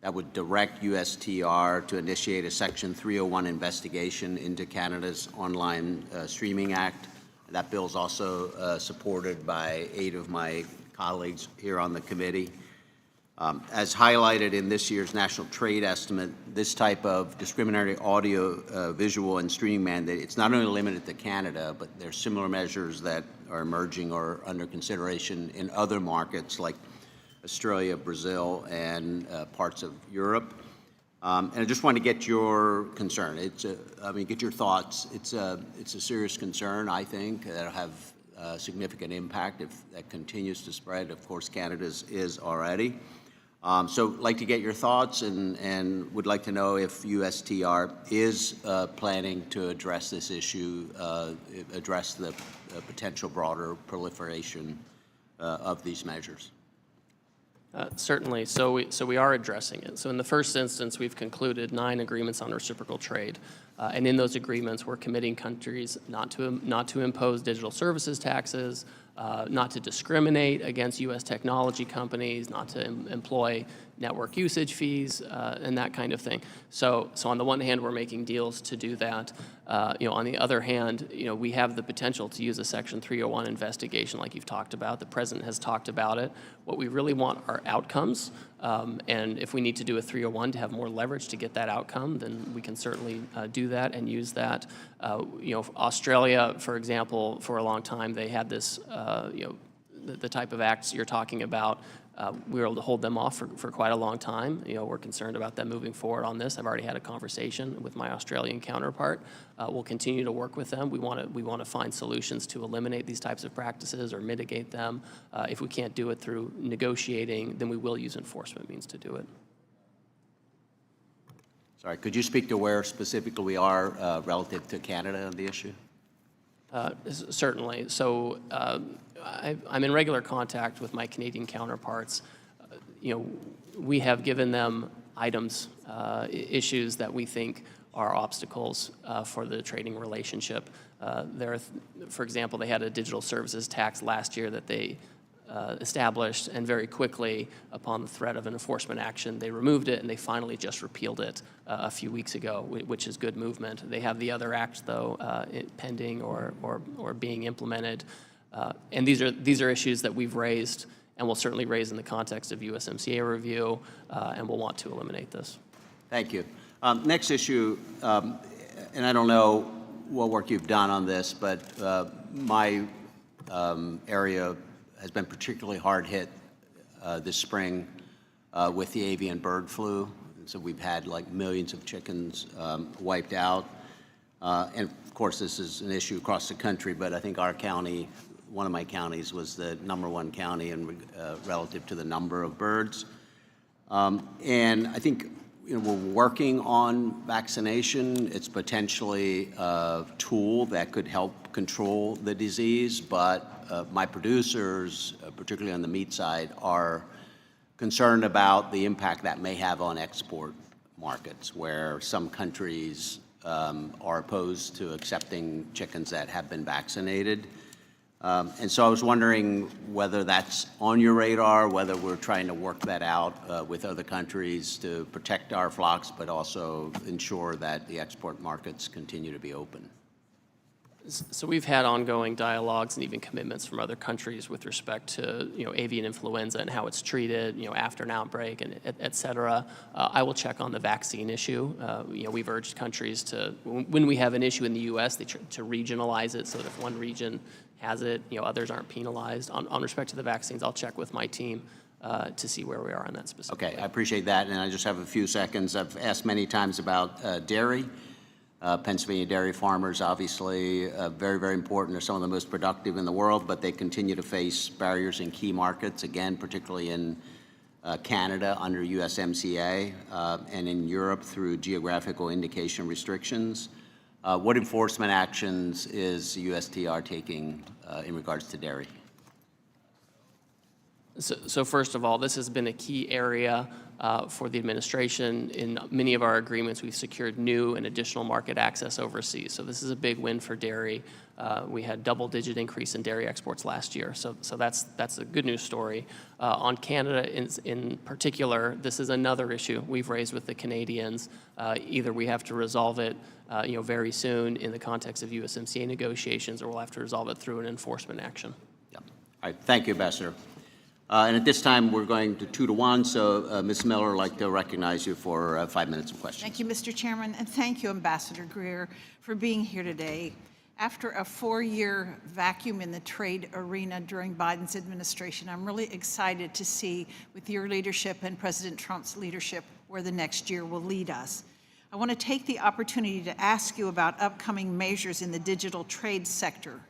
that would direct USTR to initiate a Section 301 investigation into Canada's Online Streaming Act. That bill is also supported by 8 of my colleagues here on the committee. As highlighted in this year's national trade estimate, this type of discriminatory audio, visual, and streaming mandate, it's not only limited to Canada, but there's similar measures that are emerging or under consideration in other markets like Australia, Brazil, and parts of Europe. And I just want to get your concern. Get your thoughts. It's a serious concern, I think, that'll have a significant impact if that continues to spread. Of course, Canada's is already. So I'd like to get your thoughts and would like to know if USTR is planning to address this issue, address the potential broader proliferation of these measures. Certainly. So we are addressing it. So in the first instance, we've concluded 9 agreements on reciprocal trade. And in those agreements, we're committing countries not to impose digital services taxes, not to discriminate against U.S. technology companies, not to employ network usage fees, and that kind of thing. So on the one hand, we're making deals to do that. On the other hand, we have the potential to use a Section 301 investigation like you've talked about. The President has talked about it. What we really want are outcomes. And if we need to do a 301 to have more leverage to get that outcome, then we can certainly do that and use that. Australia, for example, for a long time, they had this, the type of acts you're talking about. We were able to hold them off for quite a long time. We're concerned about them moving forward on this. I've already had a conversation with my Australian counterpart. We'll continue to work with them. We want to find solutions to eliminate these types of practices or mitigate them. If we can't do it through negotiating, then we will use enforcement means to do it. Sorry, could you speak to where specifically we are relative to Canada on the issue? Certainly. So I'm in regular contact with my Canadian counterparts. We have given them items, issues that we think are obstacles for the trading relationship. For example, they had a digital services tax last year that they established, and very quickly, upon the threat of an enforcement action, they removed it, and they finally just repealed it a few weeks ago, which is good movement. They have the other acts, though, pending or being implemented. And these are issues that we've raised and will certainly raise in the context of USMCA review, and we'll want to eliminate this. Thank you. Next issue, and I don't know what work you've done on this, but my area has been particularly hard hit this spring with the avian bird flu. And so we've had like millions of chickens wiped out. And of course, this is an issue across the country, but I think our county, one of my counties, was the #1 county in relative to the number of birds. And I think we're working on vaccination. It's potentially a tool that could help control the disease, but my producers, particularly on the meat side, are concerned about the impact that may have on export markets, where some countries are opposed to accepting chickens that have been vaccinated. And so I was wondering whether that's on your radar, whether we're trying to work that out with other countries to protect our flocks, but also ensure that the export markets continue to be open. So we've had ongoing dialogues and even commitments from other countries with respect to avian influenza and how it's treated after an outbreak and et cetera. I will check on the vaccine issue. We've urged countries to, when we have an issue in the U.S., to regionalize it so that if one region has it, others aren't penalized. On respect to the vaccines, I'll check with my team to see where we are on that specifically. Okay, I appreciate that, and I just have a few seconds. I've asked many times about dairy. Pennsylvania dairy farmers, obviously, very, very important. They're some of the most productive in the world, but they continue to face barriers in key markets, again, particularly in Canada under USMCA, and in Europe through geographical indication restrictions. What enforcement actions is USTR taking in regards to dairy? So first of all, this has been a key area for the administration. In many of our agreements, we've secured new and additional market access overseas. So this is a big win for dairy. We had double-digit increase in dairy exports last year. So that's a good news story. On Canada in particular, this is another issue we've raised with the Canadians. Either we have to resolve it very soon in the context of USMCA negotiations, or we'll have to resolve it through an enforcement action. Yeah. All right. Thank you, Ambassador. And at this time, we're going to 2-1, so Ms. Miller, I'd like to recognize you for 5 minutes of questions. Thank you, Mr. Chairman, and thank you, Ambassador Greer, for being here today. After a 4-year vacuum in the trade arena during Biden's administration, I'm really excited to see, with your leadership and President Trump's leadership, where the next year will lead us. I want to take the opportunity to ask you about upcoming measures in the digital trade sector.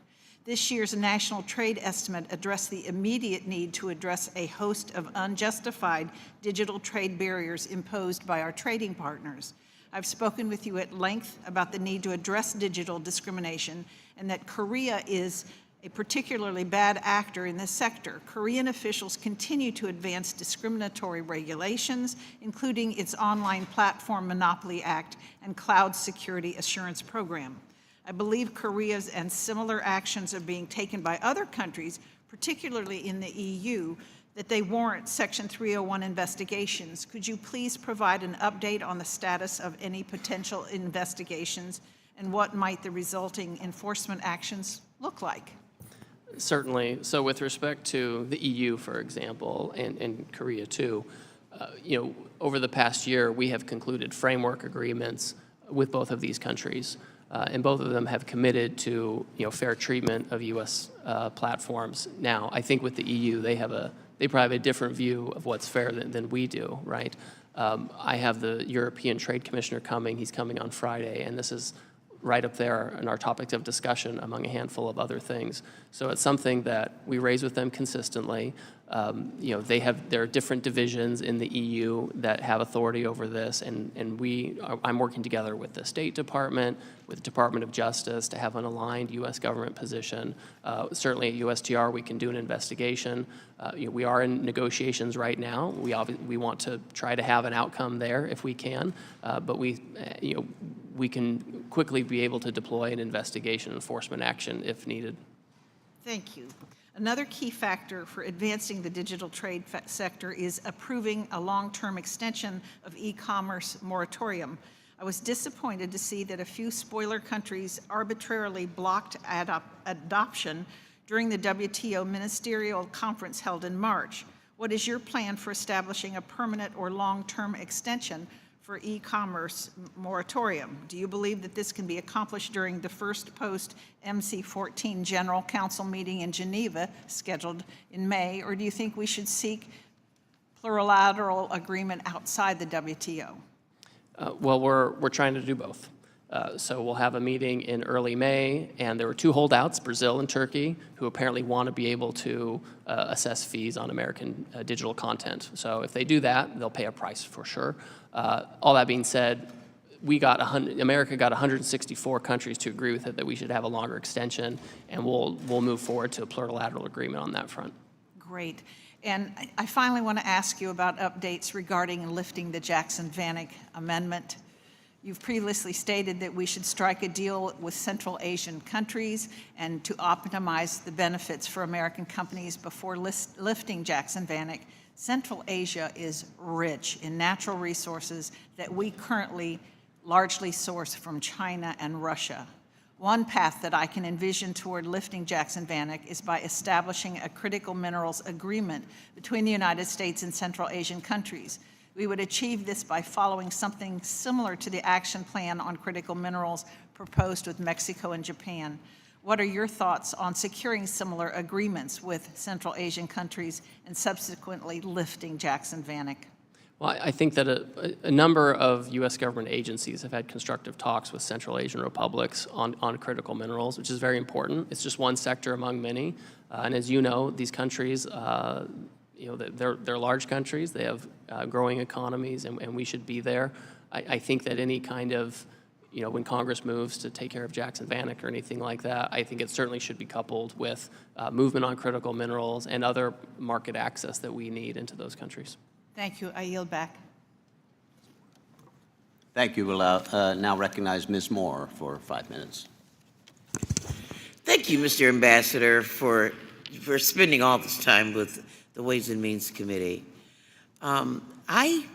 This year's national trade estimate addressed the immediate need to address a host of unjustified digital trade barriers imposed by our trading partners. I've spoken with you at length about the need to address digital discrimination and that Korea is a particularly bad actor in this sector. Korean officials continue to advance discriminatory regulations, including its Online Platform Monopoly Act and Cloud Security Assurance Program. I believe Korea's and similar actions are being taken by other countries, particularly in the EU, that they warrant Section 301 investigations. Could you please provide an update on the status of any potential investigations and what might the resulting enforcement actions look like? Certainly. So with respect to the EU, for example, and Korea too, over the past year, we have concluded framework agreements with both of these countries. And both of them have committed to fair treatment of U.S. platforms. Now, I think with the EU, they probably have a different view of what's fair than we do, right? I have the European Trade Commissioner coming. He's coming on Friday, and this is right up there in our topics of discussion among a handful of other things. So it's something that we raise with them consistently. There are different divisions in the EU that have authority over this, and I'm working together with the State Department, with the Department of Justice to have an aligned U.S. government position. Certainly at USTR, we can do an investigation. We are in negotiations right now. We want to try to have an outcome there if we can, but we can quickly be able to deploy an investigation enforcement action if needed. Thank you. Another key factor for advancing the digital trade sector is approving a long-term extension of e-commerce moratorium. I was disappointed to see that a few spoiler countries arbitrarily blocked adoption during the WTO ministerial conference held in March. What is your plan for establishing a permanent or long-term extension for e-commerce moratorium? Do you believe that this can be accomplished during the first post-MC14 General Council meeting in Geneva, scheduled in May, or do you think we should seek plurilateral agreement outside the WTO? Well, we're trying to do both. So we'll have a meeting in early May, and there were two holdouts, Brazil and Turkey, who apparently want to be able to assess fees on American digital content. So if they do that, they'll pay a price for sure. All that being said, America got 164 countries to agree with it that we should have a longer extension, and we'll move forward to a plurilateral agreement on that front. Great. And I finally want to ask you about updates regarding lifting the Jackson-Vanik Amendment. You've previously stated that we should strike a deal with Central Asian countries and to optimize the benefits for American companies before lifting Jackson-Vanik. Central Asia is rich in natural resources that we currently largely source from China and Russia. One path that I can envision toward lifting Jackson-Vanik is by establishing a critical minerals agreement between the United States and Central Asian countries. We would achieve this by following something similar to the action plan on critical minerals proposed with Mexico and Japan. What are your thoughts on securing similar agreements with Central Asian countries and subsequently lifting Jackson-Vanik? Well, I think that a number of U.S. government agencies have had constructive talks with Central Asian republics on critical minerals, which is very important. It's just one sector among many. And as you know, these countries, they're large countries. They have growing economies, and we should be there. I think that any kind of, when Congress moves to take care of Jackson-Vanik or anything like that, I think it certainly should be coupled with movement on critical minerals and other market access that we need into those countries. Thank you. I yield back. Thank you. We'll now recognize Ms. Moore for 5 minutes. Thank you, Mr. Ambassador, for spending all this time with the Ways and Means Committee. I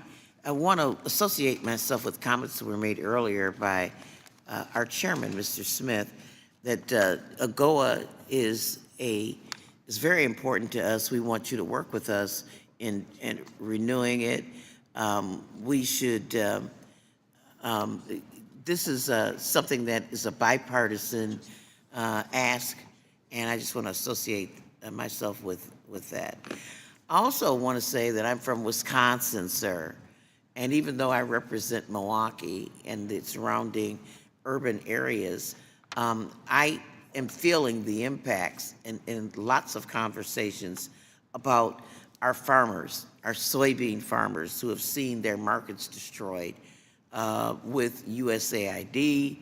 want to associate myself with comments that were made earlier by our chairman, Mr. Smith, that AGOA is a is very important to us. We want you to work with us in renewing it. We should, this is something that is a bipartisan ask, and I just want to associate myself with that. I also want to say that I'm from Wisconsin, sir, and even though I represent Milwaukee and the surrounding urban areas, I am feeling the impacts in lots of conversations about our farmers, our soybean farmers who have seen their markets destroyed with USAID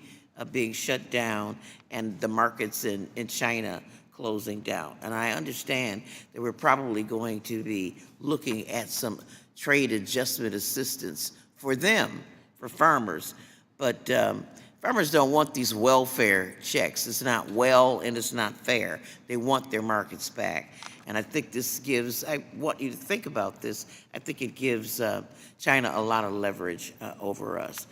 being shut down and the markets in China closing down. And I understand that we're probably going to be looking at some trade adjustment assistance for them, for farmers. But farmers don't want these welfare checks. It's not well and it's not fair. They want their markets back. And I think this gives, I want you to think about this, I think it gives China a lot of leverage over us.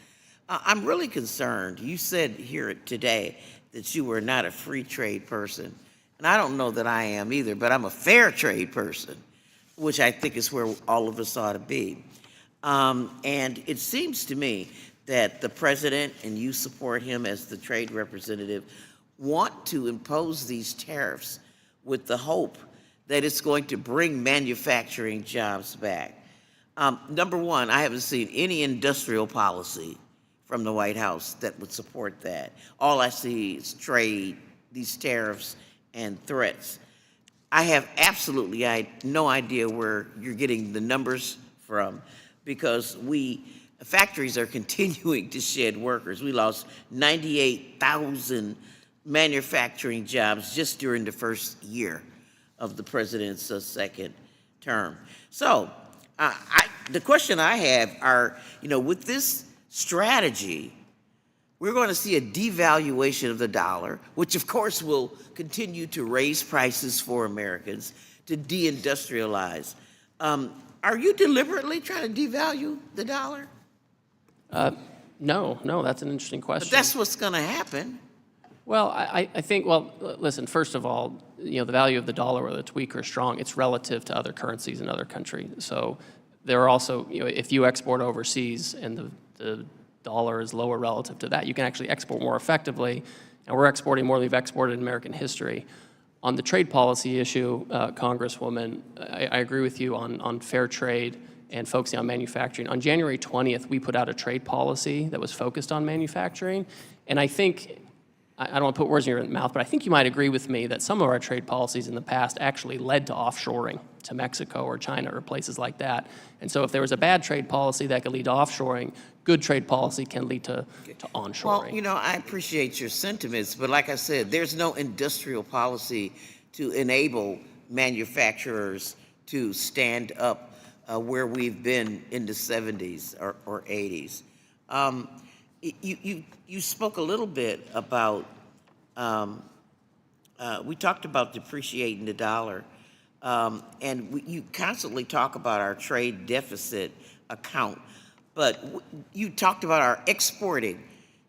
I'm really concerned. You said here today that you were not a free trade person. And I don't know that I am either, but I'm a fair trade person, which I think is where all of us ought to be. And it seems to me that the president, and you support him as the trade representative, want to impose these tariffs with the hope that it's going to bring manufacturing jobs back. Number one, I haven't seen any industrial policy from the White House that would support that. All I see is trade, these tariffs, and threats. I have absolutely no idea where you're getting the numbers from, because factories are continuing to shed workers. We lost 98,000 manufacturing jobs just during the first year of the president's second term. So the question I have are, with this strategy, we're going to see a devaluation of the dollar, which of course will continue to raise prices for Americans, to deindustrialize. Are you deliberately trying to devalue the dollar? No, that's an interesting question. But that's what's going to happen. Well, I think, listen, first of all, the value of the dollar, whether it's weak or strong, it's relative to other currencies in other countries. So there are also, if you export overseas and the dollar is lower relative to that, you can actually export more effectively, and we're exporting more than we've exported in American history. On the trade policy issue, Congresswoman, I agree with you on fair trade and focusing on manufacturing. On January 20th, we put out a trade policy that was focused on manufacturing, and I think, I don't want to put words in your mouth, but I think you might agree with me that some of our trade policies in the past actually led to offshoring to Mexico or China or places like that. And so if there was a bad trade policy that could lead to offshoring, good trade policy can lead to onshoring. Well, I appreciate your sentiments, but like I said, there's no industrial policy to enable manufacturers to stand up where we've been in the 70s or 80s. You spoke a little bit about, we talked about depreciating the dollar, and you constantly talk about our trade deficit account, but you talked about our exporting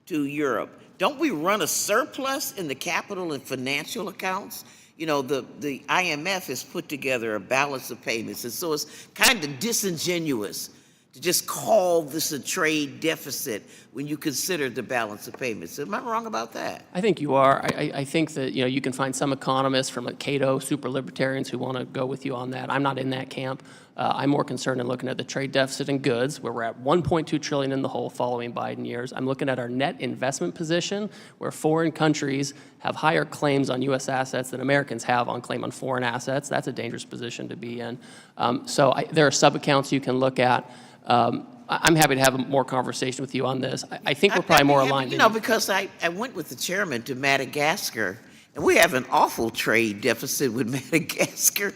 to Europe. Don't we run a surplus in the capital and financial accounts? The IMF has put together a balance of payments, and so it's kind of disingenuous to just call this a trade deficit when you consider the balance of payments. Am I wrong about that? I think you are. I think that you can find some economists from Cato, super libertarians, who want to go with you on that. I'm not in that camp. I'm more concerned in looking at the trade deficit in goods, where we're at $1.2 trillion in the hole following Biden years. I'm looking at our net investment position, where foreign countries have higher claims on U.S. assets than Americans have on claim on foreign assets. That's a dangerous position to be in. So there are sub-accounts you can look at. I'm happy to have a more conversation with you on this. I think we're probably more aligned. Because I went with the chairman to Madagascar, and we have an awful trade deficit with Madagascar.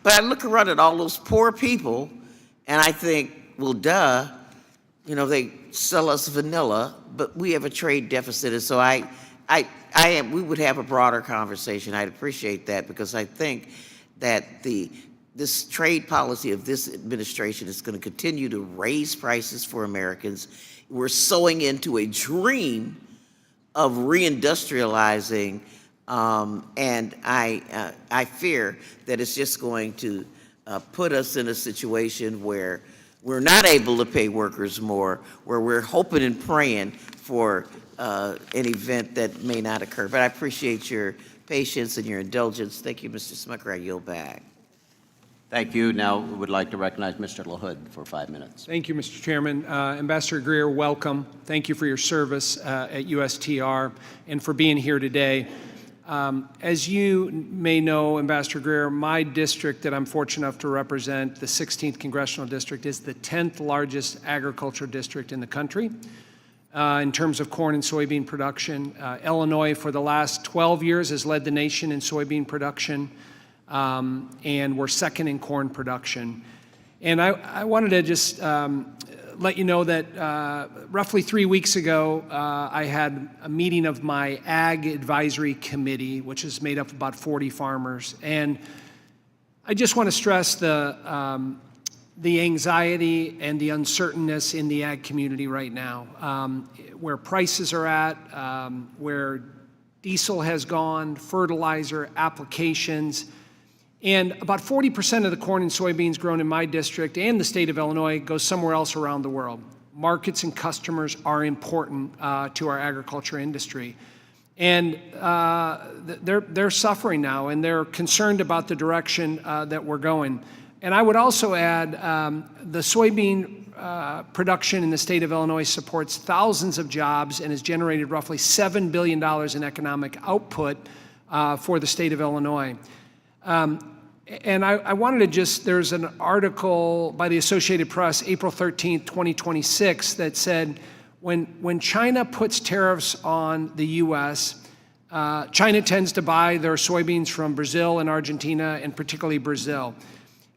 But I look around at all those poor people, and I think, well, duh, they sell us vanilla, but we have a trade deficit. And so we would have a broader conversation. I'd appreciate that, because I think that this trade policy of this administration is going to continue to raise prices for Americans. We're sowing into a dream of reindustrializing And I fear that it's just going to put us in a situation where we're not able to pay workers more, where we're hoping and praying for an event that may not occur. But I appreciate your patience and your indulgence. Thank you, Mr. Smucker. I yield back. Thank you. Now we would like to recognize Mr. LaHood for 5 minutes. Thank you, Mr. Chairman. Ambassador Greer, welcome. Thank you for your service at USTR and for being here today. As you may know, Ambassador Greer, my district that I'm fortunate enough to represent, the 16th Congressional District, is the 10th largest agriculture district in the country in terms of corn and soybean production. Illinois, for the last 12 years, has led the nation in soybean production, and we're second in corn production. And I wanted to just let you know that roughly 3 weeks ago, I had a meeting of my Ag Advisory Committee, which is made up of about 40 farmers. And I just want to stress the anxiety and the uncertainness in the ag community right now, where prices are at, where diesel has gone, fertilizer, applications. And about 40% of the corn and soybeans grown in my district and the state of Illinois goes somewhere else around the world. Markets and customers are important to our agriculture industry. And they're suffering now, and they're concerned about the direction that we're going. And I would also add the soybean production in the state of Illinois supports thousands of jobs and has generated roughly $7 billion in economic output for the state of Illinois. And I wanted to just, there's an article by the Associated Press, April 13th, 2026, that said, when China puts tariffs on the U.S., China tends to buy their soybeans from Brazil and Argentina, and particularly Brazil.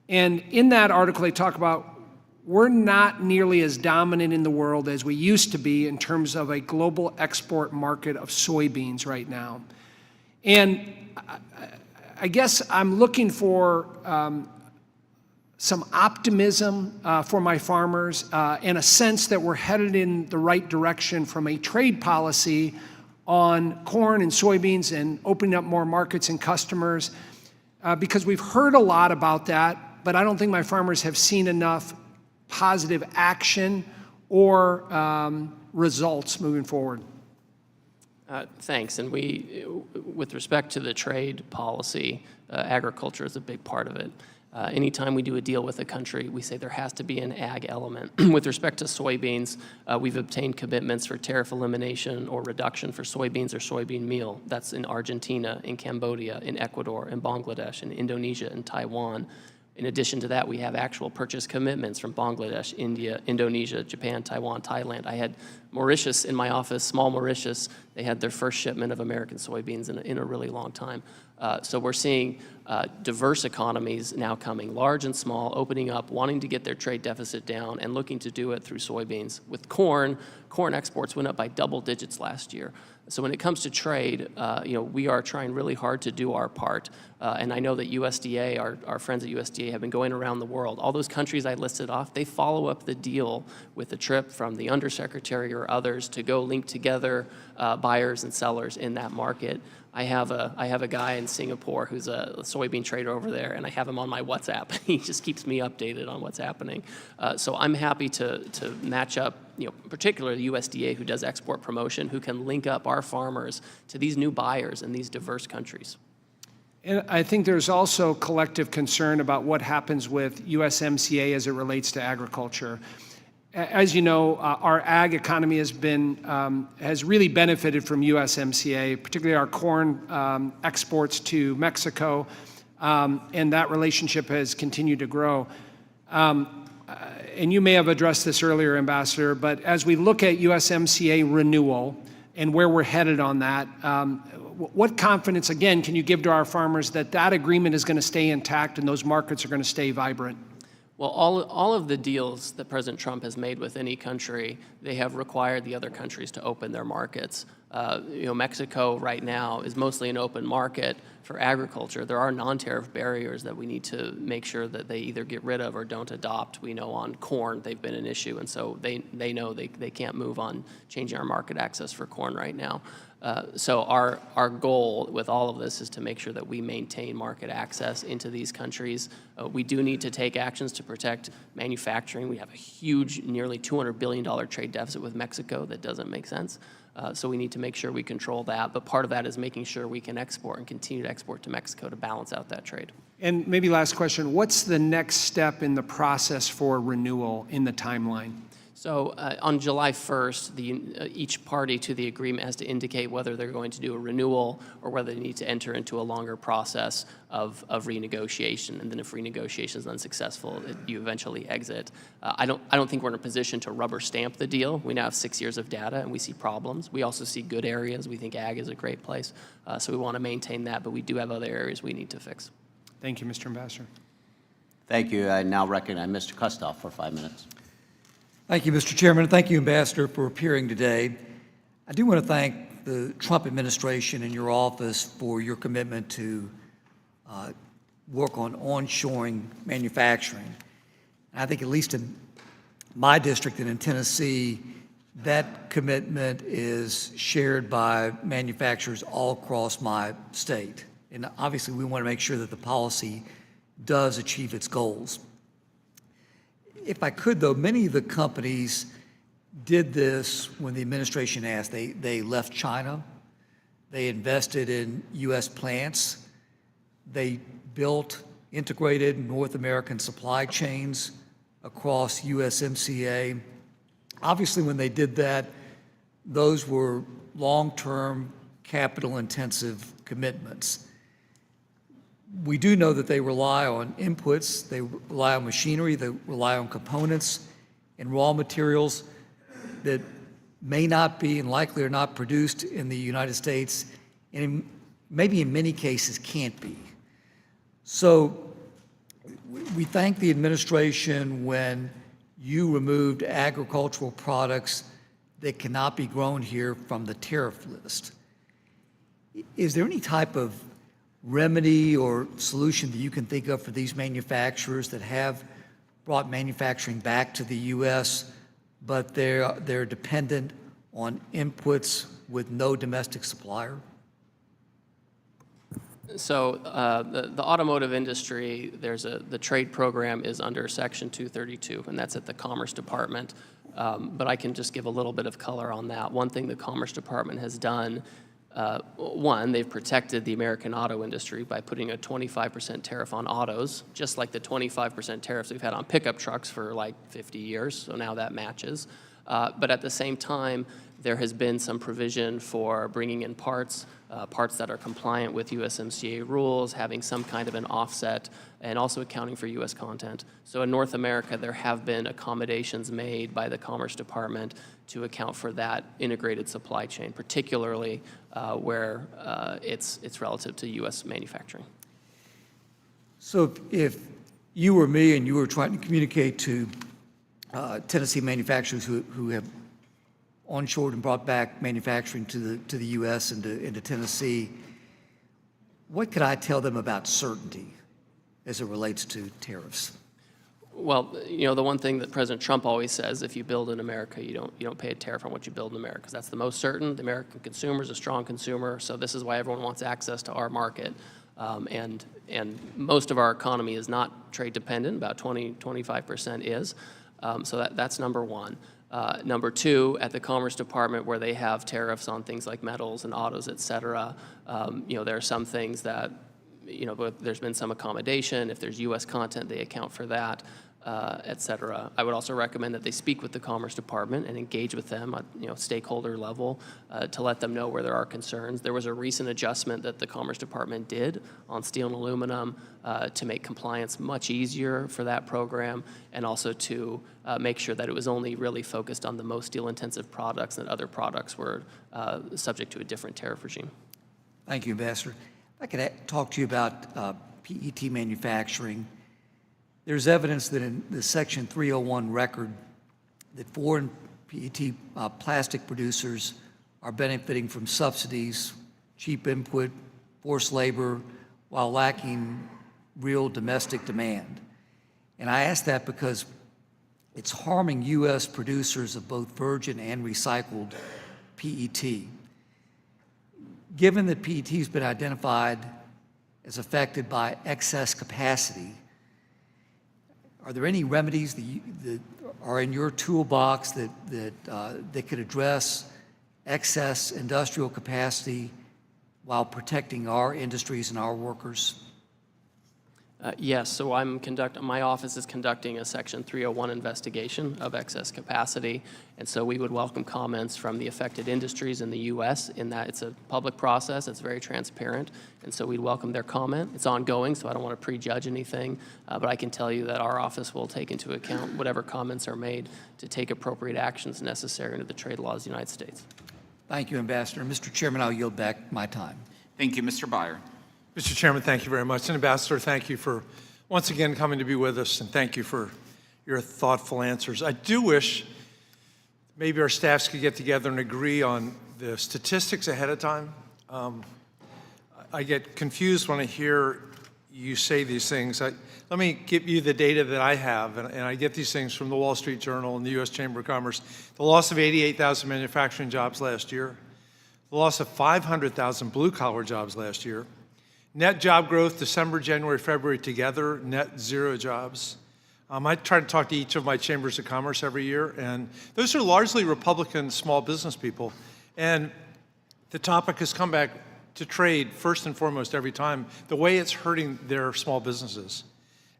And in that article, they talk about we're not nearly as dominant in the world as we used to be in terms of a global export market of soybeans right now. And I guess I'm looking for some optimism for my farmers and a sense that we're headed in the right direction from a trade policy on corn and soybeans and opening up more markets and customers, because we've heard a lot about that, but I don't think my farmers have seen enough positive action or results moving forward. Thanks. And with respect to the trade policy, agriculture is a big part of it. Anytime we do a deal with a country, we say there has to be an ag element. With respect to soybeans, we've obtained commitments for tariff elimination or reduction for soybeans or soybean meal. That's in Argentina, in Cambodia, in Ecuador, in Bangladesh, in Indonesia, and Taiwan. In addition to that, we have actual purchase commitments from Bangladesh, India, Indonesia, Japan, Taiwan, Thailand. I had Mauritius in my office, small Mauritius. They had their first shipment of American soybeans in a really long time. So we're seeing diverse economies now coming, large and small, opening up, wanting to get their trade deficit down and looking to do it through soybeans. With corn exports went up by double digits last year. So when it comes to trade, we are trying really hard to do our part. And I know that USDA, our friends at USDA have been going around the world. All those countries I listed off, they follow up the deal with a trip from the undersecretary or others to go link together buyers and sellers in that market. I have a guy in Singapore who's a soybean trader over there, and I have him on my WhatsApp. He just keeps me updated on what's happening. So I'm happy to match up, particularly the USDA, who does export promotion, who can link up our farmers to these new buyers in these diverse countries. And I think there's also collective concern about what happens with USMCA as it relates to agriculture. As you know, our ag economy has really benefited from USMCA, particularly our corn exports to Mexico, and that relationship has continued to grow. And you may have addressed this earlier, Ambassador, but as we look at USMCA renewal and where we're headed on that, what confidence, again, can you give to our farmers that that agreement is going to stay intact and those markets are going to stay vibrant? Well, all of the deals that President Trump has made with any country, they have required the other countries to open their markets. Mexico right now is mostly an open market for agriculture. There are non-tariff barriers that we need to make sure that they either get rid of or don't adopt. We know on corn they've been an issue, and so they know they can't move on changing our market access for corn right now. So our goal with all of this is to make sure that we maintain market access into these countries. We do need to take actions to protect manufacturing. We have a huge, nearly $200 billion trade deficit with Mexico that doesn't make sense. So we need to make sure we control that. But part of that is making sure we can export and continue to export to Mexico to balance out that trade. And maybe last question, what's the next step in the process for renewal in the timeline? So on July 1st, each party to the agreement has to indicate whether they're going to do a renewal or whether they need to enter into a longer process of renegotiation. And then if renegotiation is unsuccessful, you eventually exit. I don't think we're in a position to rubber stamp the deal. We now have 6 years of data and we see problems. We also see good areas. We think ag is a great place. So we want to maintain that, but we do have other areas we need to fix. Thank you, Mr. Ambassador. Thank you. I now recognize Mr. Kustoff for 5 minutes. Thank you, Mr. Chairman. Thank you, Ambassador, for appearing today. I do want to thank the Trump administration and your office for your commitment to work on onshoring manufacturing. And I think at least in my district and in Tennessee, that commitment is shared by manufacturers all across my state. And obviously, we want to make sure that the policy does achieve its goals. If I could, though, many of the companies did this when the administration asked. They left China. They invested in U.S. plants. They built integrated North American supply chains across USMCA. Obviously, when they did that, those were long-term, capital-intensive commitments. We do know that they rely on inputs, they rely on machinery, they rely on components and raw materials that may not be and likely are not produced in the United States, and maybe in many cases can't be. So we thank the administration when you removed agricultural products that cannot be grown here from the tariff list. Is there any type of remedy or solution that you can think of for these manufacturers that have brought manufacturing back to the U.S., but they're dependent on inputs with no domestic supplier? So the automotive industry, the trade program is under Section 232, and that's at the Commerce Department. But I can just give a little bit of color on that. One thing the Commerce Department has done, one, they've protected the American auto industry by putting a 25% tariff on autos, just like the 25% tariffs we've had on pickup trucks for like 50 years, so now that matches. But at the same time, there has been some provision for bringing in parts that are compliant with USMCA rules, having some kind of an offset, and also accounting for U.S. content. So in North America, there have been accommodations made by the Commerce Department to account for that integrated supply chain, particularly where it's relative to U.S. manufacturing. So if you were me and you were trying to communicate to Tennessee manufacturers who have onshored and brought back manufacturing to the U.S. and into Tennessee, what could I tell them about certainty as it relates to tariffs? Well, you know, the one thing that President Trump always says, if you build in America, you don't pay a tariff on what you build in America, because that's the most certain. The American consumer is a strong consumer, so this is why everyone wants access to our market. And most of our economy is not trade dependent, about 20-25% is. So that's number one. Number two, at the Commerce Department, where they have tariffs on things like metals and autos, et cetera, you know, there are some things that, you know, but there's been some accommodation. If there's U.S. content, they account for that, et cetera. I would also recommend that they speak with the Commerce Department and engage with them at, you know, stakeholder level to let them know where there are concerns. There was a recent adjustment that the Commerce Department did on steel and aluminum to make compliance much easier for that program, and also to make sure that it was only really focused on the most steel-intensive products, and other products were subject to a different tariff regime. Thank you, Ambassador. If I could talk to you about PET manufacturing. There's evidence that in the Section 301 record that foreign PET plastic producers are benefiting from subsidies, cheap input, forced labor, while lacking real domestic demand. And I ask that because it's harming U.S. producers of both virgin and recycled PET. given that PET's been identified as affected by excess capacity, are there any remedies that are in your toolbox that could address excess industrial capacity while protecting our industries and our workers? Yes, so my office is conducting a Section 301 investigation of excess capacity, and so we would welcome comments from the affected industries in the U.S. in that it's a public process, it's very transparent, and so we'd welcome their comment. It's ongoing, so I don't want to prejudge anything, but I can tell you that our office will take into account whatever comments are made to take appropriate actions necessary under the trade laws of the United States. Thank you, Ambassador. Mr. Chairman, I'll yield back my time. Thank you, Mr. Byer. Mr. Chairman, thank you very much. And Ambassador, thank you for once again coming to be with us, and thank you for your thoughtful answers. I do wish maybe our staffs could get together and agree on the statistics ahead of time. I get confused when I hear you say these things. Let me give you the data that I have, and I get these things from the Wall Street Journal and the U.S. Chamber of Commerce. The loss of 88,000 manufacturing jobs last year, the loss of 500,000 blue-collar jobs last year, net job growth, December, January, February together, net 0 jobs. I try to talk to each of my chambers of commerce every year, and those are largely Republican small business people. And the topic has come back to trade first and foremost every time, the way it's hurting their small businesses.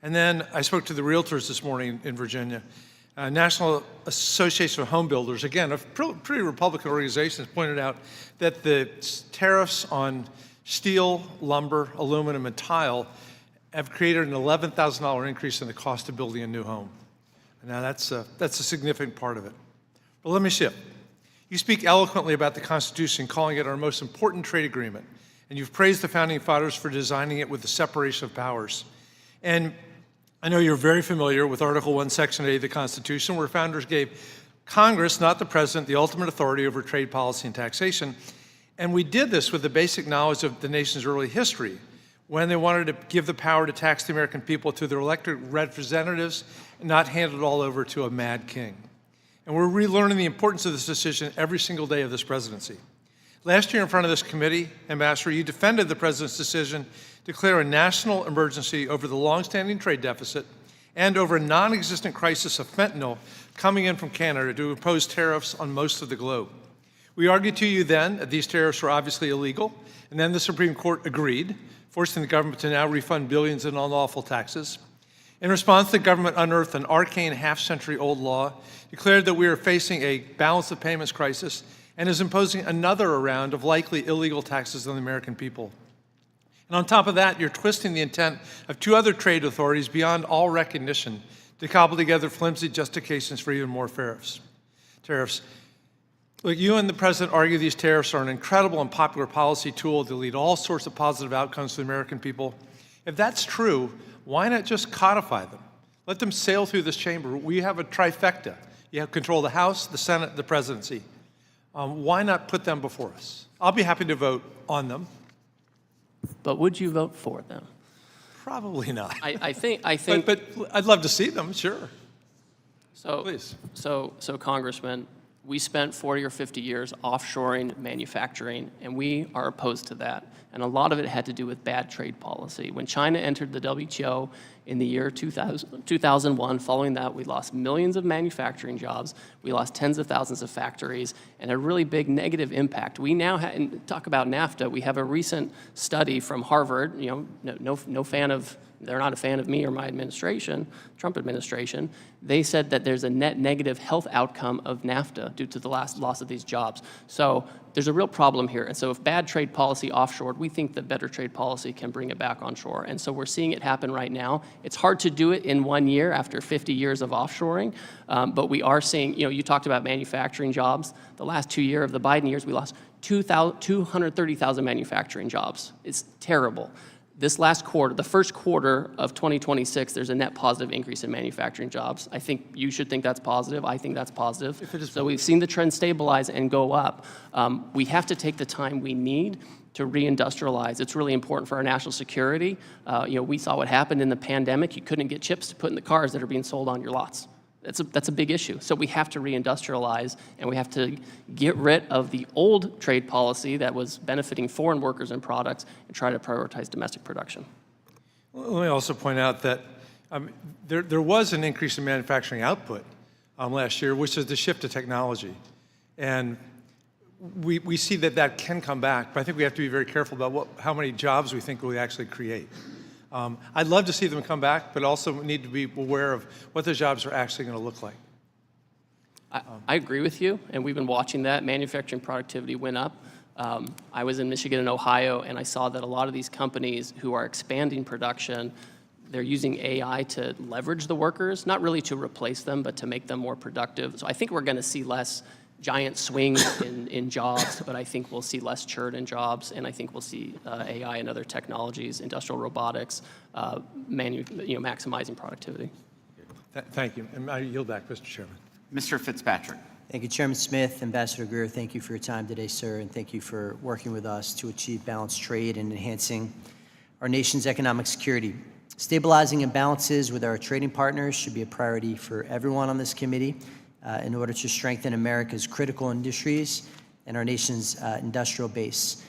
And then I spoke to the realtors this morning in Virginia. National Association of Home Builders, again, a pretty Republican organization, has pointed out that the tariffs on steel, lumber, aluminum, and tile have created an $11,000 increase in the cost of building a new home. Now that's a significant part of it. But let me shift. You speak eloquently about the Constitution, calling it our most important trade agreement, and you've praised the Founding Fathers for designing it with the separation of powers. And I know you're very familiar with Article 1, Section 8 of the Constitution, where founders gave Congress, not the President, the ultimate authority over trade policy and taxation. And we did this with the basic knowledge of the nation's early history, when they wanted to give the power to tax the American people to their elected representatives and not hand it all over to a mad king. And we're relearning the importance of this decision every single day of this presidency. Last year in front of this committee, Ambassador, you defended the president's decision to declare a national emergency over the longstanding trade deficit and over a non-existent crisis of fentanyl coming in from Canada to impose tariffs on most of the globe. We argued to you then that these tariffs were obviously illegal, and then the Supreme Court agreed, forcing the government to now refund billions in unlawful taxes. In response, the government unearthed an arcane half-century-old law, declared that we are facing a balance of payments crisis, and is imposing another round of likely illegal taxes on the American people. And on top of that, you're twisting the intent of 2 other trade authorities beyond all recognition to cobble together flimsy justifications for even more tariffs. Look, you and the President argue these tariffs are an incredible and popular policy tool that lead all sorts of positive outcomes to the American people. If that's true, why not just codify them? Let them sail through this chamber. We have a trifecta. You have control of the House, the Senate, the presidency. Why not put them before us? I'll be happy to vote on them. But would you vote for them? Probably not. I think. But I'd love to see them, sure. So, please. So Congressman, we spent 40 or 50 years offshoring manufacturing, and we are opposed to that. And a lot of it had to do with bad trade policy. When China entered the WTO in the year 2001, following that, we lost millions of manufacturing jobs, we lost tens of thousands of factories, and a really big negative impact. We now and talk about NAFTA, we have a recent study from Harvard, no fan of, they're not a fan of me or my administration, Trump administration. They said that there's a net negative health outcome of NAFTA due to the loss of these jobs. So there's a real problem here. And so if bad trade policy offshored, we think that better trade policy can bring it back onshore. And so we're seeing it happen right now. It's hard to do it in 1 year after 50 years of offshoring, but we are seeing, you talked about manufacturing jobs. The last 2 years of the Biden years, we lost 230,000 manufacturing jobs. It's terrible. This last quarter, the first quarter of 2026, there's a net positive increase in manufacturing jobs. I think you should think that's positive. I think that's positive. So we've seen the trend stabilize and go up. We have to take the time we need to reindustrialize. It's really important for our national security. We saw what happened in the pandemic. You couldn't get chips to put in the cars that are being sold on your lots. That's a big issue. So we have to reindustrialize, and we have to get rid of the old trade policy that was benefiting foreign workers and products and try to prioritize domestic production. Well, let me also point out that there was an increase in manufacturing output last year, which is the shift to technology. And we see that can come back, but I think we have to be very careful about how many jobs we think we actually create. I'd love to see them come back, but also need to be aware of what those jobs are actually going to look like. I agree with you, and we've been watching that. Manufacturing productivity went up. I was in Michigan and Ohio, and I saw that a lot of these companies who are expanding production, they're using AI to leverage the workers, not really to replace them, but to make them more productive. So I think we're going to see less giant swings in jobs, but I think we'll see less churn in jobs, and I think we'll see AI and other technologies, industrial robotics, maximizing productivity. Thank you. And I yield back, Mr. Chairman. Mr. Fitzpatrick. Thank you, Chairman Smith. Ambassador Greer, thank you for your time today, sir, and thank you for working with us to achieve balanced trade and enhancing our nation's economic security. Stabilizing imbalances with our trading partners should be a priority for everyone on this committee in order to strengthen America's critical industries and our nation's industrial base.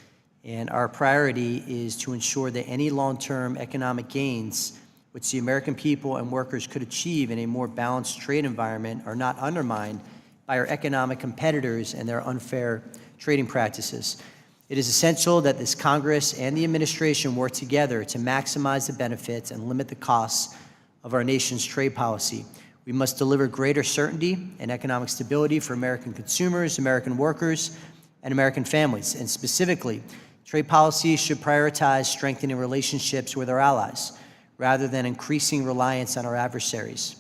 And our priority is to ensure that any long-term economic gains which the American people and workers could achieve in a more balanced trade environment are not undermined by our economic competitors and their unfair trading practices. It is essential that this Congress and the administration work together to maximize the benefits and limit the costs of our nation's trade policy. We must deliver greater certainty and economic stability for American consumers, American workers, and American families. And specifically, trade policy should prioritize strengthening relationships with our allies rather than increasing reliance on our adversaries.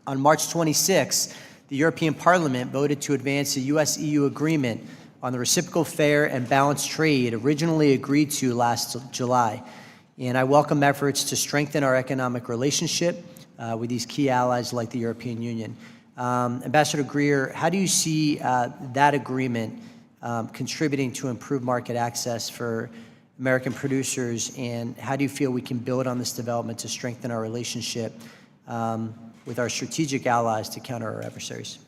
On March 26, the European Parliament voted to advance a U.S.-EU agreement on the reciprocal, fair, and balanced trade originally agreed to last July. And I welcome efforts to strengthen our economic relationship with these key allies like the European Union. Ambassador Greer, how do you see that agreement contributing to improved market access for American producers, and how do you feel we can build on this development to strengthen our relationship with our strategic allies to counter our adversaries?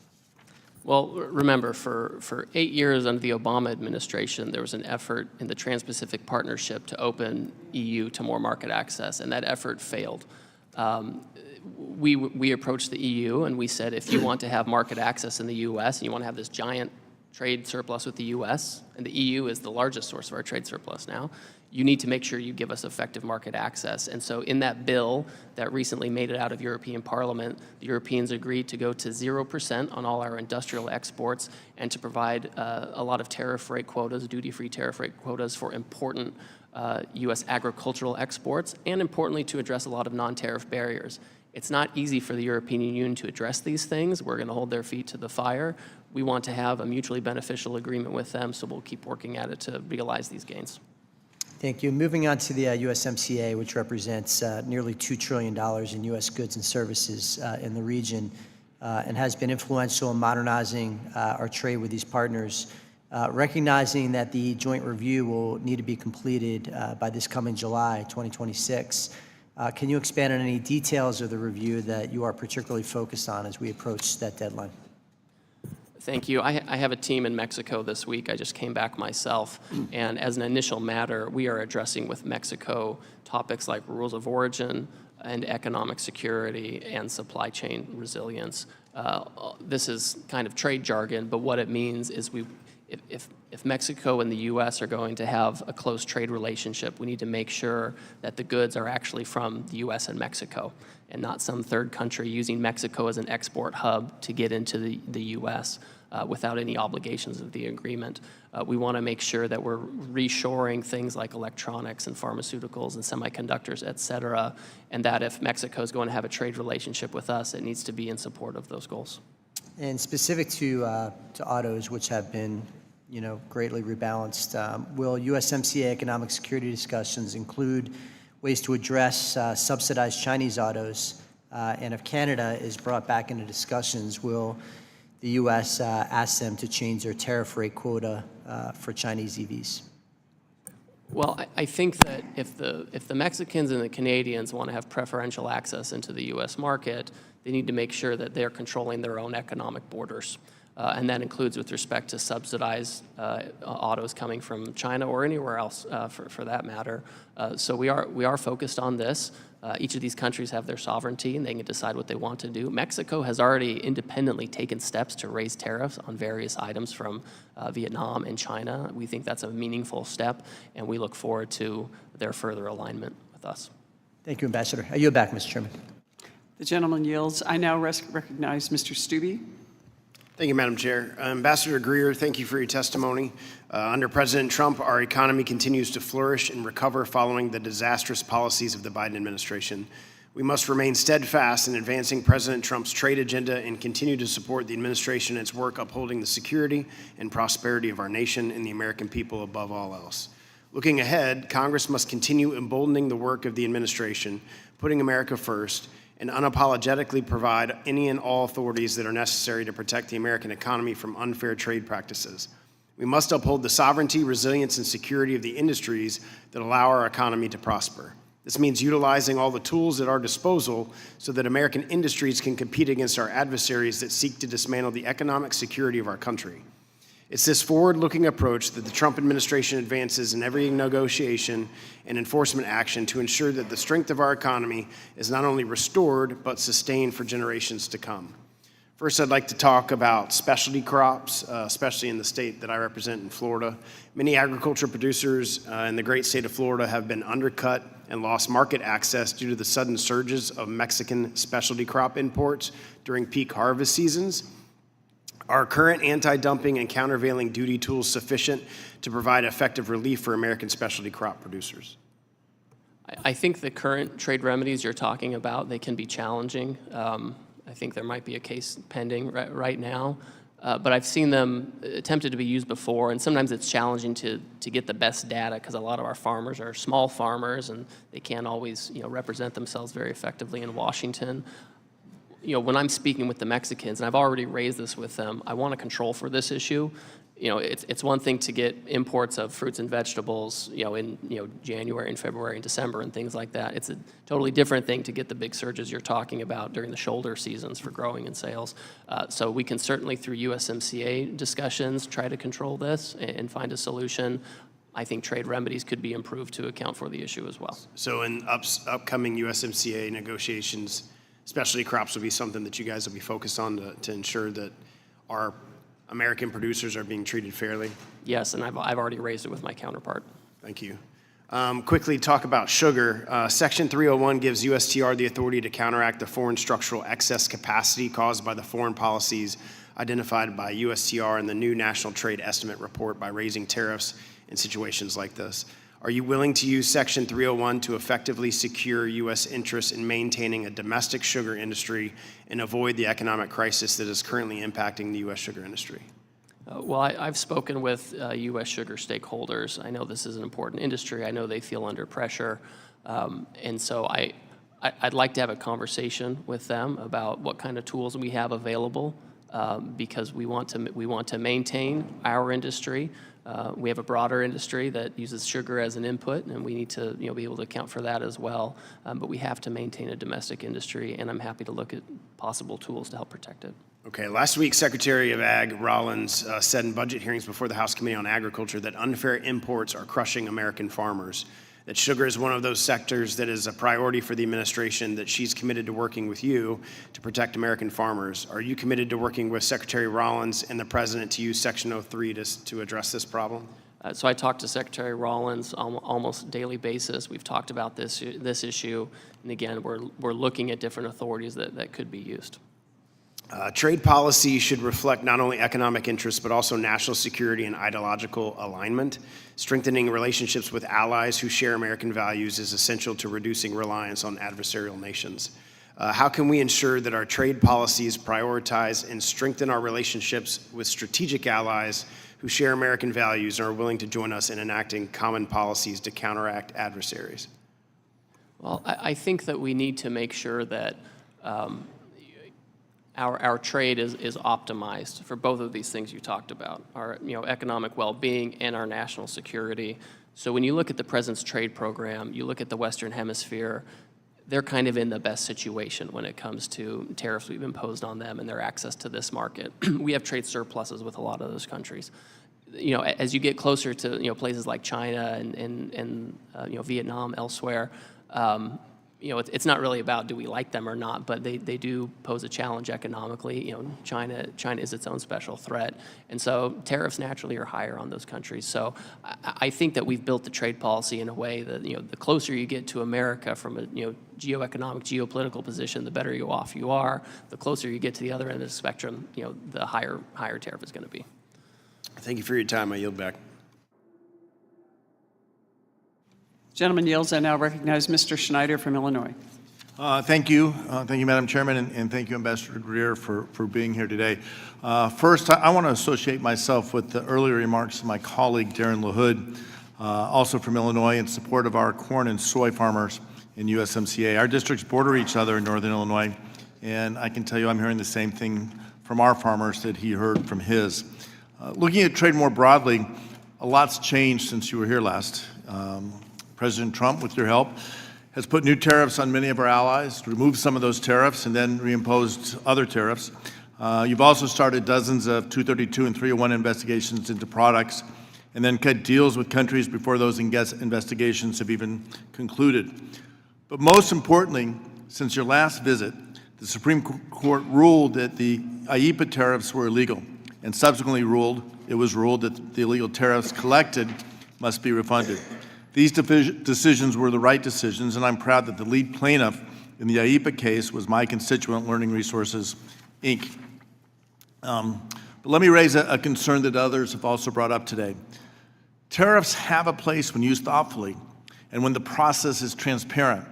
Well, remember, for 8 years under the Obama administration, there was an effort in the Trans-Pacific Partnership to open EU to more market access, and that effort failed. We approached the EU and we said, if you want to have market access in the U.S. and you want to have this giant trade surplus with the U.S., and the EU is the largest source of our trade surplus now, you need to make sure you give us effective market access. And so in that bill that recently made it out of European Parliament, the Europeans agreed to go to 0% on all our industrial exports and to provide a lot of tariff rate quotas, duty-free tariff rate quotas for important U.S. agricultural exports, and importantly to address a lot of non-tariff barriers. It's not easy for the European Union to address these things. We're going to hold their feet to the fire. We want to have a mutually beneficial agreement with them, so we'll keep working at it to realize these gains. Thank you. Moving on to the USMCA, which represents nearly $2 trillion in U.S. goods and services in the region and has been influential in modernizing our trade with these partners. Recognizing that the joint review will need to be completed by this coming July 2026, can you expand on any details of the review that you are particularly focused on as we approach that deadline? Thank you. I have a team in Mexico this week. I just came back myself. And as an initial matter, we are addressing with Mexico topics like rules of origin and economic security and supply chain resilience. This is kind of trade jargon, but what it means is if Mexico and the U.S. are going to have a close trade relationship, we need to make sure that the goods are actually from the U.S. and Mexico and not some third country using Mexico as an export hub to get into the U.S. Without any obligations of the agreement. We want to make sure that we're reshoring things like electronics and pharmaceuticals and semiconductors, et cetera, and that if Mexico is going to have a trade relationship with us, it needs to be in support of those goals. And specific to autos, which have been, greatly rebalanced, will USMCA economic security discussions include ways to address subsidized Chinese autos? And if Canada is brought back into discussions, will the U.S. ask them to change their tariff rate quota for Chinese EVs? Well, I think that if the Mexicans and the Canadians want to have preferential access into the U.S. market, they need to make sure that they're controlling their own economic borders. And that includes with respect to subsidized autos coming from China or anywhere else for that matter. So we are focused on this. Each of these countries have their sovereignty and they can decide what they want to do. Mexico has already independently taken steps to raise tariffs on various items from Vietnam and China. We think that's a meaningful step and we look forward to their further alignment with us. Thank you, Ambassador. I yield back, Mr. Chairman. The gentleman yields. I now recognize Mr. Stubbe. Thank you, Madam Chair. Ambassador Greer, thank you for your testimony. Under President Trump, our economy continues to flourish and recover following the disastrous policies of the Biden administration. We must remain steadfast in advancing President Trump's trade agenda and continue to support the administration in its work upholding the security and prosperity of our nation and the American people above all else. Looking ahead, Congress must continue emboldening the work of the administration, putting America first, and unapologetically provide any and all authorities that are necessary to protect the American economy from unfair trade practices. We must uphold the sovereignty, resilience, and security of the industries that allow our economy to prosper. This means utilizing all the tools at our disposal so that American industries can compete against our adversaries that seek to dismantle the economic security of our country. It's this forward-looking approach that the Trump administration advances in every negotiation and enforcement action to ensure that the strength of our economy is not only restored, but sustained for generations to come. First, I'd like to talk about specialty crops, especially in the state that I represent in Florida. Many agriculture producers in the great state of Florida have been undercut and lost market access due to the sudden surges of Mexican specialty crop imports during peak harvest seasons. Are current anti-dumping and countervailing duty tools sufficient to provide effective relief for American specialty crop producers? I think the current trade remedies you're talking about, they can be challenging. I think there might be a case pending right now, but I've seen them attempted to be used before, and sometimes it's challenging to get the best data because a lot of our farmers are small farmers and they can't always represent themselves very effectively in Washington. When I'm speaking with the Mexicans, and I've already raised this with them, I want to control for this issue. It's one thing to get imports of fruits and vegetables, in January and February and December and things like that. It's a totally different thing to get the big surges you're talking about during the shoulder seasons for growing and sales. So we can certainly, through USMCA discussions, try to control this and find a solution. I think trade remedies could be improved to account for the issue as well. So in upcoming USMCA negotiations, specialty crops will be something that you guys will be focused on to ensure that our American producers are being treated fairly? Yes, and I've already raised it with my counterpart. Thank you. Quickly talk about sugar. Section 301 gives USTR the authority to counteract the foreign structural excess capacity caused by the foreign policies identified by USTR in the new National Trade Estimate report by raising tariffs in situations like this. Are you willing to use Section 301 to effectively secure U.S. interests in maintaining a domestic sugar industry and avoid the economic crisis that is currently impacting the U.S. sugar industry? Well, I've spoken with U.S. sugar stakeholders. I know this is an important industry. I know they feel under pressure. And so I'd like to have a conversation with them about what kind of tools we have available because we want to maintain our industry. We have a broader industry that uses sugar as an input, and we need to be able to account for that as well. But we have to maintain a domestic industry, and I'm happy to look at possible tools to help protect it. Okay, last week, Secretary of Ag Rollins said in budget hearings before the House Committee on Agriculture that unfair imports are crushing American farmers, that sugar is one of those sectors that is a priority for the administration, that she's committed to working with you to protect American farmers. Are you committed to working with Secretary Rollins and the President to use Section 03 to address this problem? So I talk to Secretary Rollins on almost daily basis. We've talked about this issue, and again, we're looking at different authorities that could be used. Trade policy should reflect not only economic interests, but also national security and ideological alignment. Strengthening relationships with allies who share American values is essential to reducing reliance on adversarial nations. How can we ensure that our trade policies prioritize and strengthen our relationships with strategic allies who share American values and are willing to join us in enacting common policies to counteract adversaries? Well, I think that we need to make sure that our trade is optimized for both of these things you talked about, our economic well-being and our national security. So when you look at the president's trade program, you look at the Western Hemisphere, they're kind of in the best situation when it comes to tariffs we've imposed on them and their access to this market. We have trade surpluses with a lot of those countries. You know, as you get closer to, you know, places like China and you know, Vietnam, elsewhere, you know, it's not really about do we like them or not, but they do pose a challenge economically. You know, China is its own special threat, and so tariffs naturally are higher on those countries. So I think that we've built the trade policy in a way that, you know, the closer you get to America from a, you know, geoeconomic, geopolitical position, the better off you are. The closer you get to the other end of the spectrum, you know, the higher tariff is going to be. Thank you for your time. I yield back. Gentleman yields. I now recognize Mr. Schneider from Illinois. Thank you. Thank you, Madam Chairman, and thank you, Ambassador Greer, for being here today. First, I want to associate myself with the earlier remarks of my colleague, Darren LaHood, also from Illinois, in support of our corn and soy farmers in USMCA. Our districts border each other in northern Illinois, and I can tell you I'm hearing the same thing from our farmers that he heard from his. Looking at trade more broadly, a lot's changed since you were here last. President Trump, with your help, has put new tariffs on many of our allies, removed some of those tariffs, and then reimposed other tariffs. You've also started dozens of 232 and 301 investigations into products, and then cut deals with countries before those investigations have even concluded. But most importantly, since your last visit, the Supreme Court ruled that the IEEPA tariffs were illegal, and subsequently it was ruled that the illegal tariffs collected must be refunded. These decisions were the right decisions, and I'm proud that the lead plaintiff in the IEEPA case was my constituent, Learning Resources, Inc. But let me raise a concern that others have also brought up today. Tariffs have a place when used thoughtfully and when the process is transparent.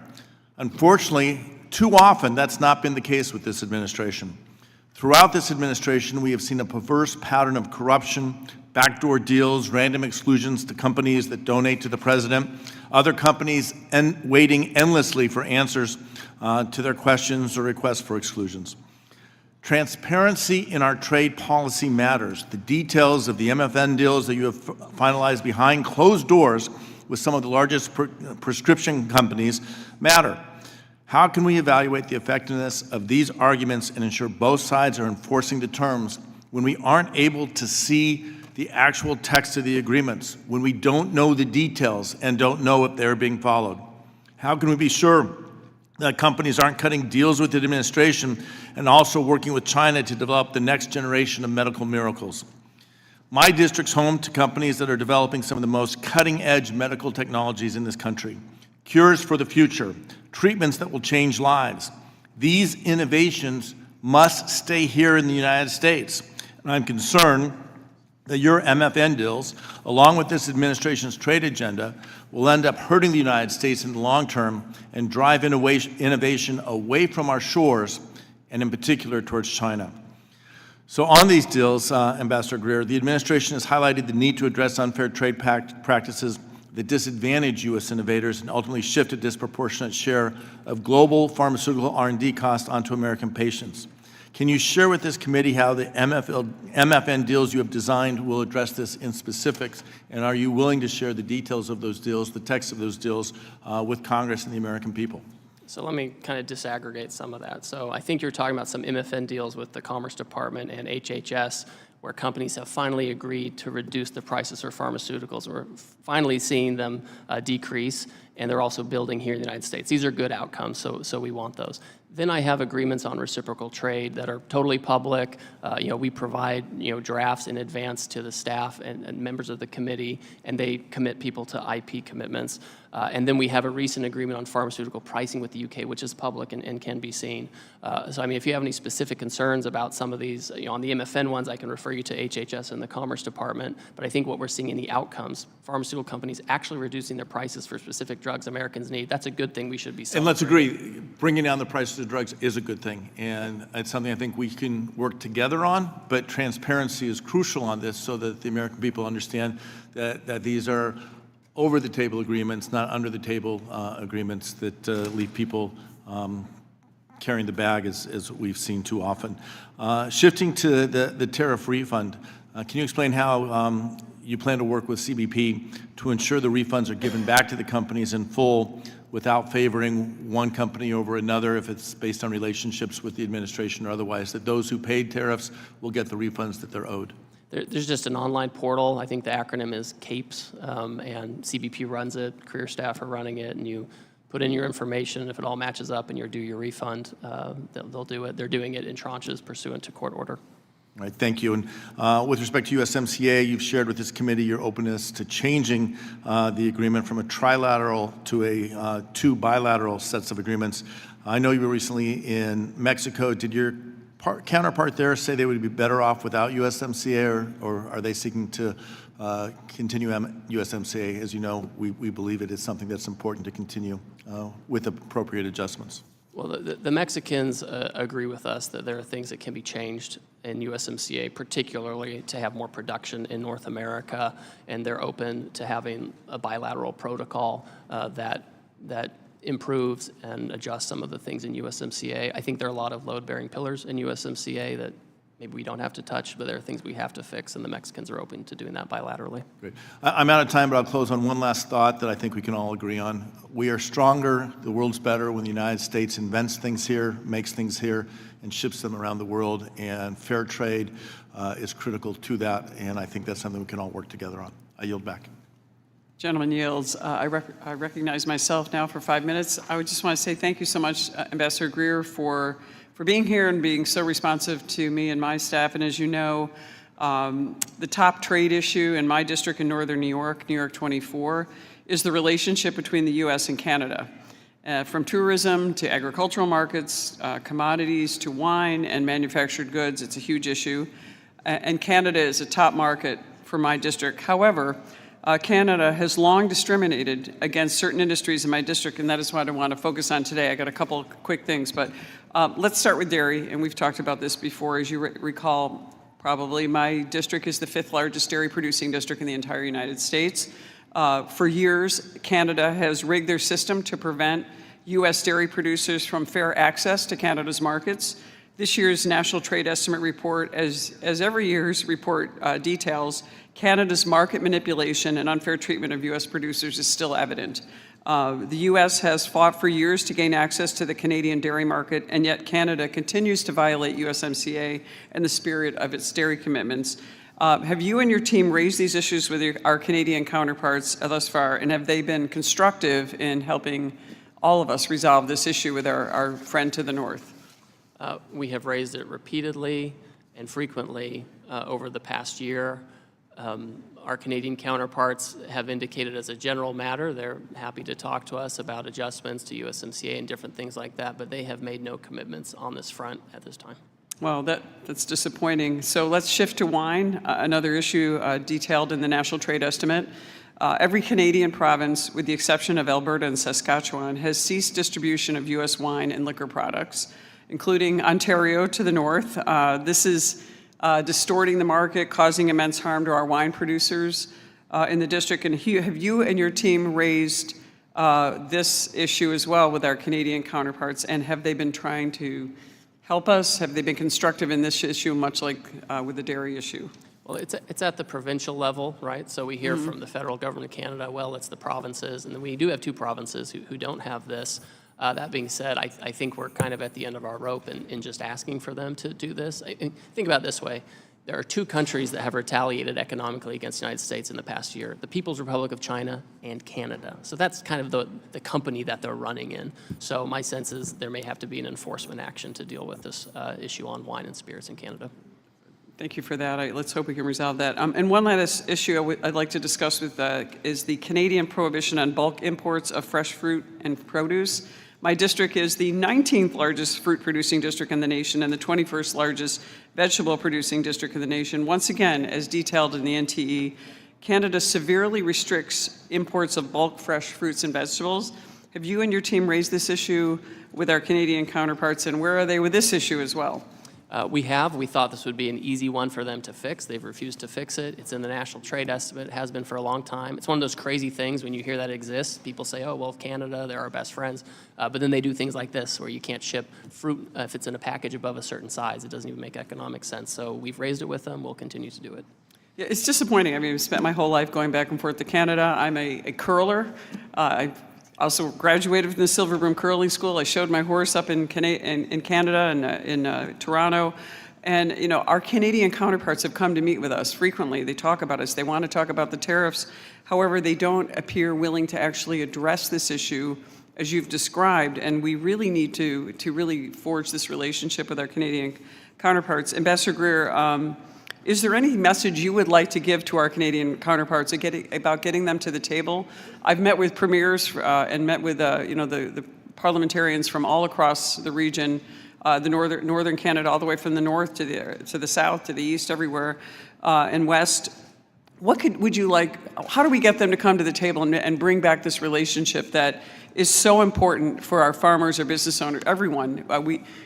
Unfortunately, too often that's not been the case with this administration. Throughout this administration, we have seen a perverse pattern of corruption, backdoor deals, random exclusions to companies that donate to the president, other companies waiting endlessly for answers to their questions or requests for exclusions. Transparency in our trade policy matters. The details of the MFN deals that you have finalized behind closed doors with some of the largest prescription companies matter. How can we evaluate the effectiveness of these arguments and ensure both sides are enforcing the terms when we aren't able to see the actual text of the agreements, when we don't know the details and don't know if they're being followed? How can we be sure that companies aren't cutting deals with the administration and also working with China to develop the next generation of medical miracles? My district's home to companies that are developing some of the most cutting-edge medical technologies in this country. Cures for the future, treatments that will change lives. These innovations must stay here in the United States. And I'm concerned that your MFN deals, along with this administration's trade agenda, will end up hurting the United States in the long term and drive innovation away from our shores, and in particular towards China. So on these deals, Ambassador Greer, the administration has highlighted the need to address unfair trade practices that disadvantage U.S. innovators and ultimately shift a disproportionate share of global pharmaceutical R&D costs onto American patients. Can you share with this committee how the MFN deals you have designed will address this in specifics, and are you willing to share the details of those deals, the text of those deals, with Congress and the American people? So let me kind of disaggregate some of that. So I think you're talking about some MFN deals with the Commerce Department and HHS, where companies have finally agreed to reduce the prices for pharmaceuticals. We're finally seeing them decrease, and they're also building here in the United States. These are good outcomes, so we want those. Then I have agreements on reciprocal trade that are totally public. You know, we provide, you know, drafts in advance to the staff and members of the committee, and they commit people to IP commitments. And then we have a recent agreement on pharmaceutical pricing with the UK, which is public and can be seen. So, I mean, if you have any specific concerns about some of these, you know, on the MFN ones, I can refer you to HHS and the Commerce Department. But I think what we're seeing in the outcomes, pharmaceutical companies actually reducing their prices for specific drugs Americans need, that's a good thing we should be celebrating. And let's agree, bringing down the prices of drugs is a good thing. And it's something I think we can work together on, but transparency is crucial on this so that the American people understand that these are over-the-table agreements, not under-the-table agreements that leave people carrying the bag, as we've seen too often. Shifting to the tariff refund, can you explain how you plan to work with CBP to ensure the refunds are given back to the companies in full without favoring one company over another if it's based on relationships with the administration or otherwise, that those who paid tariffs will get the refunds that they're owed? There's just an online portal. I think the acronym is CAPES, and CBP runs it. Career staff are running it, and you put in your information. If it all matches up and you're due your refund, they'll do it. They're doing it in tranches pursuant to court order. All right, thank you. And with respect to USMCA, you've shared with this committee your openness to changing the agreement from a trilateral to two bilateral sets of agreements. I know you were recently in Mexico. Did your counterpart there say they would be better off without USMCA, or are they seeking to continue USMCA? As you know, we believe it is something that's important to continue with appropriate adjustments. Well, the Mexicans agree with us that there are things that can be changed in USMCA, particularly to have more production in North America, and they're open to having a bilateral protocol that improves and adjusts some of the things in USMCA. I think there are a lot of load-bearing pillars in USMCA that maybe we don't have to touch, but there are things we have to fix, and the Mexicans are open to doing that bilaterally. Great. I'm out of time, but I'll close on one last thought that I think we can all agree on. We are stronger, the world's better when the United States invents things here, makes things here, and ships them around the world, and fair trade is critical to that, and I think that's something we can all work together on. I yield back. Gentleman yields. I recognize myself now for 5 minutes. I would just want to say thank you so much, Ambassador Greer, for being here and being so responsive to me and my staff. And as you know, the top trade issue in my district in Northern New York, New York 24, is the relationship between the U.S. and Canada. From tourism to agricultural markets, commodities to wine and manufactured goods, it's a huge issue. And Canada is a top market for my district. However, Canada has long discriminated against certain industries in my district, and that is what I want to focus on today. I got a couple quick things, but let's start with dairy, and we've talked about this before. As you recall, probably my district is the 5th largest dairy producing district in the entire United States. For years, Canada has rigged their system to prevent U.S. dairy producers from fair access to Canada's markets. This year's National Trade Estimate report, as every year's report details, Canada's market manipulation and unfair treatment of U.S. producers is still evident. The U.S. has fought for years to gain access to the Canadian dairy market, and yet Canada continues to violate USMCA and the spirit of its dairy commitments. Have you and your team raised these issues with our Canadian counterparts thus far, and have they been constructive in helping all of us resolve this issue with our friend to the north? We have raised it repeatedly and frequently over the past year. Our Canadian counterparts have indicated as a general matter they're happy to talk to us about adjustments to USMCA and different things like that, but they have made no commitments on this front at this time. Well, that's disappointing. So let's shift to wine, another issue detailed in the National Trade Estimate. Every Canadian province, with the exception of Alberta and Saskatchewan, has ceased distribution of U.S. wine and liquor products, including Ontario to the north. This is distorting the market, causing immense harm to our wine producers in the district. And have you and your team raised this issue as well with our Canadian counterparts, and have they been trying to help us? Have they been constructive in this issue, much like with the dairy issue? Well, it's at the provincial level, right? So we hear from the federal government of Canada, well, it's the provinces, and we do have 2 provinces who don't have this. That being said, I think we're kind of at the end of our rope in just asking for them to do this. Think about it this way. There are 2 countries that have retaliated economically against the United States in the past year, the People's Republic of China and Canada. So that's kind of the company that they're running in. So my sense is there may have to be an enforcement action to deal with this issue on wine and spirits in Canada. Thank you for that. Let's hope we can resolve that. And one last issue I'd like to discuss with is the Canadian prohibition on bulk imports of fresh fruit and produce. My district is the 19th largest fruit producing district in the nation and the 21st largest vegetable producing district in the nation. Once again, as detailed in the NTE, Canada severely restricts imports of bulk fresh fruits and vegetables. Have you and your team raised this issue with our Canadian counterparts, and where are they with this issue as well? We have. We thought this would be an easy one for them to fix. They've refused to fix it. It's in the National Trade Estimate. It has been for a long time. It's one of those crazy things when you hear that exists. People say, oh, well, Canada, they're our best friends. But then they do things like this where you can't ship fruit if it's in a package above a certain size. It doesn't even make economic sense. So we've raised it with them. We'll continue to do it. Yeah, it's disappointing. I mean, I've spent my whole life going back and forth to Canada. I'm a curler. I also graduated from the Silver Broom Curling School. I showed my horse up in Canada and in Toronto. And, you know, our Canadian counterparts have come to meet with us frequently. They talk about us. They want to talk about the tariffs. However, they don't appear willing to actually address this issue as you've described. And we really need to really forge this relationship with our Canadian counterparts. Ambassador Greer, is there any message you would like to give to our Canadian counterparts about getting them to the table? I've met with premiers and met with the parliamentarians from all across the region, the northern Canada, all the way from the north to the south, to the east, everywhere, and west. Would you like? How do we get them to come to the table and bring back this relationship that is so important for our farmers, our business owners, everyone?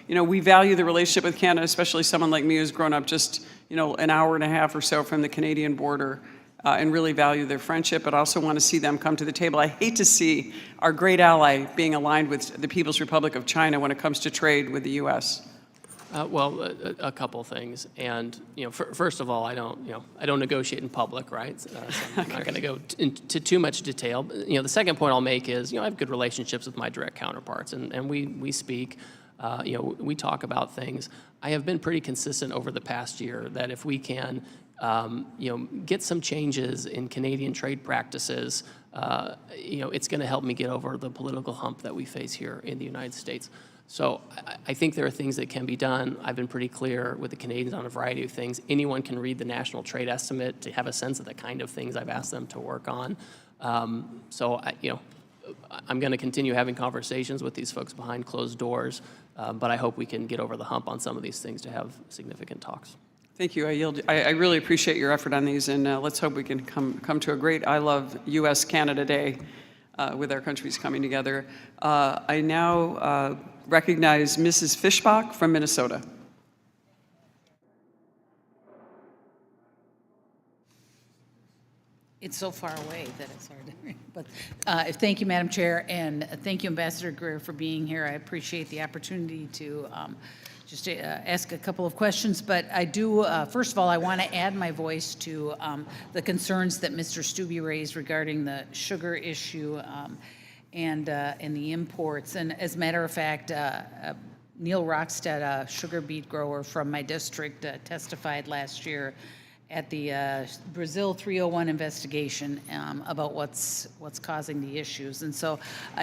We value the relationship with Canada, especially someone like me who's grown up just an hour and a half or so from the Canadian border, and really value their friendship, but also want to see them come to the table. I hate to see our great ally being aligned with the People's Republic of China when it comes to trade with the U.S. Well, a couple things, and first of all, I don't negotiate in public, right? So I'm not going to go into too much detail. The second point I'll make is, I have good relationships with my direct counterparts, and we speak. We talk about things. I have been pretty consistent over the past year that if we can, get some changes in Canadian trade practices, it's going to help me get over the political hump that we face here in the United States. So I think there are things that can be done. I've been pretty clear with the Canadians on a variety of things. Anyone can read the National Trade Estimate to have a sense of the kind of things I've asked them to work on. I'm going to continue having conversations with these folks behind closed doors, but I hope we can get over the hump on some of these things to have significant talks. Thank you. I yield. I really appreciate your effort on these, and let's hope we can come to a great I Love U.S.-Canada Day with our countries coming together. I now recognize Mrs. Fischbach from Minnesota. It's so far away that it's hard to read. But thank you, Madam Chair, and thank you, Ambassador Greer, for being here. I appreciate the opportunity to just ask a couple of questions. But I do, first of all, I want to add my voice to the concerns that Mr. Stubbe raised regarding the sugar issue and the imports. And as a matter of fact, Neil Rockstead, a sugar beet grower from my district, testified last year at the Brazil 301 investigation about what's causing the issues. And so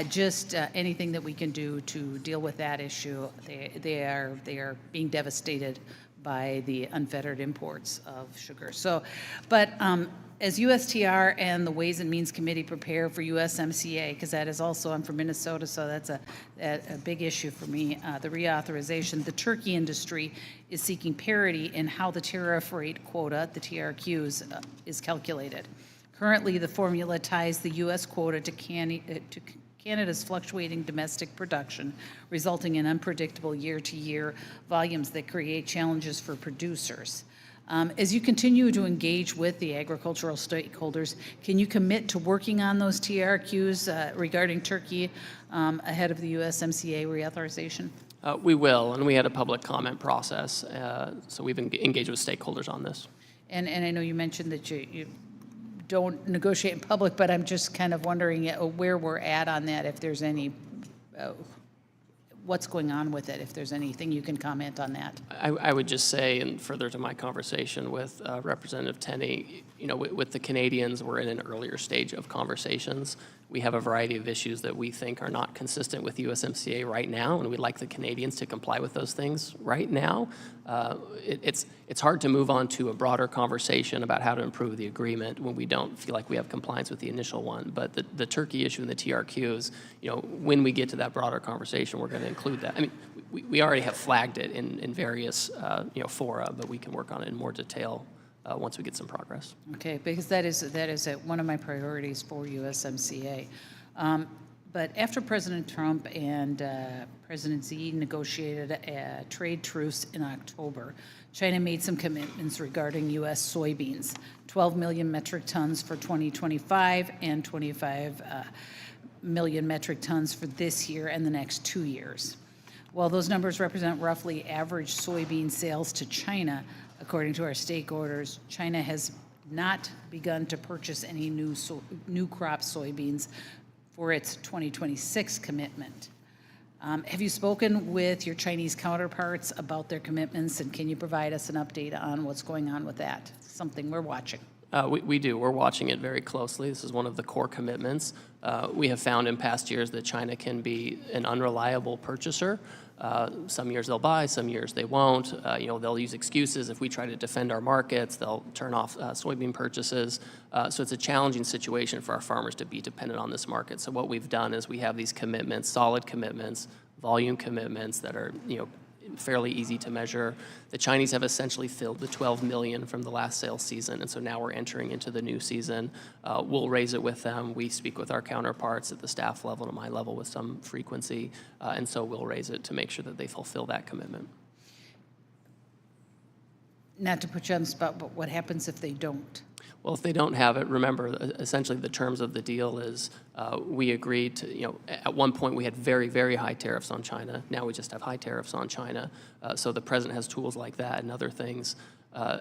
just anything that we can do to deal with that issue, they are being devastated by the unfettered imports of sugar. So, but as USTR and the Ways and Means Committee prepare for USMCA, because that is also, I'm from Minnesota, so that's a big issue for me, the reauthorization, the turkey industry is seeking parity in how the tariff rate quota, the TRQs, is calculated. Currently, the formula ties the U.S. quota to Canada's fluctuating domestic production, resulting in unpredictable year-to-year volumes that create challenges for producers. As you continue to engage with the agricultural stakeholders, can you commit to working on those TRQs regarding Turkey ahead of the USMCA reauthorization? We will, and we had a public comment process, so we've engaged with stakeholders on this. And I know you mentioned that you don't negotiate in public, but I'm just kind of wondering where we're at on that, if there's any, what's going on with it, if there's anything you can comment on that. I would just say, and further to my conversation with Representative Tenney, with the Canadians, we're in an earlier stage of conversations. We have a variety of issues that we think are not consistent with USMCA right now, and we'd like the Canadians to comply with those things right now. It's hard to move on to a broader conversation about how to improve the agreement when we don't feel like we have compliance with the initial one. But the Turkey issue and the TRQs, when we get to that broader conversation, we're going to include that. I mean, we already have flagged it in various fora, but we can work on it in more detail once we get some progress. Okay, because that is one of my priorities for USMCA. But after President Trump and President Xi negotiated a trade truce in October, China made some commitments regarding U.S. soybeans, 12 million metric tons for 2025 and 25 million metric tons for this year and the next 2 years. While those numbers represent roughly average soybean sales to China, according to our stakeholders, China has not begun to purchase any new crop soybeans for its 2026 commitment. Have you spoken with your Chinese counterparts about their commitments, and can you provide us an update on what's going on with that? Something we're watching. We do. We're watching it very closely. This is one of the core commitments. We have found in past years that China can be an unreliable purchaser. Some years they'll buy, some years they won't. They'll use excuses. If we try to defend our markets, they'll turn off soybean purchases. So it's a challenging situation for our farmers to be dependent on this market. So what we've done is we have these commitments, solid commitments, volume commitments that are, fairly easy to measure. The Chinese have essentially filled the 12 million from the last sales season, and so now we're entering into the new season. We'll raise it with them. We speak with our counterparts at the staff level and my level with some frequency, and so we'll raise it to make sure that they fulfill that commitment. Not to put you on the spot, but what happens if they don't? Well, if they don't have it, remember, essentially the terms of the deal is we agreed to, at one point we had very, very high tariffs on China. Now we just have high tariffs on China. So the president has tools like that and other things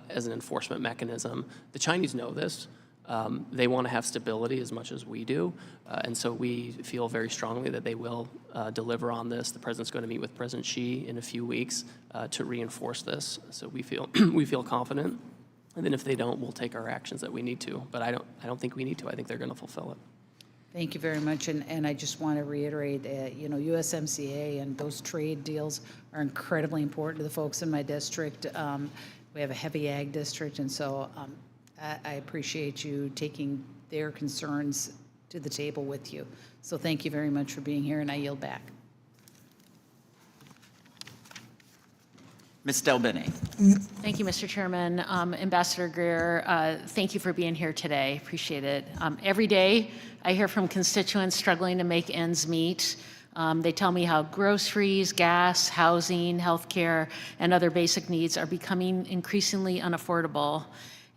as an enforcement mechanism. The Chinese know this. They want to have stability as much as we do. And so we feel very strongly that they will deliver on this. The president's going to meet with President Xi in a few weeks to reinforce this. So we feel confident. And then if they don't, we'll take our actions that we need to. But I don't think we need to. I think they're going to fulfill it. Thank you very much, and I just want to reiterate, USMCA and those trade deals are incredibly important to the folks in my district. We have a heavy ag district, and so I appreciate you taking their concerns to the table with you. So thank you very much for being here, and I yield back. Ms. Delbene. Thank you, Mr. Chairman. Ambassador Greer, thank you for being here today. Appreciate it. Every day, I hear from constituents struggling to make ends meet. They tell me how groceries, gas, housing, healthcare, and other basic needs are becoming increasingly unaffordable.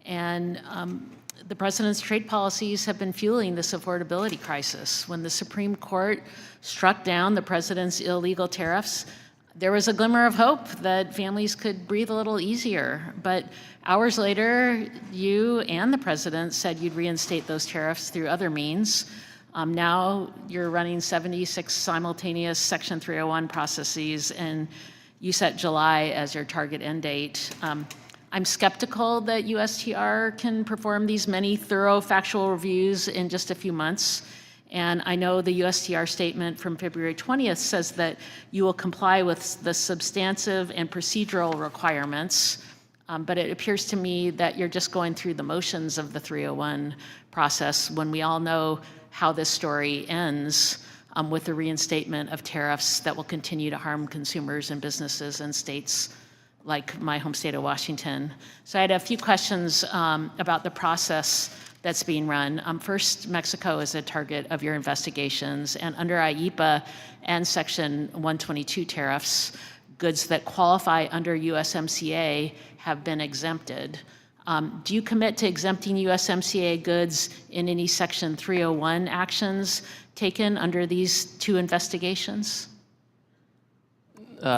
And the president's trade policies have been fueling this affordability crisis. When the Supreme Court struck down the president's illegal tariffs, there was a glimmer of hope that families could breathe a little easier. But hours later, you and the president said you'd reinstate those tariffs through other means. Now you're running 76 simultaneous Section 301 processes, and you set July as your target end date. I'm skeptical that USTR can perform these many thorough factual reviews in just a few months. And I know the USTR statement from February 20th says that you will comply with the substantive and procedural requirements, but it appears to me that you're just going through the motions of the 301 process when we all know how this story ends with the reinstatement of tariffs that will continue to harm consumers and businesses in states like my home state of Washington. So I had a few questions about the process that's being run. First, Mexico is a target of your investigations, and under IEEPA and Section 122 tariffs, goods that qualify under USMCA have been exempted. Do you commit to exempting USMCA goods in any Section 301 actions taken under these two investigations?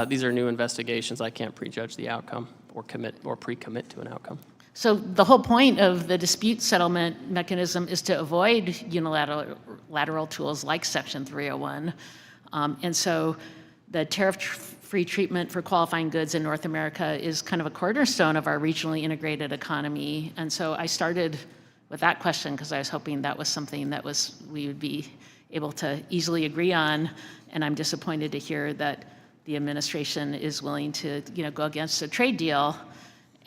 These are new investigations. I can't prejudge the outcome or pre-commit to an outcome. So the whole point of the dispute settlement mechanism is to avoid unilateral tools like Section 301. And so the tariff-free treatment for qualifying goods in North America is kind of a cornerstone of our regionally integrated economy. And so I started with that question because I was hoping that was something that we would be able to easily agree on. And I'm disappointed to hear that the administration is willing to go against a trade deal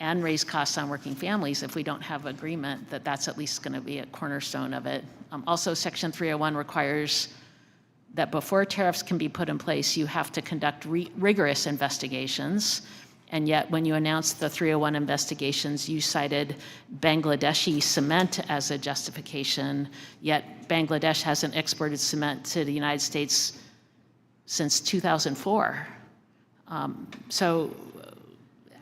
and raise costs on working families if we don't have agreement that that's at least going to be a cornerstone of it. Also, Section 301 requires that before tariffs can be put in place, you have to conduct rigorous investigations. And yet, when you announced the 301 investigations, you cited Bangladeshi cement as a justification, yet Bangladesh hasn't exported cement to the United States since 2004. So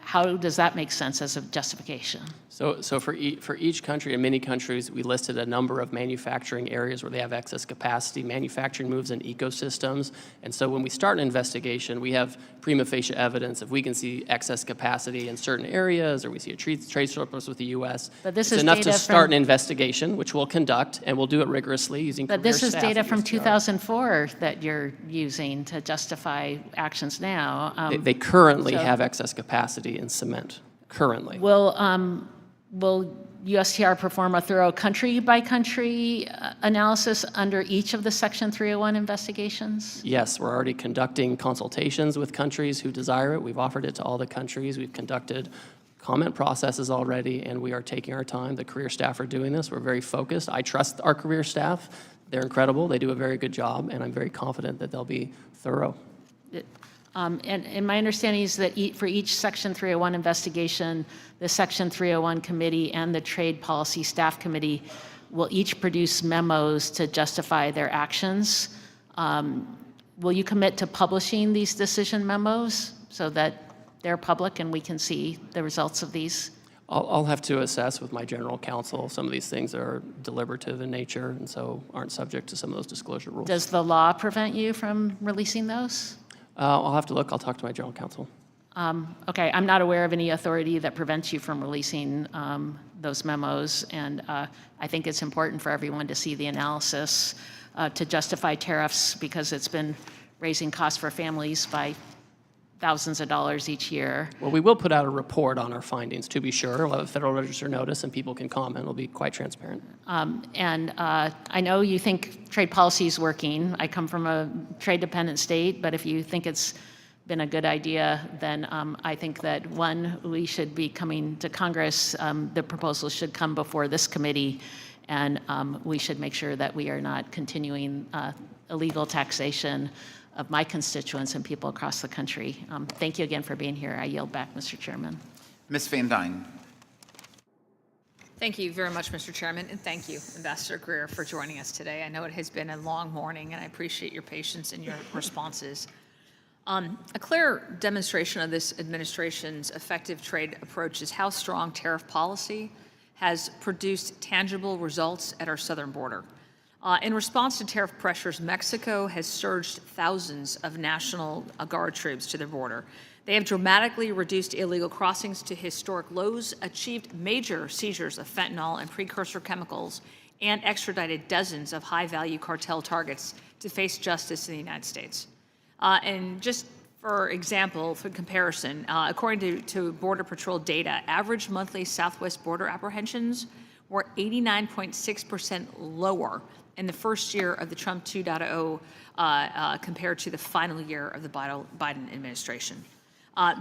how does that make sense as a justification? So for each country, in many countries, we listed a number of manufacturing areas where they have excess capacity. Manufacturing moves in ecosystems. And so when we start an investigation, we have prima facie evidence. If we can see excess capacity in certain areas, or we see a trade surplus with the U.S., But this it's is enough to data start from- an investigation, which we'll conduct, and we'll do it rigorously using But career this is staff data at from USTR. 2004 that you're using to justify actions now. They currently so- have excess capacity in cement, currently. Will USTR perform a thorough country-by-country analysis under each of the Section 301 investigations? Yes, we're already conducting consultations with countries who desire it. We've offered it to all the countries. We've conducted comment processes already, and we are taking our time. The career staff are doing this. We're very focused. I trust our career staff. They're incredible. They do a very good job, and I'm very confident that they'll be thorough. And my understanding is that for each Section 301 investigation, the Section 301 committee and the Trade Policy Staff Committee will each produce memos to justify their actions. Will you commit to publishing these decision memos so that they're public and we can see the results of these? I'll have to assess with my general counsel. Some of these things are deliberative in nature and so aren't subject to some of those disclosure rules. Does the law prevent you from releasing those? I'll have to look. I'll talk to my general counsel. Okay, I'm not aware of any authority that prevents you from releasing those memos, and I think it's important for everyone to see the analysis to justify tariffs because it's been raising costs for families by thousands of dollars each year. Well, we will put out a report on our findings, to be sure. We'll have a Federal Register notice, and people can comment. It'll be quite transparent. I know you think trade policy is working. I come from a trade-dependent state, but if you think it's been a good idea, then I think that, one, we should be coming to Congress. The proposals should come before this committee, and we should make sure that we are not continuing illegal taxation of my constituents and people across the country. Thank you again for being here. I yield back, Mr. Chairman. Ms. Van Dyne. Thank you very much, Mr. Chairman, and thank you, Ambassador Greer, for joining us today. I know it has been a long morning, and I appreciate your patience and your responses. A clear demonstration of this administration's effective trade approach is how strong tariff policy has produced tangible results at our southern border. In response to tariff pressures, Mexico has surged thousands of National Guard troops to their border. They have dramatically reduced illegal crossings to historic lows, achieved major seizures of fentanyl and precursor chemicals, and extradited dozens of high-value cartel targets to face justice in the United States. And just for example, for comparison, according to Border Patrol data, average monthly Southwest border apprehensions were 89.6% lower in the first year of the Trump 2.0 compared to the final year of the Biden administration.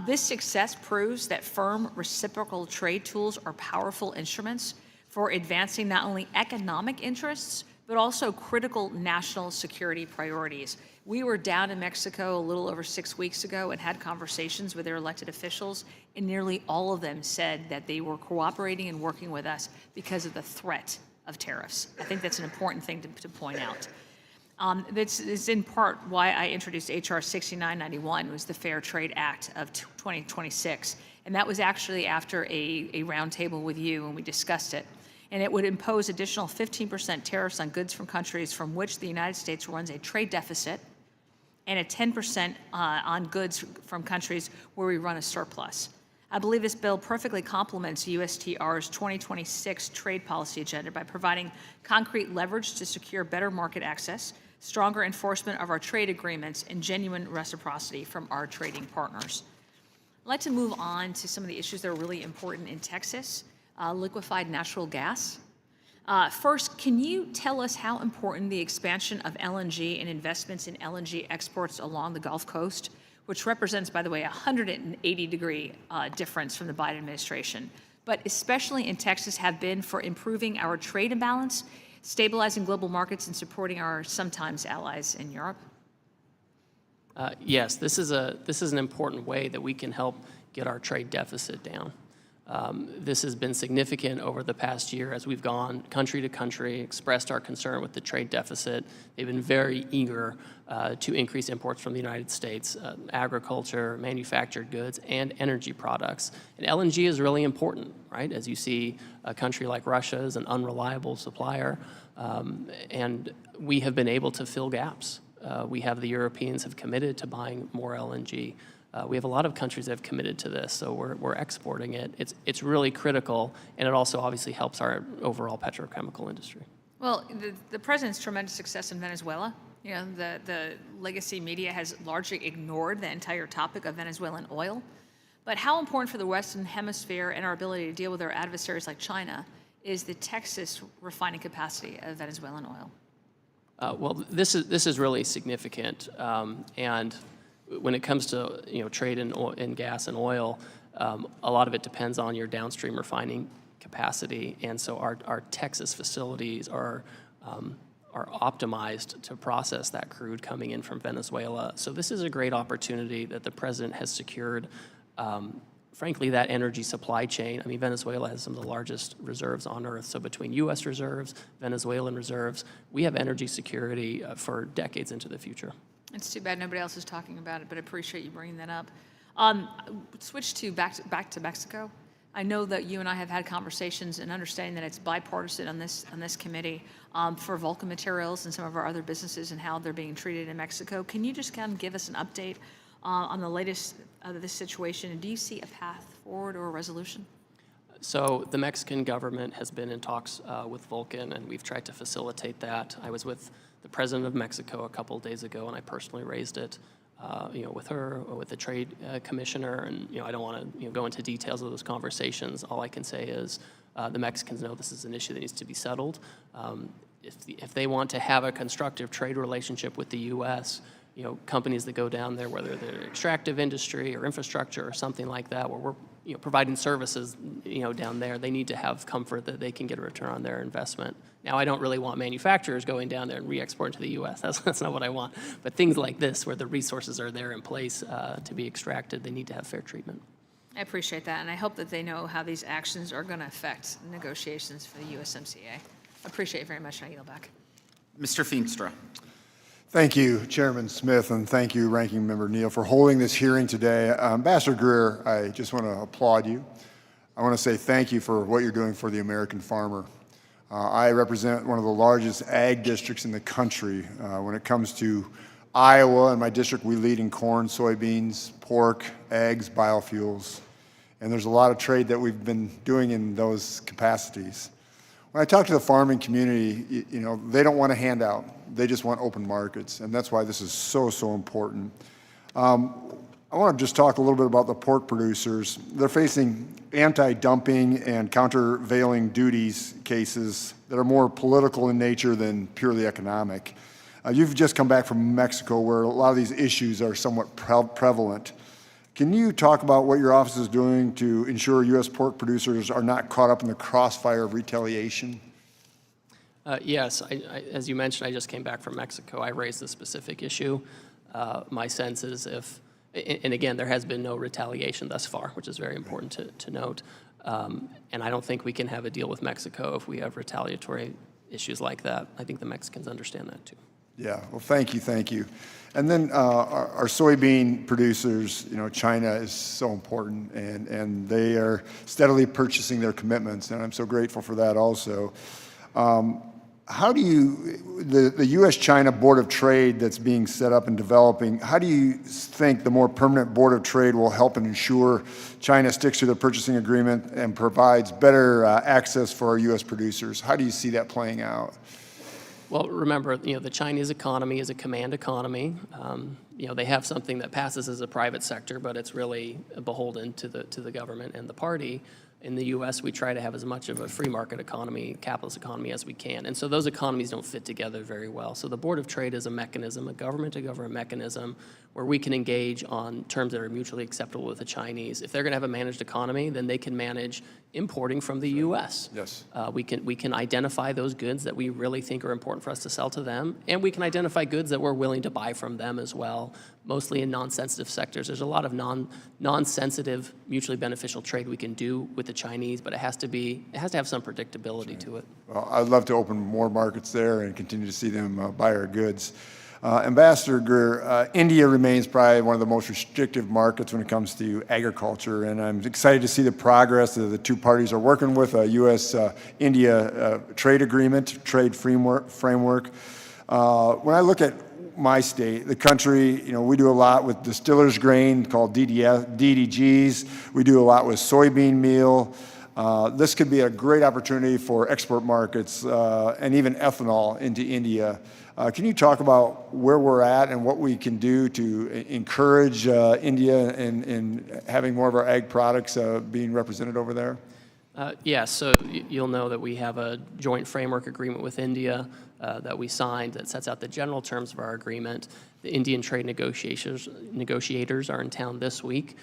This success proves that firm reciprocal trade tools are powerful instruments for advancing not only economic interests, but also critical national security priorities. We were down in Mexico a little over 6 weeks ago and had conversations with their elected officials, and nearly all of them said that they were cooperating and working with us because of the threat of tariffs. I think that's an important thing to point out. This is in part why I introduced H.R. 6991, was the Fair Trade Act of 2026. And that was actually after a roundtable with you, and we discussed it. And it would impose additional 15% tariffs on goods from countries from which the United States runs a trade deficit, and a 10% on goods from countries where we run a surplus. I believe this bill perfectly complements USTR's 2026 trade policy agenda by providing concrete leverage to secure better market access, stronger enforcement of our trade agreements, and genuine reciprocity from our trading partners. I'd like to move on to some of the issues that are really important in Texas. Liquefied natural gas. First, can you tell us how important the expansion of LNG and investments in LNG exports along the Gulf Coast, which represents, by the way, a 180-degree difference from the Biden administration, but especially in Texas, have been for improving our trade imbalance, stabilizing global markets, and supporting our sometimes allies in Europe? Yes, this is an important way that we can help get our trade deficit down. This has been significant over the past year as we've gone country to country, expressed our concern with the trade deficit. They've been very eager to increase imports from the United States, agriculture, manufactured goods, and energy products. And LNG is really important, right? As you see, a country like Russia is an unreliable supplier, and we have been able to fill gaps. The Europeans have committed to buying more LNG. We have a lot of countries that have committed to this, so we're exporting it. It's really critical, and it also obviously helps our overall petrochemical industry. Well, the president's tremendous success in Venezuela, the legacy media has largely ignored the entire topic of Venezuelan oil. But how important for the Western Hemisphere and our ability to deal with our adversaries like China is the Texas refining capacity of Venezuelan oil? Well, this is really significant, and when it comes to trade in gas and oil, a lot of it depends on your downstream refining capacity, and so our Texas facilities are optimized to process that crude coming in from Venezuela. So this is a great opportunity that the president has secured. Frankly, that energy supply chain, I mean, Venezuela has some of the largest reserves on earth. So between U.S. reserves, Venezuelan reserves, we have energy security for decades into the future. It's too bad nobody else is talking about it, but I appreciate you bringing that up. Switch to back to Mexico. I know that you and I have had conversations and understanding that it's bipartisan on this committee for Vulcan Materials and some of our other businesses and how they're being treated in Mexico. Can you just kind of give us an update on the latest of this situation, and do you see a path forward or a resolution? So the Mexican government has been in talks with Vulcan, and we've tried to facilitate that. I was with the president of Mexico a couple of days ago, and I personally raised it, with her or with the trade commissioner. And I don't want to go into details of those conversations. All I can say is the Mexicans know this is an issue that needs to be settled. If they want to have a constructive trade relationship with the U.S., companies that go down there, whether they're extractive industry or infrastructure or something like that, where we're providing services, down there, they need to have comfort that they can get a return on their investment. Now, I don't really want manufacturers going down there and re-exporting to the U.S. That's not what I want. But things like this, where the resources are there in place to be extracted, they need to have fair treatment. I appreciate that, and I hope that they know how these actions are going to affect negotiations for the USMCA. I appreciate it very much, and I yield back. Mr. Feenstra. Thank you, Chairman Smith, and thank you, Ranking Member Neal, for holding this hearing today. Ambassador Greer, I just want to applaud you. I want to say thank you for what you're doing for the American farmer. I represent one of the largest ag districts in the country. When it comes to Iowa, in my district, we lead in corn, soybeans, pork, eggs, biofuels, and there's a lot of trade that we've been doing in those capacities. When I talk to the farming community, they don't want a handout. They just want open markets, and that's why this is so, so important. I want to just talk a little bit about the pork producers. They're facing anti-dumping and countervailing duties cases that are more political in nature than purely economic. You've just come back from Mexico, where a lot of these issues are somewhat prevalent. Can you talk about what your office is doing to ensure U.S. pork producers are not caught up in the crossfire of retaliation? Yes, as you mentioned, I just came back from Mexico. I raised a specific issue. My sense is and again, there has been no retaliation thus far, which is very important to note. And I don't think we can have a deal with Mexico if we have retaliatory issues like that. I think the Mexicans understand that too. Yeah, well, thank you. And then our soybean producers, China is so important, and they are steadily purchasing their commitments, and I'm so grateful for that also. How do the U.S.-China Board of Trade that's being set up and developing, how do you think the more permanent Board of Trade will help and ensure China sticks to the purchasing agreement and provides better access for our U.S. producers? How do you see that playing out? Well, remember, the Chinese economy is a command economy. They have something that passes as a private sector, but it's really beholden to the government and the party. In the U.S., we try to have as much of a free market economy, capitalist economy as we can. And so those economies don't fit together very well. So the Board of Trade is a mechanism, a government-to-government mechanism, where we can engage on terms that are mutually acceptable with the Chinese. If they're going to have a managed economy, then they can manage importing from the U.S. Yes. We can identify those goods that we really think are important for us to sell to them, and we can identify goods that we're willing to buy from them as well. mostly in non-sensitive sectors. There's a lot of non-sensitive, mutually beneficial trade we can do with the Chinese, but it has to have some predictability to it. Well, I'd love to open more markets there and continue to see them buy our goods. Ambassador Greer, India remains probably one of the most restrictive markets when it comes to agriculture, and I'm excited to see the progress that the two parties are working with a U.S.-India trade agreement, trade framework. When I look at my state, the country, we do a lot with distillers grain called DDGs. We do a lot with soybean meal. This could be a great opportunity for export markets and even ethanol into India. Can you talk about where we're at and what we can do to encourage India in having more of our ag products being represented over there? Yeah, so you'll know that we have a joint framework agreement with India that we signed that sets out the general terms of our agreement. The Indian trade negotiators are in town this week.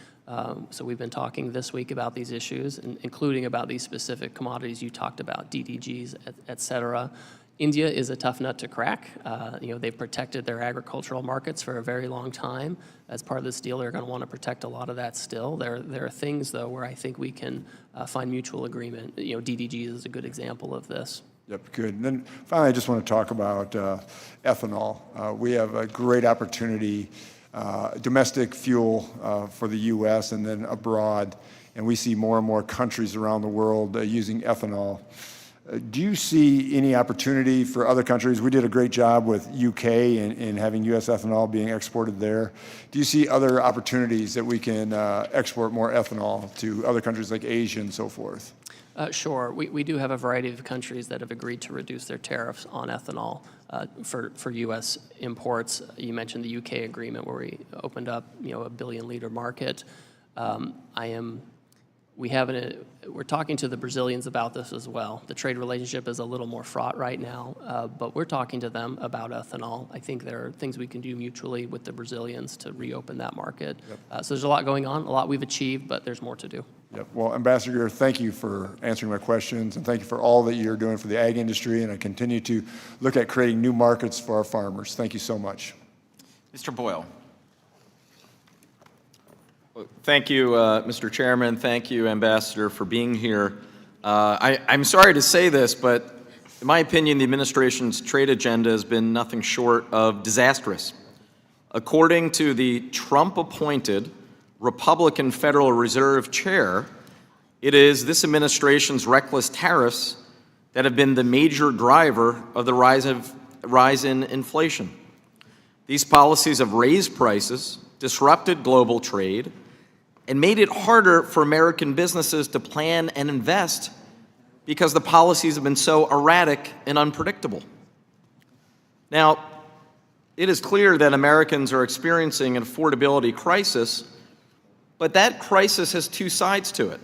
So we've been talking this week about these issues, including about these specific commodities you talked about, DDGs, et cetera. India is a tough nut to crack. They've protected their agricultural markets for a very long time. As part of this deal, they're going to want to protect a lot of that still. There are things, though, where I think we can find mutual agreement. DDGs is a good example of this. Yep, good. And then finally, I just want to talk about ethanol. We have a great opportunity, domestic fuel for the U.S. and then abroad, and we see more and more countries around the world using ethanol. Do you see any opportunity for other countries? We did a great job with UK in having U.S. ethanol being exported there. Do you see other opportunities that we can export more ethanol to other countries like Asia and so forth? Sure. We do have a variety of countries that have agreed to reduce their tariffs on ethanol for U.S. imports. You mentioned the UK agreement where we opened up a billion-liter market. We're talking to the Brazilians about this as well. The trade relationship is a little more fraught right now, but we're talking to them about ethanol. I think there are things we can do mutually with the Brazilians to reopen that market. Yep. So there's a lot going on, a lot we've achieved, but there's more to do. Yep. Well, Ambassador Greer, thank you for answering my questions, and thank you for all that you're doing for the ag industry, and I continue to look at creating new markets for our farmers. Thank you so much. Mr. Boyle. Thank you, Mr. Chairman. Thank you, Ambassador, for being here. I'm sorry to say this, but in my opinion, the administration's trade agenda has been nothing short of disastrous. According to the Trump-appointed Republican Federal Reserve Chair, it is this administration's reckless tariffs that have been the major driver of the rise in inflation. These policies have raised prices, disrupted global trade, and made it harder for American businesses to plan and invest because the policies have been so erratic and unpredictable. Now, it is clear that Americans are experiencing an affordability crisis, but that crisis has two sides to it.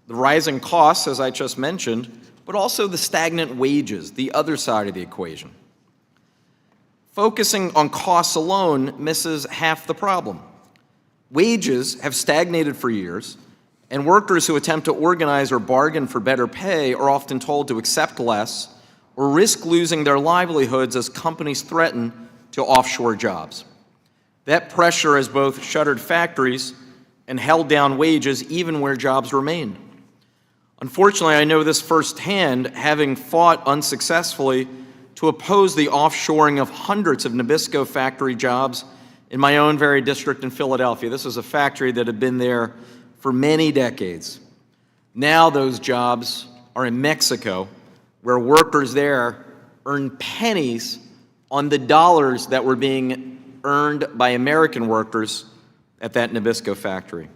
The rising costs, as I just mentioned, but also the stagnant wages, the other side of the equation. Focusing on costs alone misses half the problem. Wages have stagnated for years, and workers who attempt to organize or bargain for better pay are often told to accept less or risk losing their livelihoods as companies threaten to offshore jobs. That pressure has both shuttered factories and held down wages even where jobs remained. Unfortunately, I know this firsthand, having fought unsuccessfully to oppose the offshoring of hundreds of Nabisco factory jobs in my own very district in Philadelphia. This was a factory that had been there for many decades. Now those jobs are in Mexico, where workers there earn pennies on the dollars that were being earned by American workers at that Nabisco factory.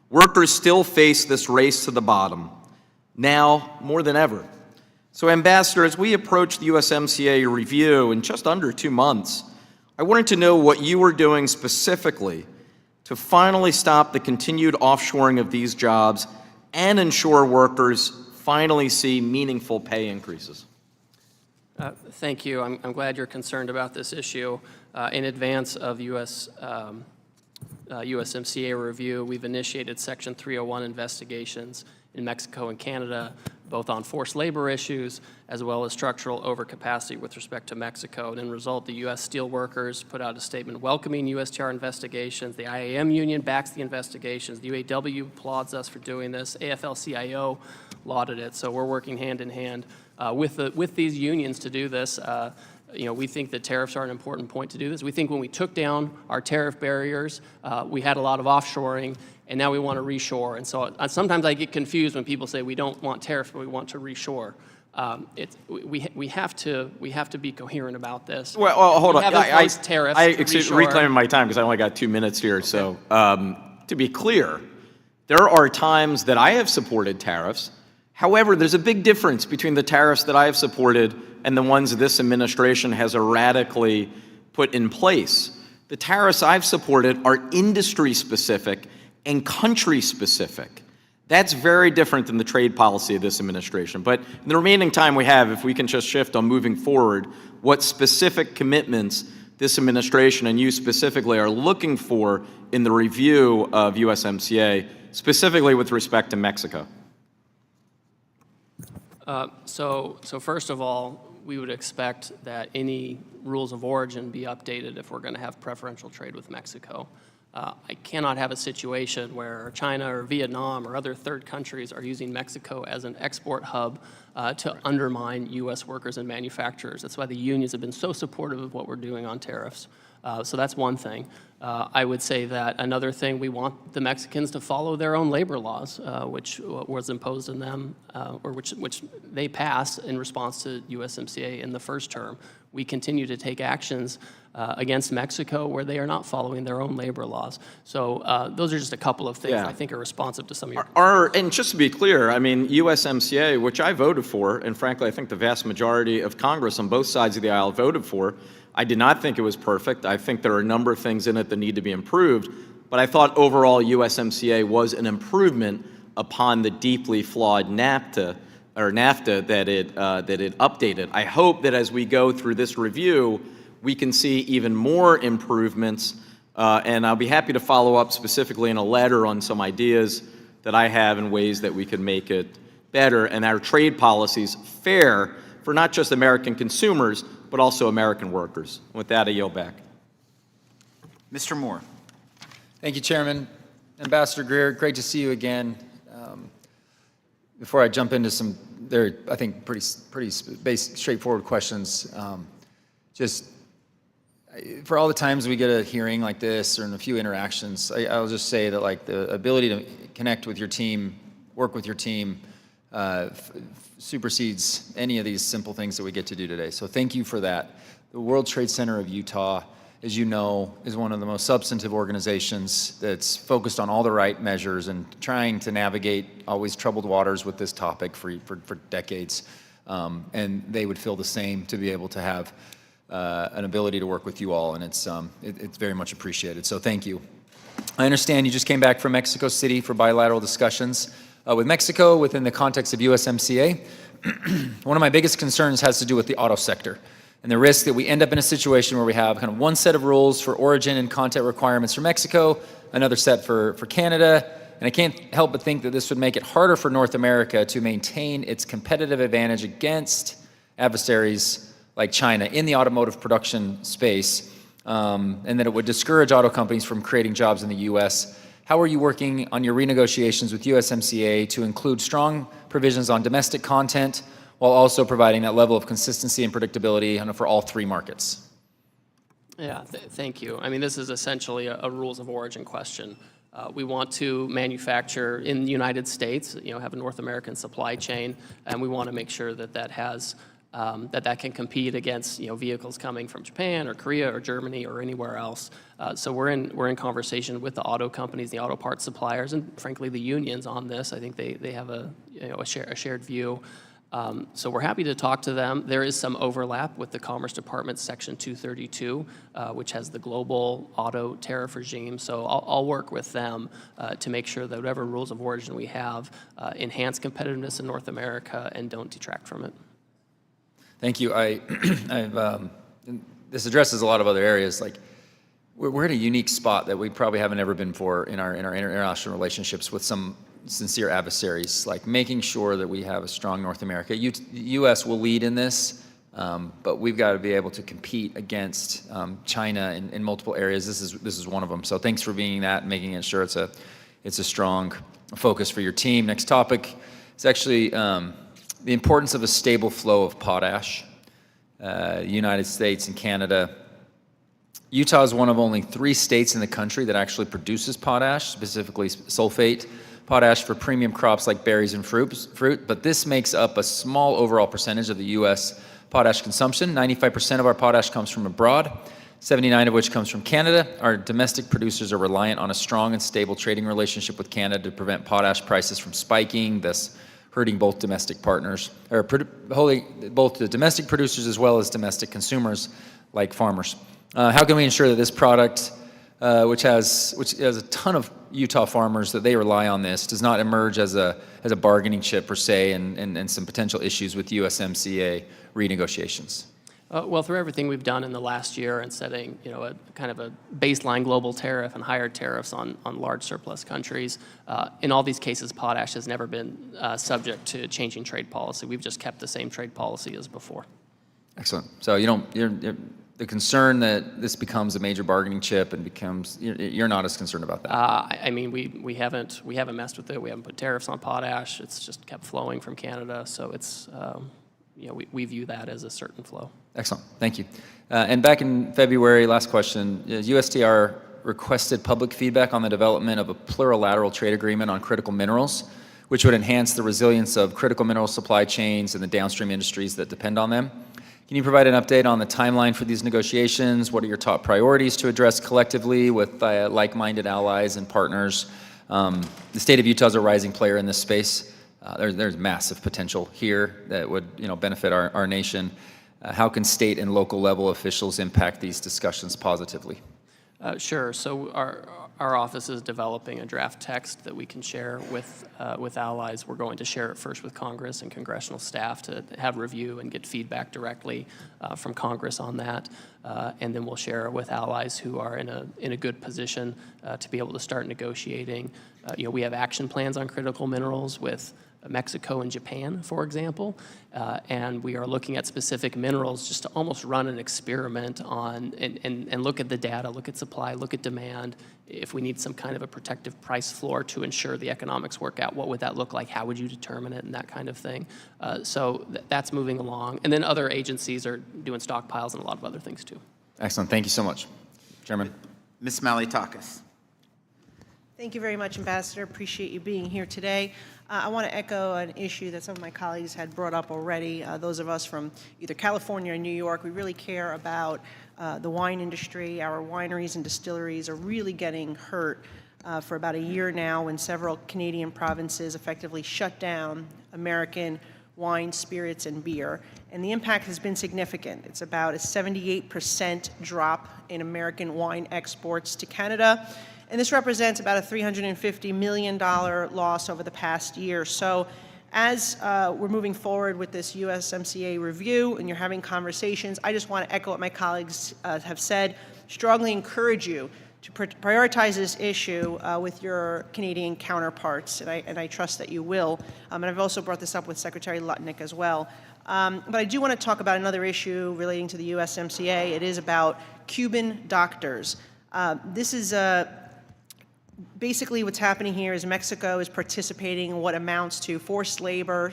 Workers still face this race to the bottom, now more than ever. So, Ambassador, as we approach the USMCA review in just under 2 months, I wanted to know what you were doing specifically to finally stop the continued offshoring of these jobs and ensure workers finally see meaningful pay increases. Thank you. I'm glad you're concerned about this issue. In advance of USMCA review, we've initiated Section 301 investigations in Mexico and Canada both on forced labor issues as well as structural overcapacity with respect to Mexico. And in result, the U.S. steelworkers put out a statement welcoming USTR investigations. The IAM union backs the investigations. The UAW applauds us for doing this. AFL-CIO lauded it. So we're working hand in hand with these unions to do this. We think that tariffs are an important point to do this. We think when we took down our tariff barriers, we had a lot of offshoring, and now we want to reshore. And so sometimes I get confused when people say we don't want tariffs, but we want to reshore. We have to be coherent about this. Well, hold on. Reclaiming my time because I only got 2 minutes here. Okay. So to be clear, there are times that I have supported tariffs. However, there's a big difference between the tariffs that I have supported and the ones this administration has erratically put in place. The tariffs I've supported are industry-specific and country-specific. That's very different than the trade policy of this administration. But in the remaining time we have, if we can just shift on moving forward, what specific commitments this administration and you specifically are looking for in the review of USMCA, specifically with respect to Mexico? So first of all, we would expect that any rules of origin be updated if we're going to have preferential trade with Mexico. I cannot have a situation where China or Vietnam or other third countries are using Mexico as an export hub to undermine U.S. workers and manufacturers. That's why the unions have been so supportive of what we're doing on tariffs. So that's one thing. I would say that another thing, we want the Mexicans to follow their own labor laws, which was imposed on them, or which they passed in response to USMCA in the first term. We continue to take actions against Mexico where they are not following their own labor laws. So those are just a couple of things I think are responsive to some of your And just to be clear, I mean, USMCA, which I voted for, and frankly, I think the vast majority of Congress on both sides of the aisle voted for, I did not think it was perfect. I think there are a number of things in it that need to be improved, but I thought overall USMCA was an improvement upon the deeply flawed NAFTA that it updated. I hope that as we go through this review, we can see even more improvements, and I'll be happy to follow up specifically in a letter on some ideas that I have in ways that we can make it better and our trade policies fair for not just American consumers, but also American workers. With that, I yield back. Mr. Moore. Thank you, Chairman. Ambassador Greer, great to see you again. Before I jump into some, I think, pretty straightforward questions, just for all the times we get a hearing like this or in a few interactions, I'll just say that like the ability to connect with your team, work with your team, supersedes any of these simple things that we get to do today. So thank you for that. The World Trade Center of Utah, as you know, is one of the most substantive organizations that's focused on all the right measures and trying to navigate always troubled waters with this topic for decades. And they would feel the same to be able to have an ability to work with you all, and it's very much appreciated. So thank you. I understand you just came back from Mexico City for bilateral discussions with Mexico within the context of USMCA. One of my biggest concerns has to do with the auto sector and the risk that we end up in a situation where we have kind of one set of rules for origin and content requirements for Mexico, another set for Canada, and I can't help but think that this would make it harder for North America to maintain its competitive advantage against adversaries like China in the automotive production space, and that it would discourage auto companies from creating jobs in the U.S. How are you working on your renegotiations with USMCA to include strong provisions on domestic content while also providing that level of consistency and predictability for all three markets? Yeah, thank you. I mean, this is essentially a rules of origin question. We want to manufacture in the United States, have a North American supply chain, and we want to make sure that that has that can compete against vehicles coming from Japan or Korea or Germany or anywhere else. So we're in conversation with the auto companies, the auto parts suppliers, and frankly the unions on this. I think they have a shared view. So we're happy to talk to them. There is some overlap with the Commerce Department's Section 232, which has the global auto tariff regime. So I'll work with them to make sure that whatever rules of origin we have enhance competitiveness in North America and don't detract from it. Thank you. This addresses a lot of other areas. Like we're in a unique spot that we probably haven't ever been for in our international relationships with some sincere adversaries, like making sure that we have a strong North America. The U.S. will lead in this, but we've got to be able to compete against China in multiple areas. This is one of them. So thanks for being that and making sure it's a strong focus for your team. Next topic is actually the importance of a stable flow of potash. United States and Canada. Utah is one of only 3 states in the country that actually produces potash, specifically sulfate potash for premium crops like berries and fruit, but this makes up a small overall percentage of the U.S. potash consumption. 95% of our potash comes from abroad, 79% of which comes from Canada. Our domestic producers are reliant on a strong and stable trading relationship with Canada to prevent potash prices from spiking, thus hurting both domestic partners, or both the domestic producers as well as domestic consumers like farmers. How can we ensure that this product, which has a ton of Utah farmers that they rely on this, does not emerge as a bargaining chip per se and some potential issues with USMCA renegotiations? Well, through everything we've done in the last year and setting, a kind of a baseline global tariff and higher tariffs on large surplus countries, in all these cases, potash has never been subject to changing trade policy. We've just kept the same trade policy as before. Excellent. So the concern that this becomes a major bargaining chip and you're not as concerned about that? I mean, we haven't messed with it. We haven't put tariffs on potash. It's just kept flowing from Canada. So it's, we view that as a certain flow. Excellent. Thank you. And back in February, last question, USTR requested public feedback on the development of a plurilateral trade agreement on critical minerals, which would enhance the resilience of critical mineral supply chains and the downstream industries that depend on them. Can you provide an update on the timeline for these negotiations? What are your top priorities to address collectively with like-minded allies and partners? The state of Utah is a rising player in this space. There's massive potential here that would benefit our nation. How can state and local level officials impact these discussions positively? Sure. So our office is developing a draft text that we can share with allies. We're going to share it first with Congress and congressional staff to have review and get feedback directly from Congress on that, and then we'll share it with allies who are in a good position to be able to start negotiating. We have action plans on critical minerals with Mexico and Japan, for example, and we are looking at specific minerals just to almost run an experiment on and look at the data, look at supply, look at demand. If we need some kind of a protective price floor to ensure the economics work out, what would that look like? How would you determine it and that kind of thing? So that's moving along. And then other agencies are doing stockpiles and a lot of other things too. Excellent. Thank you so much, Chairman. Ms. Malliotakis. Thank you very much, Ambassador. Appreciate you being here today. I want to echo an issue that some of my colleagues had brought up already. Those of us from either California or New York, we really care about the wine industry. Our wineries and distilleries are really getting hurt for about a year now when several Canadian provinces effectively shut down American wine, spirits, and beer. And the impact has been significant. It's about a 78% drop in American wine exports to Canada. And this represents about a $350 million loss over the past year. So as we're moving forward with this USMCA review and you're having conversations, I just want to echo what my colleagues have said, strongly encourage you to prioritize this issue with your Canadian counterparts, and I trust that you will. And I've also brought this up with Secretary Lutnick as well. But I do want to talk about another issue relating to the USMCA. It is about Cuban doctors. This is basically what's happening here is Mexico is participating in what amounts to forced labor,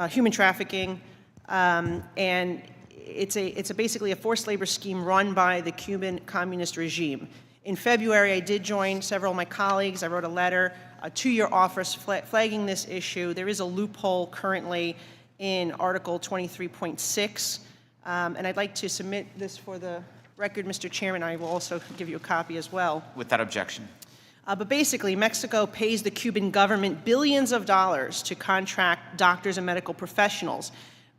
human trafficking, and it's basically a forced labor scheme run by the Cuban communist regime. In February, I did join several of my colleagues. I wrote a letter to your office flagging this issue. There is a loophole currently in Article 23.6, and I'd like to submit this for the record, Mr. Chairman. I will also give you a copy as well. Without objection. But basically, Mexico pays the Cuban government billions of dollars to contract doctors and medical professionals.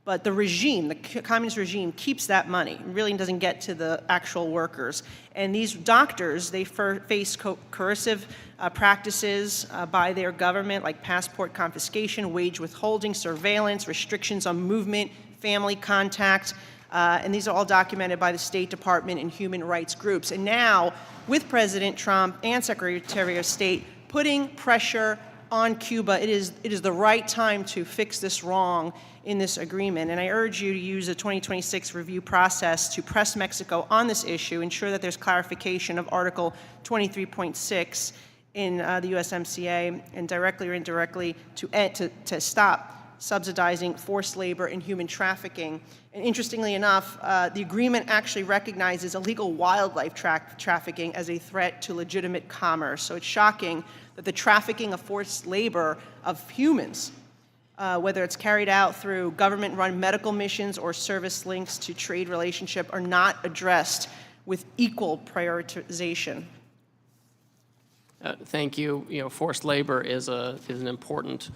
But the regime, the communist regime, keeps that money. It really doesn't get to the actual workers. And these doctors, they face coercive practices by their government, like passport confiscation, wage withholding, surveillance, restrictions on movement, family contact. And these are all documented by the State Department and human rights groups. And now, with President Trump and Secretary of State putting pressure on Cuba, it is the right time to fix this wrong in this agreement. And I urge you to use the 2026 review process to press Mexico on this issue, ensure that there's clarification of Article 23.6 in the USMCA, and directly or indirectly to stop subsidizing forced labor and human trafficking. And interestingly enough, the agreement actually recognizes illegal wildlife trafficking as a threat to legitimate commerce. So it's shocking that the trafficking of forced labor of humans, whether it's carried out through government-run medical missions or service links to trade relationship, are not addressed with equal prioritization. Thank you. You know, forced labor is an important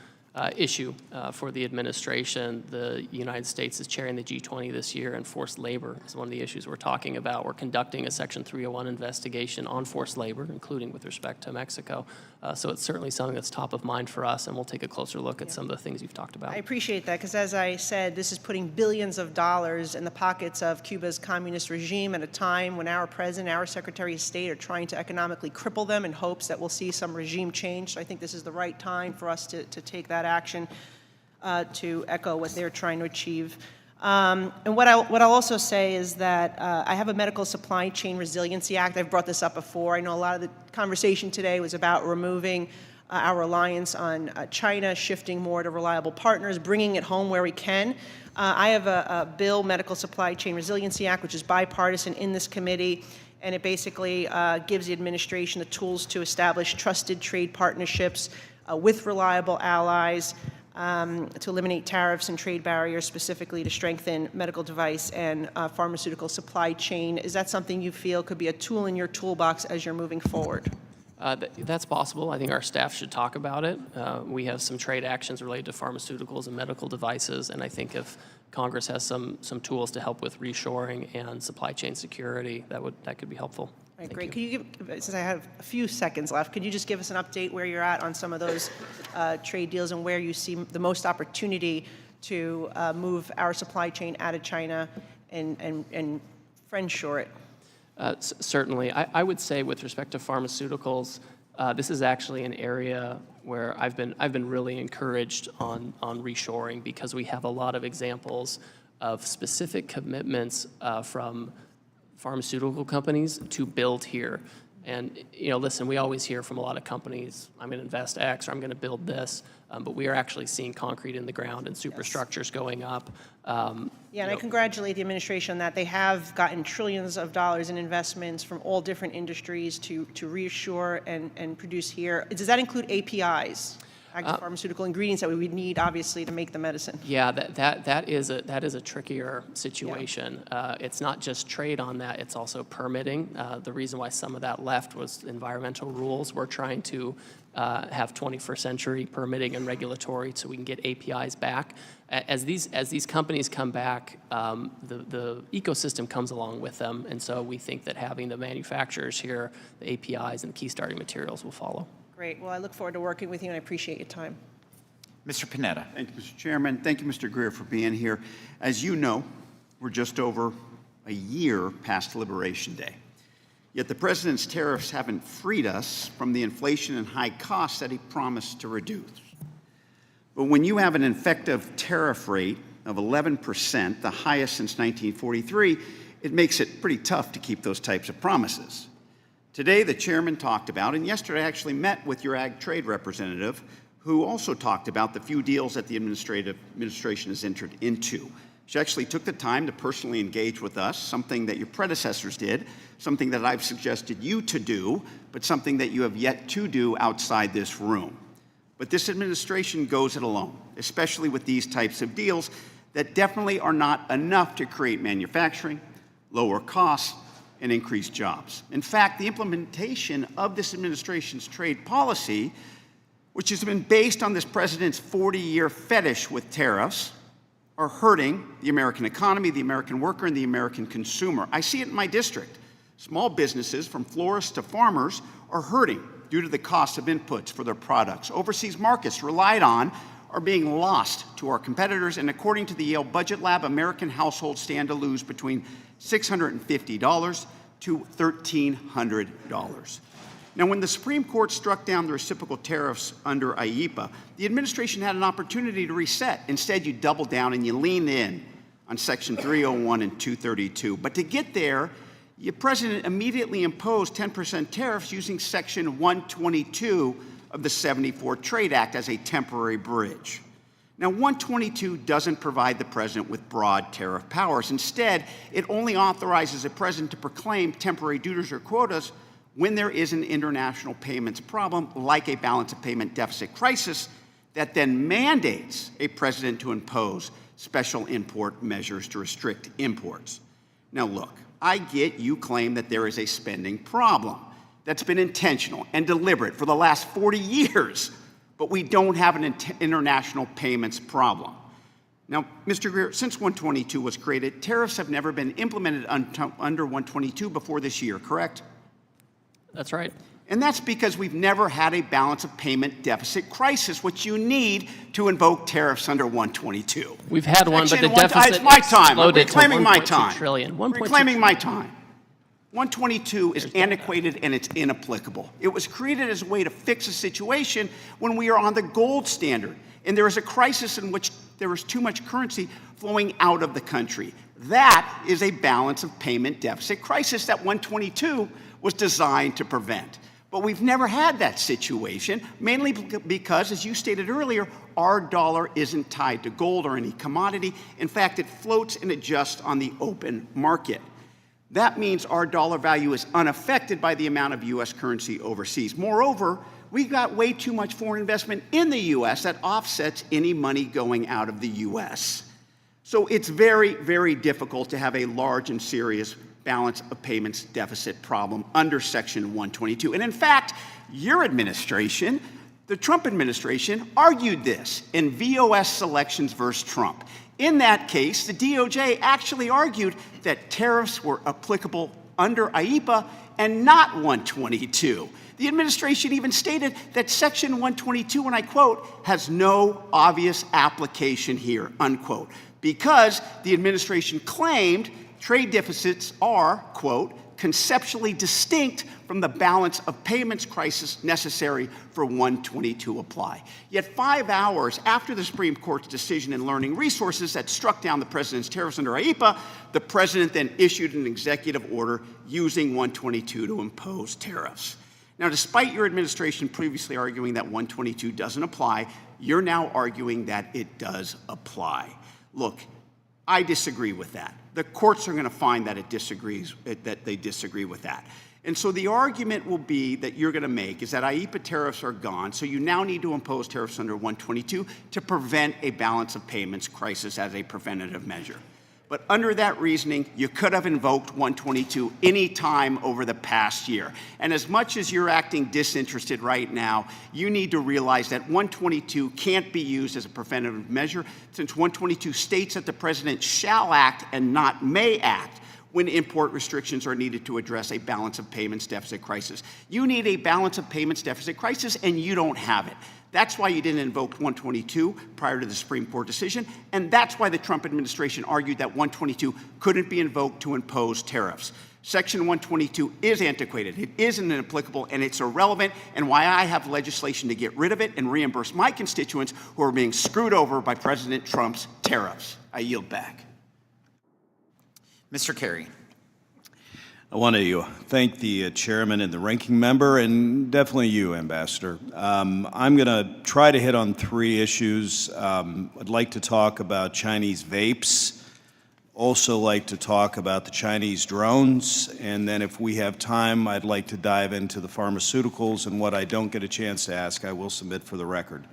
issue for the administration. The United States is chairing the G20 this year, and forced labor is one of the issues we're talking about. We're conducting a Section 301 investigation on forced labor, including with respect to Mexico. So it's certainly something that's top of mind for us, and we'll take a closer look at some of the things you've talked about. I appreciate that, because as I said, this is putting billions of dollars in the pockets of Cuba's communist regime at a time when our president, our Secretary of State are trying to economically cripple them in hopes that we'll see some regime change. So I think this is the right time for us to take that action to echo what they're trying to achieve. And what I'll also say is that I have a Medical Supply Chain Resiliency Act. I've brought this up before. I know a lot of the conversation today was about removing our reliance on China, shifting more to reliable partners, bringing it home where we can. I have a bill, Medical Supply Chain Resiliency Act, which is bipartisan in this committee, and it basically gives the administration the tools to establish trusted trade partnerships with reliable allies, to eliminate tariffs and trade barriers, specifically to strengthen medical device and pharmaceutical supply chain. Is that something you feel could be a tool in your toolbox as you're moving forward? That's possible. I think our staff should talk about it. We have some trade actions related to pharmaceuticals and medical devices, and I think if Congress has some tools to help with reshoring and supply chain security, that could be helpful. All right, great. Could you give, since I have a few seconds left, could you just give us an update where you're at on some of those trade deals and where you see the most opportunity to move our supply chain out of China and friendshore it? Certainly. I would say with respect to pharmaceuticals, this is actually an area where I've been really encouraged on reshoring, because we have a lot of examples of specific commitments from pharmaceutical companies to build here. And, you know, listen, we always hear from a lot of companies, I'm going to invest X or I'm going to build this, but we are actually seeing concrete in the ground and superstructures going up. Yeah, and I congratulate the administration on that. They have gotten trillions of dollars in investments from all different industries to reassure and produce here. Does that include APIs? Pharmaceutical ingredients that we would need, obviously, to make the medicine. Yeah, that is a trickier situation. Yeah. It's not just trade on that; it's also permitting. The reason why some of that left was environmental rules. We're trying to have 21st century permitting and regulatory, so we can get APIs back. As these companies come back, the ecosystem comes along with them, and so we think that having the manufacturers here, the APIs and the key starting materials will follow. Great. Well, I look forward to working with you, and I appreciate your time. Mr. Panetta. Thank you, Mr. Chairman. Thank you, Mr. Greer, for being here. As you know, we're just over a year past Liberation Day. Yet the president's tariffs haven't freed us from the inflation and high costs that he promised to reduce. But when you have an effective tariff rate of 11%, the highest since 1943, it makes it pretty tough to keep those types of promises. Today, the chairman talked about, and yesterday I actually met with your ag trade representative, who also talked about the few deals that the administration has entered into. She actually took the time to personally engage with us, something that your predecessors did, something that I've suggested you to do, but something that you have yet to do outside this room. But this administration goes it alone, especially with these types of deals that definitely are not enough to create manufacturing, lower costs, and increase jobs. In fact, the implementation of this administration's trade policy, which has been based on this president's 40-year fetish with tariffs, are hurting the American economy, the American worker, and the American consumer. I see it in my district. Small businesses, from florists to farmers, are hurting due to the cost of inputs for their products. Overseas markets relied on are being lost to our competitors, and according to the Yale Budget Lab, American households stand to lose between $650 to $1,300. Now, when the Supreme Court struck down the reciprocal tariffs under IEEPA, the administration had an opportunity to reset. Instead, you double down and you lean in on Section 301 and 232. But to get there, the president immediately imposed 10% tariffs using Section 122 of the 74 Trade Act as a temporary bridge. Now, 122 doesn't provide the president with broad tariff powers. Instead, it only authorizes a president to proclaim temporary duties or quotas when there is an international payments problem, like a balance of payment deficit crisis, that then mandates a president to impose special import measures to restrict imports. Now, look, I get you claim that there is a spending problem that's been intentional and deliberate for the last 40 years, but we don't have an international payments problem. Now, Mr. Greer, since 122 was created, tariffs have never been implemented under 122 before this year, correct? That's right. And that's because we've never had a balance of payment deficit crisis, which you need to invoke tariffs under 122. We've had one, but the deficit it's my time. I'm exploded to reclaiming my 1.2 time. trillion. 1.2 Reclaiming my time. 122 is antiquated and it's inapplicable. It was created as a way to fix a situation when we are on the gold standard and there is a crisis in which there is too much currency flowing out of the country. That is a balance of payment deficit crisis that 122 was designed to prevent. But we've never had that situation, mainly because, as you stated earlier, our dollar isn't tied to gold or any commodity. In fact, it floats and adjusts on the open market. That means our dollar value is unaffected by the amount of U.S. currency overseas. Moreover, we've got way too much foreign investment in the U.S. that offsets any money going out of the U.S. So it's very, very difficult to have a large and serious balance of payments deficit problem under Section 122. And in fact, your administration, the Trump administration, argued this in VOS Selections versus Trump. In that case, the DOJ actually argued that tariffs were applicable under IEEPA and not 122. The administration even stated that Section 122, and I quote, has no obvious application here, unquote, because the administration claimed trade deficits are, quote, conceptually distinct from the balance of payments crisis necessary for 122 apply. Yet 5 hours after the Supreme Court's decision in Learning Resources that struck down the president's tariffs under IEEPA, the president then issued an executive order using 122 to impose tariffs. Now, despite your administration previously arguing that 122 doesn't apply, you're now arguing that it does apply. Look, I disagree with that. The courts are going to find that that they disagree with that. And so the argument will be that you're going to make is that IEEPA tariffs are gone, so you now need to impose tariffs under 122 to prevent a balance of payments crisis as a preventative measure. But under that reasoning, you could have invoked 122 any time over the past year. And as much as you're acting disinterested right now, you need to realize that 122 can't be used as a preventative measure, since 122 states that the president shall act and not may act when import restrictions are needed to address a balance of payments deficit crisis. You need a balance of payments deficit crisis, and you don't have it. That's why you didn't invoke 122 prior to the Supreme Court decision, and that's why the Trump administration argued that 122 couldn't be invoked to impose tariffs. Section 122 is antiquated, it isn't applicable, and it's irrelevant, and why I have legislation to get rid of it and reimburse my constituents who are being screwed over by President Trump's tariffs. I yield back. Mr. Kerry. I want to thank the chairman and the ranking member, and definitely you, Ambassador. I'm going to try to hit on 3 issues. I'd like to talk about Chinese vapes, also like to talk about the Chinese drones, and then if we have time, I'd like to dive into the pharmaceuticals, and what I don't get a chance to ask, I will submit for the record.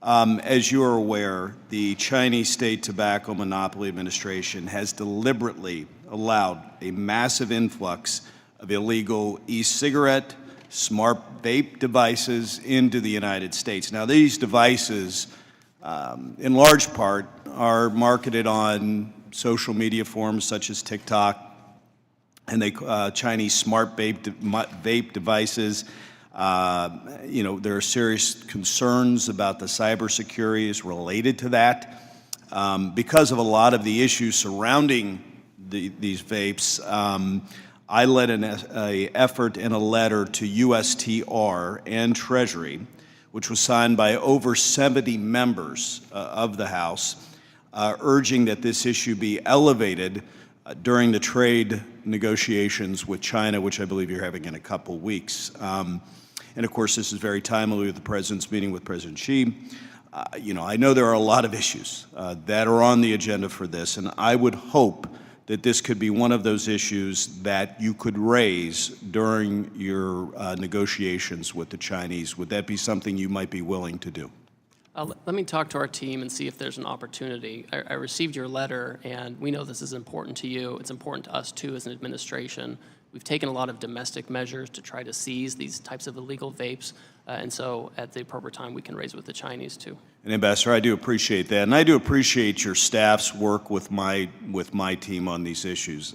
As you are aware, the Chinese State Tobacco Monopoly Administration has deliberately allowed a massive influx of illegal e-cigarette, smart vape devices into the United States. Now, these devices, in large part, are marketed on social media forums such as TikTok, and they Chinese smart vape devices. There are serious concerns about the cybersecurity related to that because of a lot of the issues surrounding these vapes. I led an effort in a letter to USTR and Treasury, which was signed by over 70 members of the House, urging that this issue be elevated during the trade negotiations with China, which I believe you're having in a couple weeks. And of course, this is very timely with the President's meeting with President Xi. I know there are a lot of issues that are on the agenda for this, and I would hope that this could be one of those issues that you could raise during your negotiations with the Chinese. Would that be something you might be willing to do? Let me talk to our team and see if there's an opportunity. I received your letter, and we know this is important to you. It's important to us, too, as an administration. We've taken a lot of domestic measures to try to seize these types of illegal vapes, and so at the appropriate time, we can raise with the Chinese, too. And Ambassador, I do appreciate that, and I do appreciate your staff's work with my team on these issues.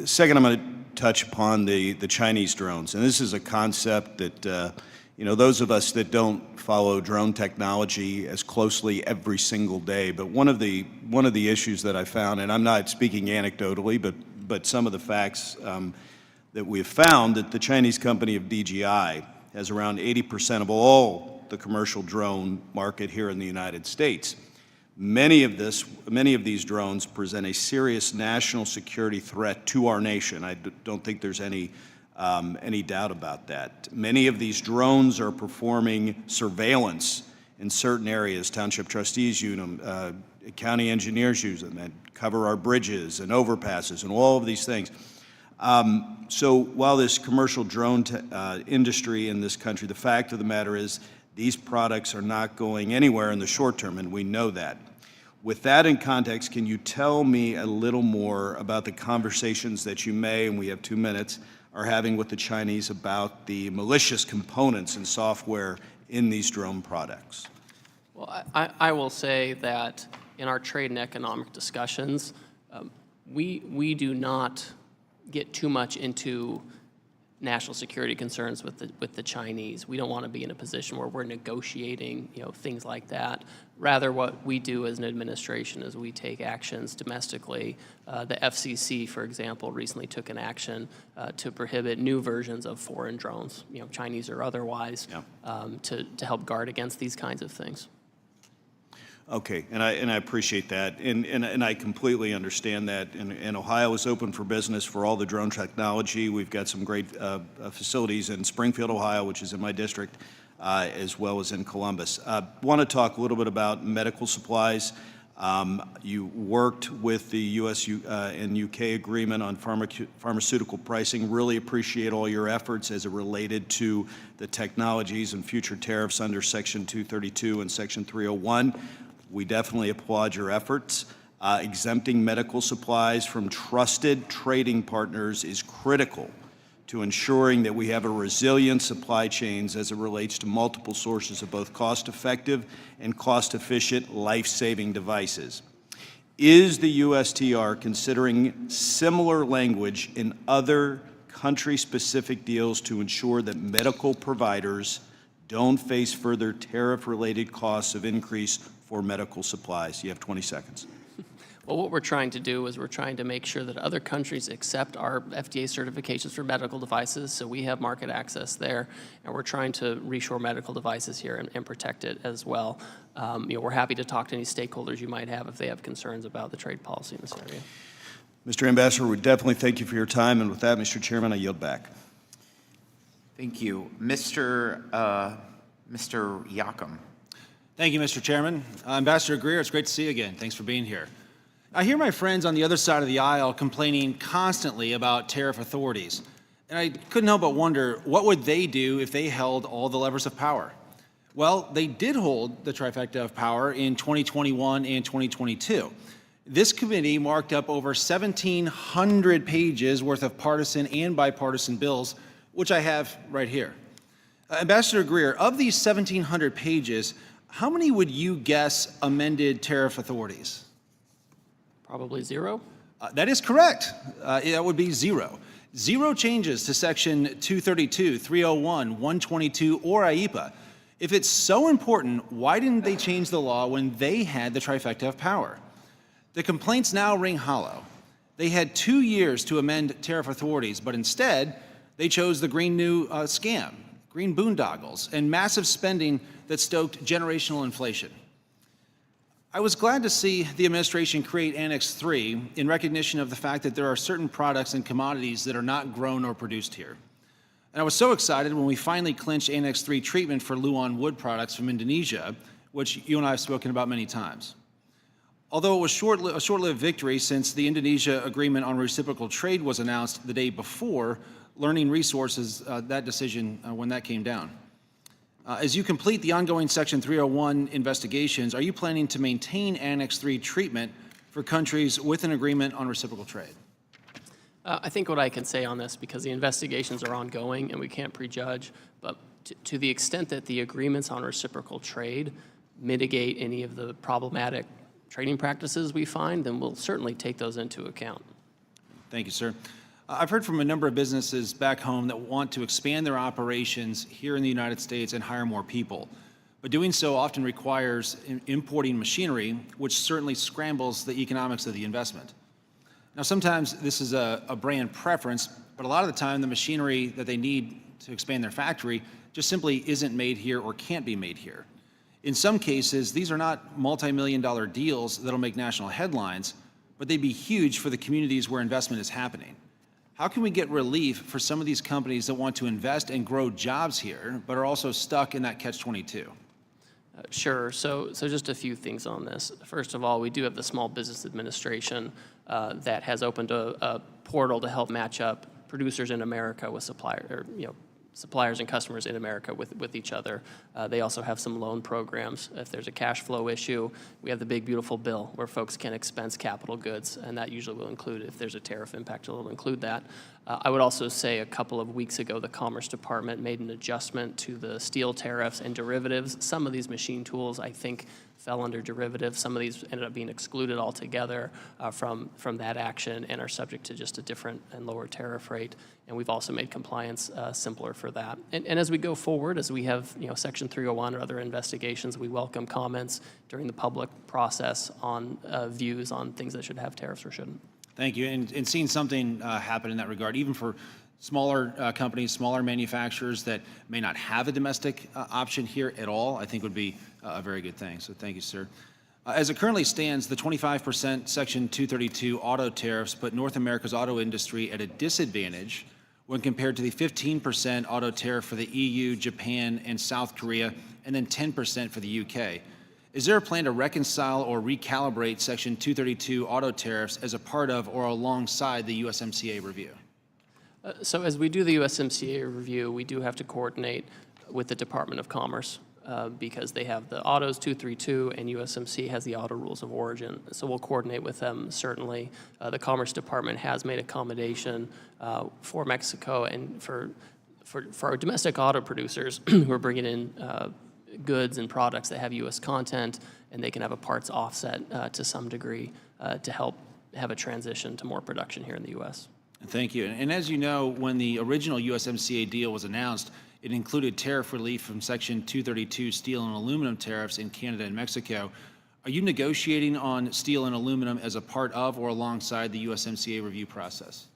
Second, I'm going to touch upon the Chinese drones, and this is a concept that those of us that don't follow drone technology as closely every single day, but one of the issues that I found, and I'm not speaking anecdotally, but some of the facts that we have found, that the Chinese company of DJI has around 80% of all the commercial drone market here in the United States. Many of these drones present a serious national security threat to our nation. I don't think there's any doubt about that. Many of these drones are performing surveillance in certain areas. Township trustees use them, county engineers use them, that cover our bridges and overpasses and all of these things. So while this commercial drone industry in this country, the fact of the matter is these products are not going anywhere in the short term, and we know that. With that in context, can you tell me a little more about the conversations that you may, and we have 2 minutes, are having with the Chinese about the malicious components and software in these drone products? Well, I will say that in our trade and economic discussions, we do not get too much into national security concerns with the Chinese. We don't want to be in a position where we're negotiating, things like that. Rather, what we do as an administration is we take actions domestically. The FCC, for example, recently took an action to prohibit new versions of foreign drones, Chinese or otherwise, to help guard against these kinds of things. Okay, and I appreciate that, and I completely understand that. And Ohio is open for business for all the drone technology. We've got some great facilities in Springfield, Ohio, which is in my district, as well as in Columbus. I want to talk a little bit about medical supplies. You worked with the U.S. and U.K. agreement on pharmaceutical pricing. Really appreciate all your efforts as it related to the technologies and future tariffs under Section 232 and Section 301. We definitely applaud your efforts. Exempting medical supplies from trusted trading partners is critical to ensuring that we have a resilient supply chains as it relates to multiple sources of both cost-effective and cost-efficient life-saving devices. Is the USTR considering similar language in other country-specific deals to ensure that medical providers don't face further tariff-related costs of increase for medical supplies? You have 20 seconds. Well, what we're trying to do is we're trying to make sure that other countries accept our FDA certifications for medical devices, so we have market access there, and we're trying to reshore medical devices here and protect it as well. We're happy to talk to any stakeholders you might have if they have concerns about the trade policy in this area. Mr. Ambassador, we definitely thank you for your time, and with that, Mr. Chairman, I yield back. Thank you. Mr. Yakum. Thank you, Mr. Chairman. Ambassador Greer, it's great to see you again. Thanks for being here. I hear my friends on the other side of the aisle complaining constantly about tariff authorities, and I couldn't help but wonder, what would they do if they held all the levers of power? Well, they did hold the trifecta of power in 2021 and 2022. This committee marked up over 1,700 pages worth of partisan and bipartisan bills, which I have right here. Ambassador Greer, of these 1,700 pages, how many would you guess amended tariff authorities? Probably zero. That is correct. That would be zero. Zero changes to Section 232, 301, 122, or IEPA. If it's so important, why didn't they change the law when they had the trifecta of power? The complaints now ring hollow. They had 2 years to amend tariff authorities, but instead, they chose the Green New scam, green boondoggles, and massive spending that stoked generational inflation. I was glad to see the administration create Annex 3 in recognition of the fact that there are certain products and commodities that are not grown or produced here. And I was so excited when we finally clinched Annex 3 treatment for Luan wood products from Indonesia, which you and I have spoken about many times. Although it was a short-lived victory since the Indonesia Agreement on Reciprocal Trade was announced the day before, Learning Resources, that decision when that came down. As you complete the ongoing Section 301 investigations, are you planning to maintain Annex 3 treatment for countries with an agreement on reciprocal trade? I think what I can say on this, because the investigations are ongoing and we can't prejudge, but to the extent that the agreements on reciprocal trade mitigate any of the problematic trading practices we find, then we'll certainly take those into account. Thank you, sir. I've heard from a number of businesses back home that want to expand their operations here in the United States and hire more people. But doing so often requires importing machinery, which certainly scrambles the economics of the investment. Now, sometimes this is a brand preference, but a lot of the time the machinery that they need to expand their factory just simply isn't made here or can't be made here. In some cases, these are not multi-million-dollar deals that'll make national headlines, but they'd be huge for the communities where investment is happening. How can we get relief for some of these companies that want to invest and grow jobs here, but are also stuck in that catch-22? Sure. So just a few things on this. First of all, we do have the Small Business Administration that has opened a portal to help match up producers in America with suppliers and customers in America with each other. They also have some loan programs. If there's a cash flow issue, we have the big, beautiful bill where folks can expense capital goods, and that usually will include, if there's a tariff impact, it'll include that. I would also say a couple of weeks ago, the Commerce Department made an adjustment to the steel tariffs and derivatives. Some of these machine tools, I think, fell under derivatives. Some of these ended up being excluded altogether from that action and are subject to just a different and lower tariff rate. And we've also made compliance simpler for that. And as we go forward, as we have Section 301 or other investigations, we welcome comments during the public process on views on things that should have tariffs or shouldn't. Thank you. And seeing something happen in that regard, even for smaller companies, smaller manufacturers that may not have a domestic option here at all, I think would be a very good thing. So thank you, sir. As it currently stands, the 25% Section 232 auto tariffs put North America's auto industry at a disadvantage when compared to the 15% auto tariff for the EU, Japan, and South Korea, and then 10% for the UK. Is there a plan to reconcile or recalibrate Section 232 auto tariffs as a part of or alongside the USMCA review? So as we do the USMCA review, we do have to coordinate with the Department of Commerce because they have the autos 232 and USMCA has the auto rules of origin. So we'll coordinate with them, certainly. The Commerce Department has made accommodation for Mexico and for our domestic auto producers who are bringing in goods and products that have U.S. content, and they can have a parts offset to some degree to help have a transition to more production here in the U.S. Thank you. And as you know, when the original USMCA deal was announced, it included tariff relief from Section 232 steel and aluminum tariffs in Canada and Mexico. Are you negotiating on steel and aluminum as a part of or alongside the USMCA review process?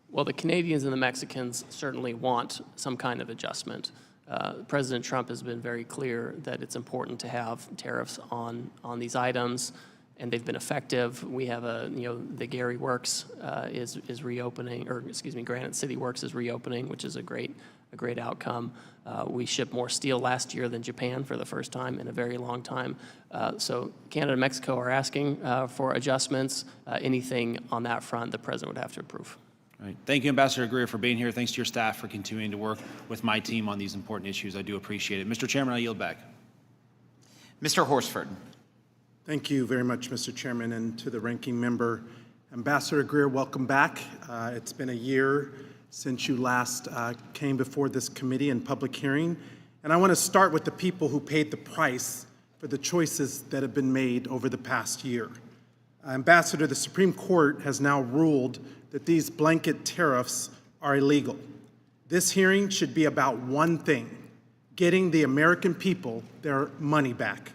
Well, the Canadians and the Mexicans certainly want some kind of adjustment. President Trump has been very clear that it's important to have tariffs on these items, and they've been effective. We have the Gary Works is reopening, or excuse me, Granite City Works is reopening, which is a great outcome. We shipped more steel last year than Japan for the first time in a very long time. So Canada and Mexico are asking for adjustments. Anything on that front, the president would have to approve. Right. Thank you, Ambassador Greer, for being here. Thanks to your staff for continuing to work with my team on these important issues. I do appreciate it. Mr. Chairman, I yield back. Mr. Horsford. Thank you very much, Mr. Chairman, and to the ranking member. Ambassador Greer, welcome back. It's been a year since you last came before this committee in public hearing, and I want to start with the people who paid the price for the choices that have been made over the past year. Ambassador, the Supreme Court has now ruled that these blanket tariffs are illegal. This hearing should be about one thing: getting the American people their money back.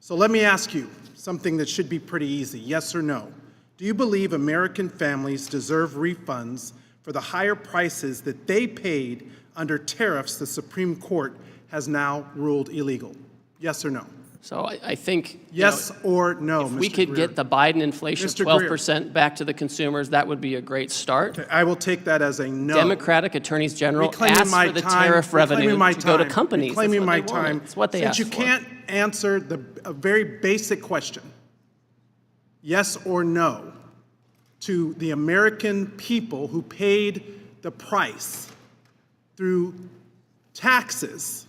So let me ask you something that should be pretty easy, yes or no. Do you believe American families deserve refunds for the higher prices that they paid under tariffs the Supreme Court has now ruled illegal? Yes or no? So I think, yes or no, if Mr. we could Greer? get the Biden inflation Mr. Greer. 12% back to the consumers, that would be a great start. Okay, I will take that as a no. Democratic attorneys general Reclaiming asked my for the time, tariff revenue reclaiming my to go to time, companies. That's reclaiming what my they wanted. time. It's what they Since asked you for. can't answer a very basic question, yes or no, to the American people who paid the price through taxes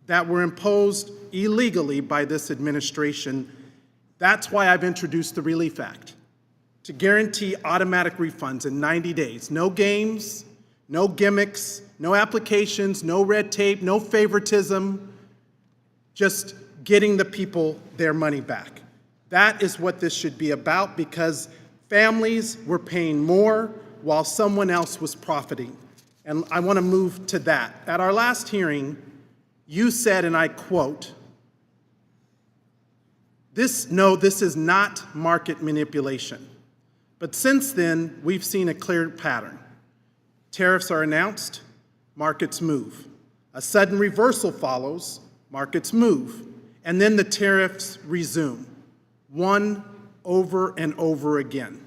that were imposed illegally by this administration. That's why I've introduced the Relief Act, to guarantee automatic refunds in 90 days. No games, no gimmicks, no applications, no red tape, no favoritism, just getting the people their money back. That is what this should be about, because families were paying more while someone else was profiting. And I want to move to that. At our last hearing, you said, and I quote, this is not market manipulation. But since then, we've seen a clear pattern. Tariffs are announced, markets move. A sudden reversal follows, markets move. And then the tariffs resume, one over and over again.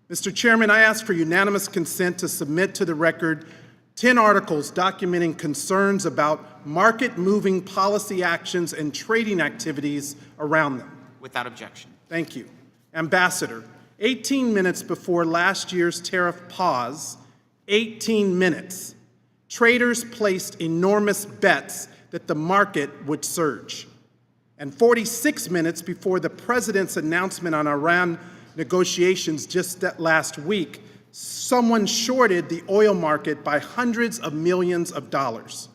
Mr. Chairman, I ask for unanimous consent to submit to the record 10 articles documenting concerns about market-moving policy actions and trading activities around them. Without objection. Thank you. Ambassador, 18 minutes before last year's tariff pause, 18 minutes, traders placed enormous bets that the market would surge. And 46 minutes before the president's announcement on Iran negotiations just last week, someone shorted the oil market by hundreds of millions of dollars.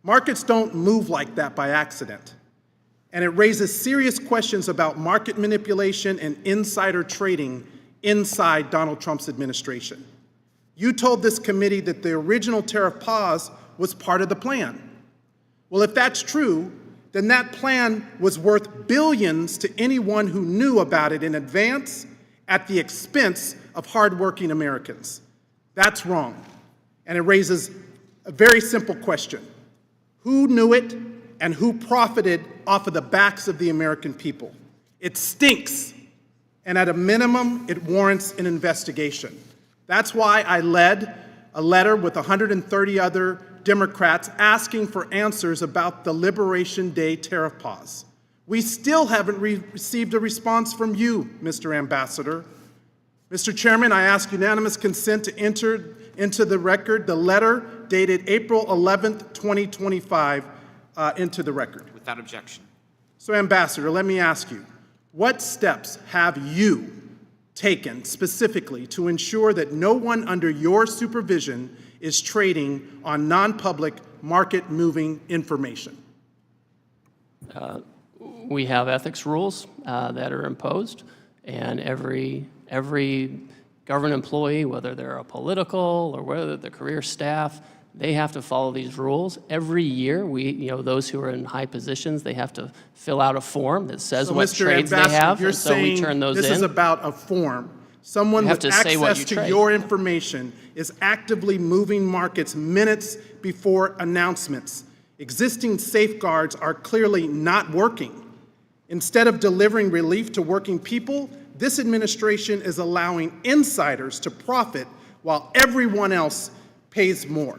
Markets don't move like that by accident. And it raises serious questions about market manipulation and insider trading inside Donald Trump's administration. You told this committee that the original tariff pause was part of the plan. Well, if that's true, then that plan was worth billions to anyone who knew about it in advance at the expense of hardworking Americans. That's wrong. And it raises a very simple question. Who knew it and who profited off of the backs of the American people? It stinks. And at a minimum, it warrants an investigation. That's why I led a letter with 130 other Democrats asking for answers about the Liberation Day tariff pause. We still haven't received a response from you, Mr. Ambassador. Mr. Chairman, I ask unanimous consent to enter into the record the letter dated April 11th, 2025, into the record. Without objection. So, Ambassador, let me ask you, what steps have you taken specifically to ensure that no one under your supervision is trading on non-public market-moving information? We have ethics rules that are imposed, and every government employee, whether they're a political or whether they're career staff, they have to follow these rules. Every year, those who are in high positions, they have to fill out a form that says what trades they have, you're and so we saying turn those in. this is about a form. Someone You have with to say what access you to trade. your information is actively moving markets minutes before announcements. Existing safeguards are clearly not working. Instead of delivering relief to working people, this administration is allowing insiders to profit while everyone else pays more.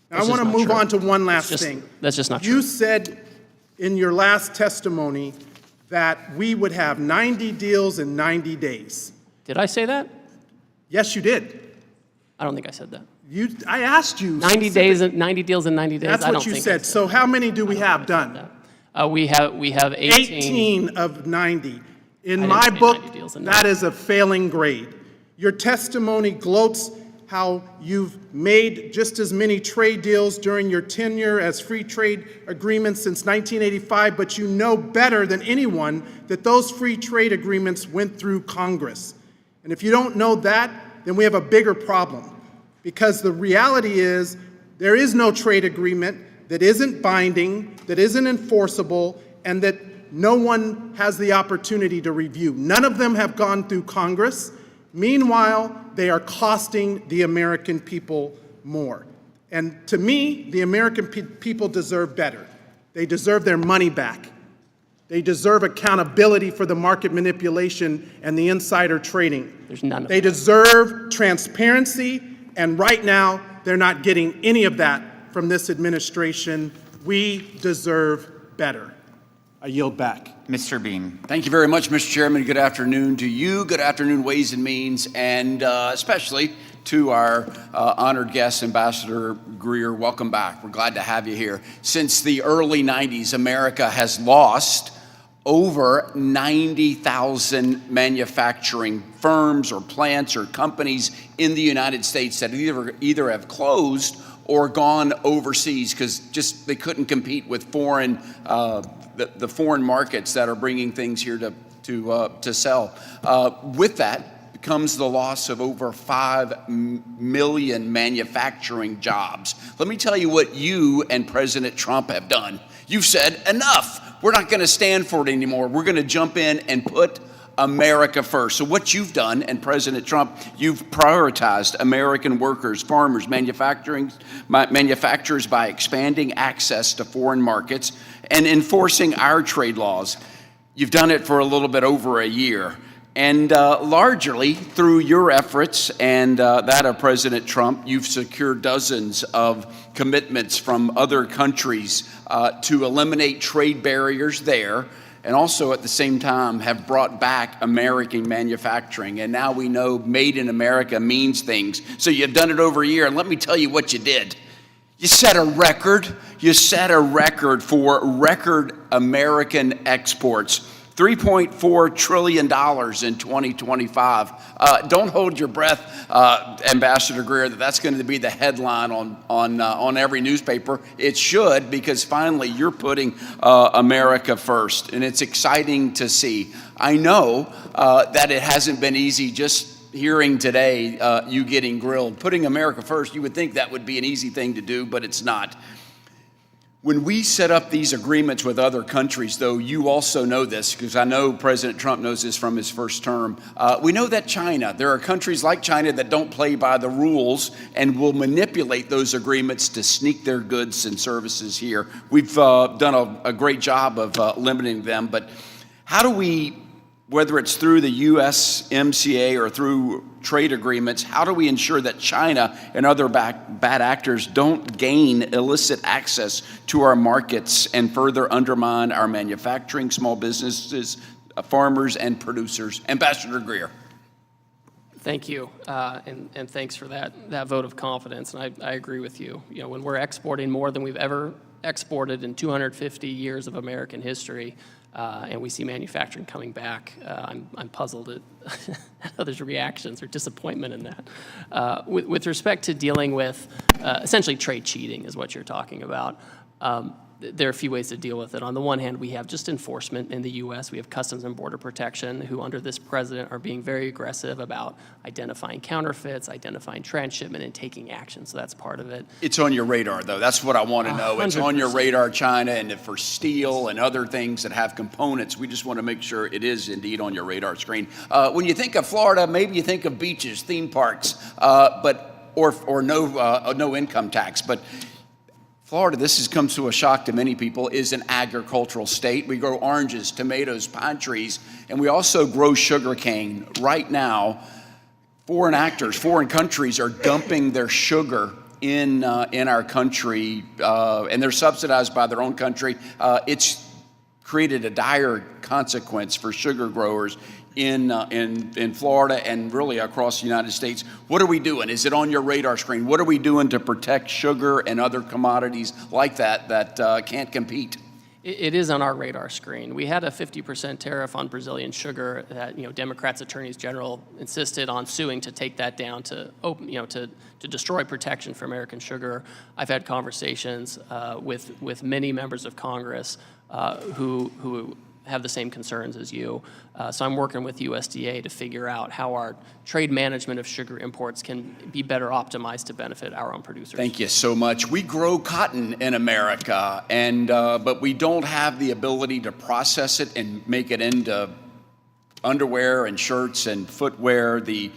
Now, I want to move on to one last thing. That's just not You true. said in your last testimony that we would have 90 deals in 90 days. Did I say that? Yes, you did. I don't think I said that. I asked you. 90 days, 90 deals in 90 days. That's I don't what you think said. So how many do we have done? We have 18. 18 of 90. In I my didn't say book, 90 deals in that is a failing grade. Your testimony gloats how you've made just as many trade deals during your tenure as free trade agreements since 1985, but you know better than anyone that those free trade agreements went through Congress. And if you don't know that, then we have a bigger problem. Because the reality is there is no trade agreement that isn't binding, that isn't enforceable, and that no one has the opportunity to review. None of them have gone through Congress. Meanwhile, they are costing the American people more. And to me, the American people deserve better. They deserve their money back. They deserve accountability for the market manipulation and the insider trading. There's none of They deserve transparency, and right now, they're not getting any of that from this administration. We deserve better. I yield back. Mr. Bean. Thank you very much, Mr. Chairman. Good afternoon to you. Good afternoon, Ways and Means, and especially to our honored guest, Ambassador Greer. Welcome back. We're glad to have you here. Since the early 90s, America has lost over 90,000 manufacturing firms or plants or companies in the United States that either have closed or gone overseas because just they couldn't compete with foreign the foreign markets that are bringing things here to sell. With that comes the loss of over 5 million manufacturing jobs. Let me tell you what you and President Trump have done. You've said, enough. We're not going to stand for it anymore. We're going to jump in and put America first. So what you've done, and President Trump, you've prioritized American workers, farmers, manufacturers by expanding access to foreign markets and enforcing our trade laws. You've done it for a little bit over a year. And largely through your efforts and that of President Trump, you've secured dozens of commitments from other countries to eliminate trade barriers there, and also at the same time have brought back American manufacturing. And now we know made in America means things. So you've done it over a year, and let me tell you what you did. You set a record. You set a record for record American exports. $3.4 trillion in 2025. Don't hold your breath, Ambassador Greer, that's going to be the headline on every newspaper. It should, because finally you're putting America first, and it's exciting to see. I know that it hasn't been easy just hearing today you getting grilled. Putting America first, you would think that would be an easy thing to do, but it's not. When we set up these agreements with other countries, though, you also know this, because I know President Trump knows this from his first term. We know that There are countries like China that don't play by the rules and will manipulate those agreements to sneak their goods and services here. We've done a great job of limiting them, but how do we, whether it's through the USMCA or through trade agreements, how do we ensure that China and other bad actors don't gain illicit access to our markets and further undermine our manufacturing, small businesses, farmers, and producers? Ambassador Greer. Thank you, and thanks for that vote of confidence. And I agree with you. You know, when we're exporting more than we've ever exported in 250 years of American history, and we see manufacturing coming back, I'm puzzled at others' reactions or disappointment in that. With respect to dealing with essentially trade cheating is what you're talking about. There are a few ways to deal with it. On the one hand, we have just enforcement in the U.S. We have Customs and Border Protection, who under this president are being very aggressive about identifying counterfeits, identifying transshipment, and taking action. So that's part of it. It's on your radar, though. That's what I want to know. It's on your radar, China, and if for steel and other things that have components, we just want to make sure it is indeed on your radar screen. When you think of Florida, maybe you think of beaches, theme parks, or no income tax, but Florida, this comes to a shock to many people, is an agricultural state. We grow oranges, tomatoes, pine trees, and we also grow sugarcane. Right now, foreign countries are dumping their sugar in our country, and they're subsidized by their own country. It's created a dire consequence for sugar growers in Florida and really across the United States. What are we doing? Is it on your radar screen? What are we doing to protect sugar and other commodities like that can't compete? It is on our radar screen. We had a 50% tariff on Brazilian sugar that Democrats' attorneys general insisted on suing to take that down to destroy protection for American sugar. I've had conversations with many members of Congress who have the same concerns as you. So I'm working with USDA to figure out how our trade management of sugar imports can be better optimized to benefit our own producers. Thank you so much. We grow cotton in America, and but we don't have the ability to process it and make it into underwear and shirts and footwear. The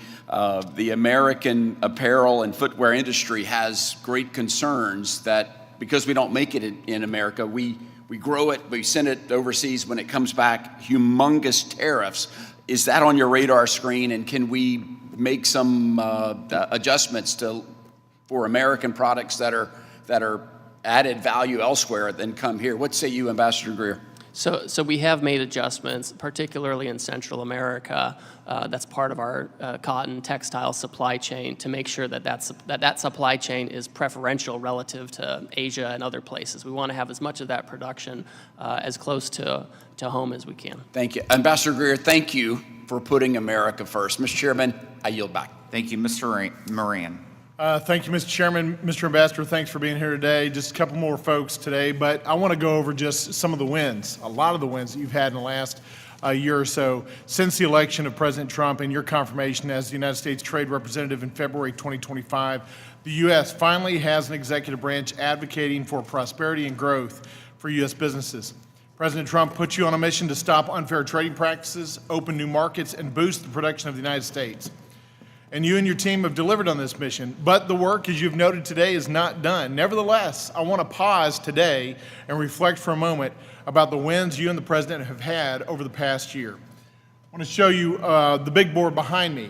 American apparel and footwear industry has great concerns that because we don't make it in America, we grow it, we send it overseas. When it comes back, humongous tariffs. Is that on your radar screen, and can we make some adjustments for American products that are added value elsewhere than come here? What say you, Ambassador Greer? So we have made adjustments, particularly in Central America. That's part of our cotton textile supply chain, to make sure that supply chain is preferential relative to Asia and other places. We want to have as much of that production as close to home as we can. Thank you. Ambassador Greer, thank you for putting America first. Mr. Chairman, I yield back. Thank you, Mr. Moran. Thank you, Mr. Chairman. Mr. Ambassador, thanks for being here today. Just a couple more folks today, but I want to go over just some of the wins, a lot of the wins that you've had in the last year or so since the election of President Trump and your confirmation as the United States Trade Representative in February 2025. The U.S. finally has an executive branch advocating for prosperity and growth for U.S. businesses. President Trump put you on a mission to stop unfair trading practices, open new markets, and boost the production of the United States. And you and your team have delivered on this mission, but the work, as you've noted today, is not done. Nevertheless, I want to pause today and reflect for a moment about the wins you and the President have had over the past year. I want to show you the big board behind me.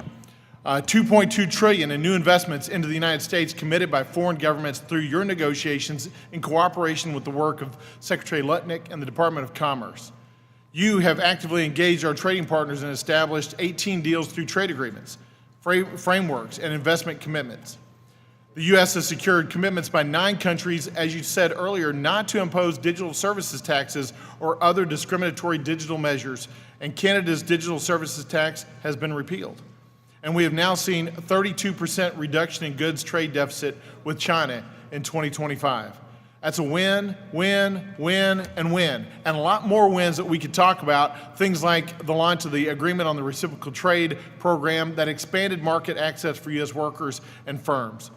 $2.2 trillion in new investments into the United States committed by foreign governments through your negotiations in cooperation with the work of Secretary Lutnick and the Department of Commerce. You have actively engaged our trading partners and established 18 deals through trade agreements, frameworks, and investment commitments. The U.S. has secured commitments by 9 countries, as you said earlier, not to impose digital services taxes or other discriminatory digital measures, and Canada's digital services tax has been repealed. And we have now seen a 32% reduction in goods trade deficit with China in 2025. That's a win, win, win, and win. And a lot more wins that we could talk about, things like the launch of the agreement on the reciprocal trade program that expanded market access for U.S. workers and firms.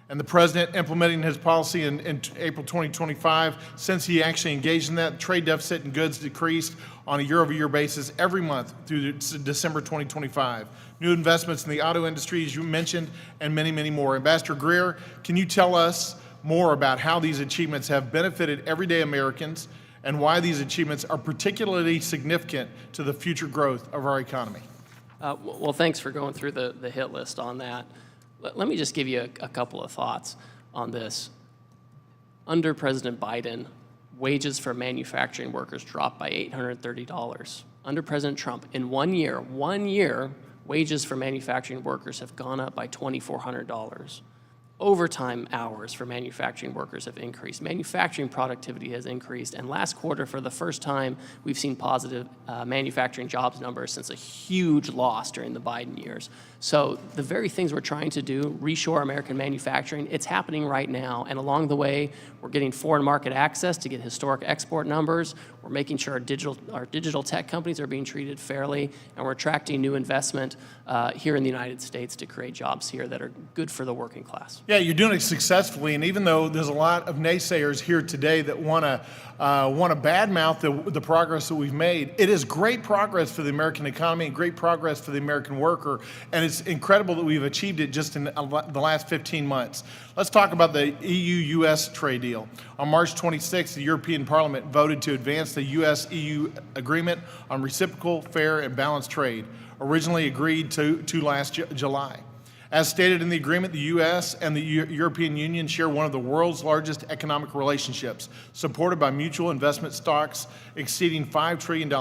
And the President implementing his policy in April 2025, since he actually engaged in that, trade deficit in goods decreased on a year-over-year basis every month through December 2025. New investments in the auto industry, as you mentioned, and many, many more. Ambassador Greer, can you tell us more about how these achievements have benefited everyday Americans and why these achievements are particularly significant to the future growth of our economy? Well, thanks for going through the hit list on that. Let me just give you a couple of thoughts on this. Under President Biden, wages for manufacturing workers dropped by $830. Under President Trump, in 1 year, wages for manufacturing workers have gone up by $2,400. Overtime hours for manufacturing workers have increased. Manufacturing productivity has increased. And last quarter, for the first time, we've seen positive manufacturing jobs numbers since a huge loss during the Biden years. So the very things we're trying to do, reshore American manufacturing, it's happening right now. And along the way, we're getting foreign market access to get historic export numbers. We're making sure our digital tech companies are being treated fairly. And we're attracting new investment here in the United States to create jobs here that are good for the working class. Yeah, you're doing it successfully, and even though there's a lot of naysayers here today that want to badmouth the progress that we've made, it is great progress for the American economy and great progress for the American worker, and it's incredible that we've achieved it just in the last 15 months. Let's talk about the EU-U.S. trade deal. On March 26th, the European Parliament voted to advance the U.S.-EU agreement on reciprocal, fair, and balanced trade, originally agreed to last July. As stated in the agreement, the U.S. and the European Union share one of the world's largest economic relationships, supported by mutual investment stocks exceeding $5 trillion.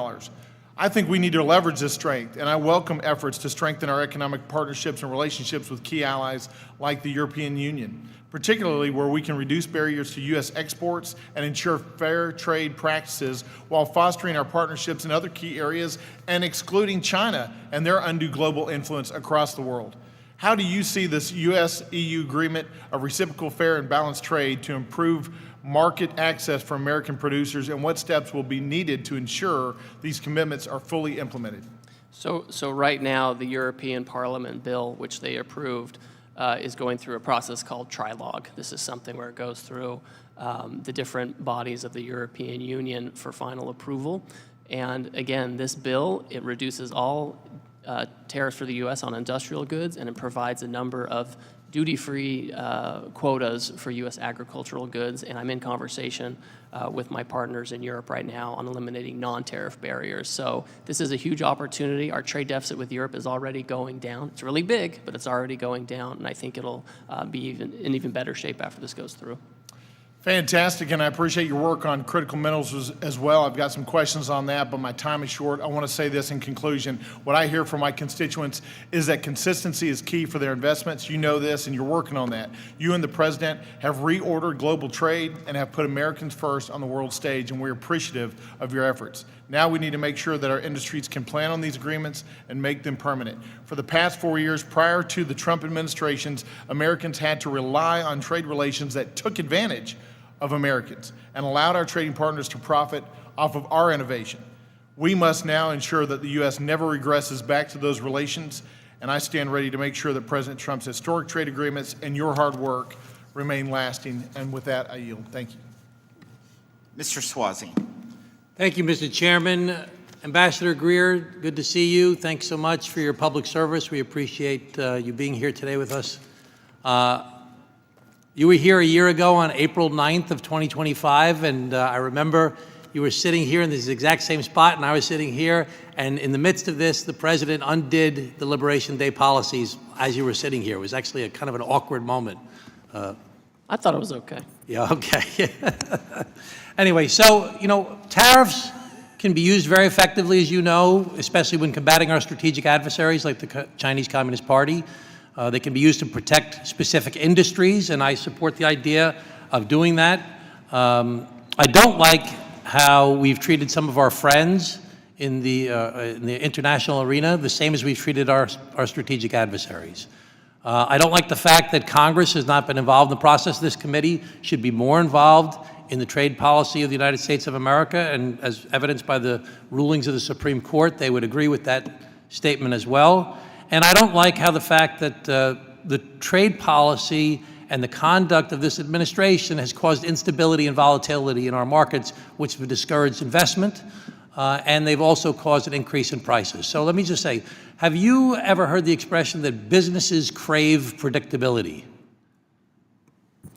I think we need to leverage this strength, and I welcome efforts to strengthen our economic partnerships and relationships with key allies like the European Union, particularly where we can reduce barriers to U.S. exports and ensure fair trade practices while fostering our partnerships in other key areas and excluding China and their undue global influence across the world. How do you see this U.S.-EU agreement of reciprocal, fair, and balanced trade to improve market access for American producers, and what steps will be needed to ensure these commitments are fully implemented? So right now, the European Parliament bill, which they approved, is going through a process called trilogue. This is something where it goes through the different bodies of the European Union for final approval. And again, this bill, it reduces all tariffs for the U.S. on industrial goods, and it provides a number of duty-free quotas for U.S. agricultural goods. And I'm in conversation with my partners in Europe right now on eliminating non-tariff barriers. So this is a huge opportunity. Our trade deficit with Europe is already going down. It's really big, but it's already going down, and I think it'll be in even better shape after this goes through. Fantastic, and I appreciate your work on critical minerals as well. I've got some questions on that, but my time is short. I want to say this in conclusion. What I hear from my constituents is that consistency is key for their investments. You know this, and you're working on that. You and the President have reordered global trade and have put Americans first on the world stage, and we're appreciative of your efforts. Now we need to make sure that our industries can plan on these agreements and make them permanent. For the past 4 years prior to the Trump administrations, Americans had to rely on trade relations that took advantage of Americans and allowed our trading partners to profit off of our innovation. We must now ensure that the U.S. never regresses back to those relations, and I stand ready to make sure that President Trump's historic trade agreements and your hard work remain lasting. And with that, I yield. Thank you. Mr. Swazi. Thank you, Mr. Chairman. Ambassador Greer, good to see you. Thanks so much for your public service. We appreciate you being here today with us. You were here a year ago on April 9th of 2025, and I remember you were sitting here in this exact same spot, and I was sitting here, and in the midst of this, the President undid the Liberation Day policies as you were sitting here. It was actually a kind of an awkward moment. I thought it was okay. Yeah, okay. Anyway, so, tariffs can be used very effectively, as you know, especially when combating our strategic adversaries like the Chinese Communist Party. They can be used to protect specific industries, and I support the idea of doing that. I don't like how we've treated some of our friends in the international arena, the same as we've treated our strategic adversaries. I don't like the fact that Congress has not been involved in the process. This committee should be more involved in the trade policy of the United States of America, and as evidenced by the rulings of the Supreme Court, they would agree with that statement as well. And I don't like how the fact that the trade policy and the conduct of this administration has caused instability and volatility in our markets, which have discouraged investment, and they've also caused an increase in prices. So let me just say, have you ever heard the expression that businesses crave predictability?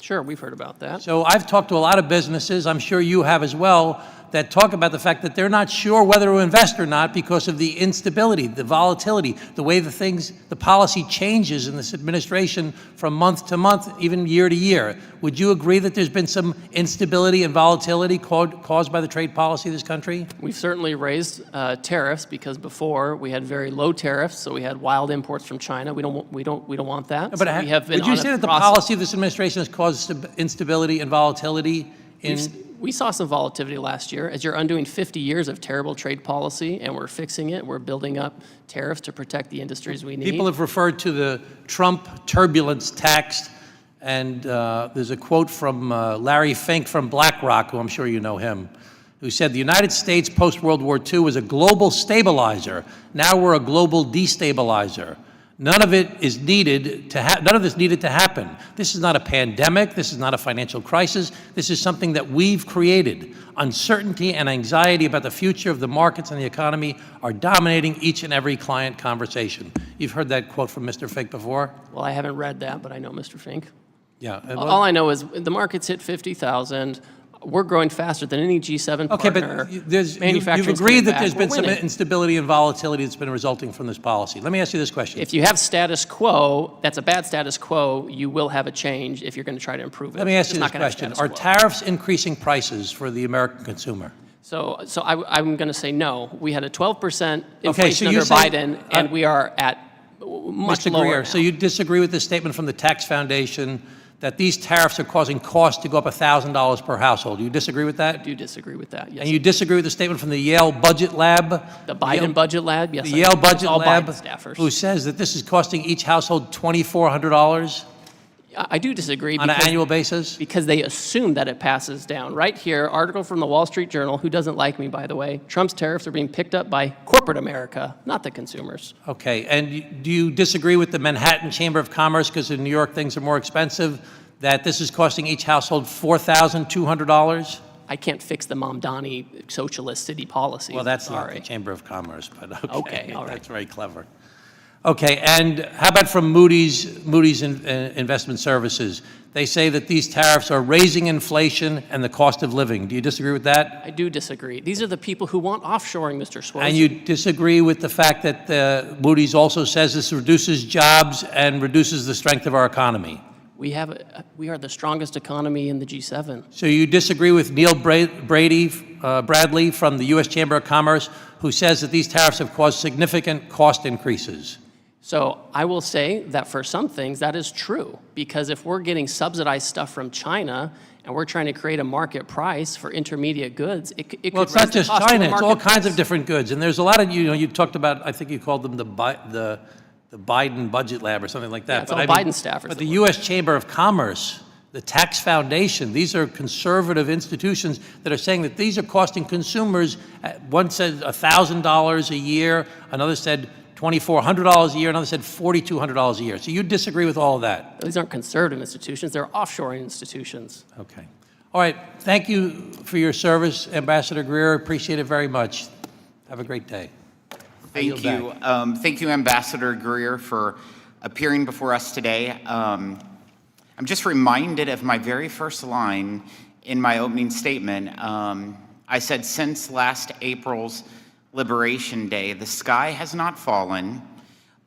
Sure, we've heard about that. So I've talked to a lot of businesses, I'm sure you have as well, that talk about the fact that they're not sure whether to invest or not because of the instability, the volatility, the way the policy changes in this administration from month to month, even year to year. Would you agree that there's been some instability and volatility caused by the trade policy of this country? We've certainly raised tariffs because before we had very low tariffs, so we had wild imports from China. We don't want that. But So we have been would you on say a that the process. policy of this administration has caused instability and volatility in? We saw some volatility last year. As you're undoing 50 years of terrible trade policy, and we're fixing it, we're building up tariffs to protect the industries we need. People have referred to the Trump turbulence tax, and there's a quote from Larry Fink from BlackRock, who I'm sure you know him, who said, "The United States post-World War II was a global stabilizer. Now we're a global destabilizer. None of this needed to happen. This is not a pandemic. This is not a financial crisis. This is something that we've created. Uncertainty and anxiety about the future of the markets and the economy are dominating each and every client conversation." You've heard that quote from Mr. Fink before? Well, I haven't read that, but I know Mr. Fink. Yeah. All I know is the market's hit 50,000. We're growing faster than any G7 partner. Okay, but you've agreed that there's been some instability and volatility that's been resulting from this policy. Let me ask you this question. If you have status quo, that's a bad status quo, you will have a change if you're going to try to improve it. Let me ask It's you not this gonna have question. status Are quo. tariffs increasing prices for the American consumer? So I'm going to say no. We had a 12% Okay, inflation so you under say- Biden, and we are at much Mr. lower Greer, now. so you disagree with the statement from the Tax Foundation that these tariffs are causing costs to go up $1,000 per household. Do you disagree with that? I do disagree with that, yes. And you disagree with the statement from the Yale Budget Lab? The Biden Budget Lab, yes. The Yale Budget all Lab, Biden staffers. who says that this is costing each household $2,400 I do disagree. on an annual basis? Because they assume that it passes down. Right here, article from the Wall Street Journal, who doesn't like me, by the way, Trump's tariffs are being picked up by corporate America, not the consumers. Okay, and do you disagree with the Manhattan Chamber of Commerce, because in New York things are more expensive, that this is costing each household $4,200? I can't fix the Mamdani socialist city policy. Well, that's not Sorry. the Chamber of Commerce, but okay. Okay, all right. That's very clever. Okay, and how about from Moody's Investment Services? They say that these tariffs are raising inflation and the cost of living. Do you disagree with that? I do disagree. These are the people who want offshoring, Mr. Schwartz. And you disagree with the fact that Moody's also says this reduces jobs and reduces the strength of our economy? We are the strongest economy in the G7. So you disagree with Neil Bradley from the U.S. Chamber of Commerce, who says that these tariffs have caused significant cost increases? So I will say that for some things that is true, because if we're getting subsidized stuff from China and we're trying to create a market price for intermediate goods, it could Well, it's raise not the just cost of China, the it's all market kinds price. of different goods. And there's a lot of, you talked about, I think you called them the Biden Budget Lab or something like that. Yeah, it's But all I mean, Biden staffers But that the work. U.S. Chamber of Commerce, the Tax Foundation, these are conservative institutions that are saying that these are costing consumers, one said $1,000 a year, another said $2,400 a year, another said $4,200 a year. So you disagree with all of that? These aren't conservative institutions, they're offshoring institutions. Okay. All right, thank you for your service, Ambassador Greer. Appreciate it very much. Have a great day. Thank you. Thank you, Ambassador Greer, for appearing before us today. I'm just reminded of my very first line in my opening statement. I said, since last April's Liberation Day, the sky has not fallen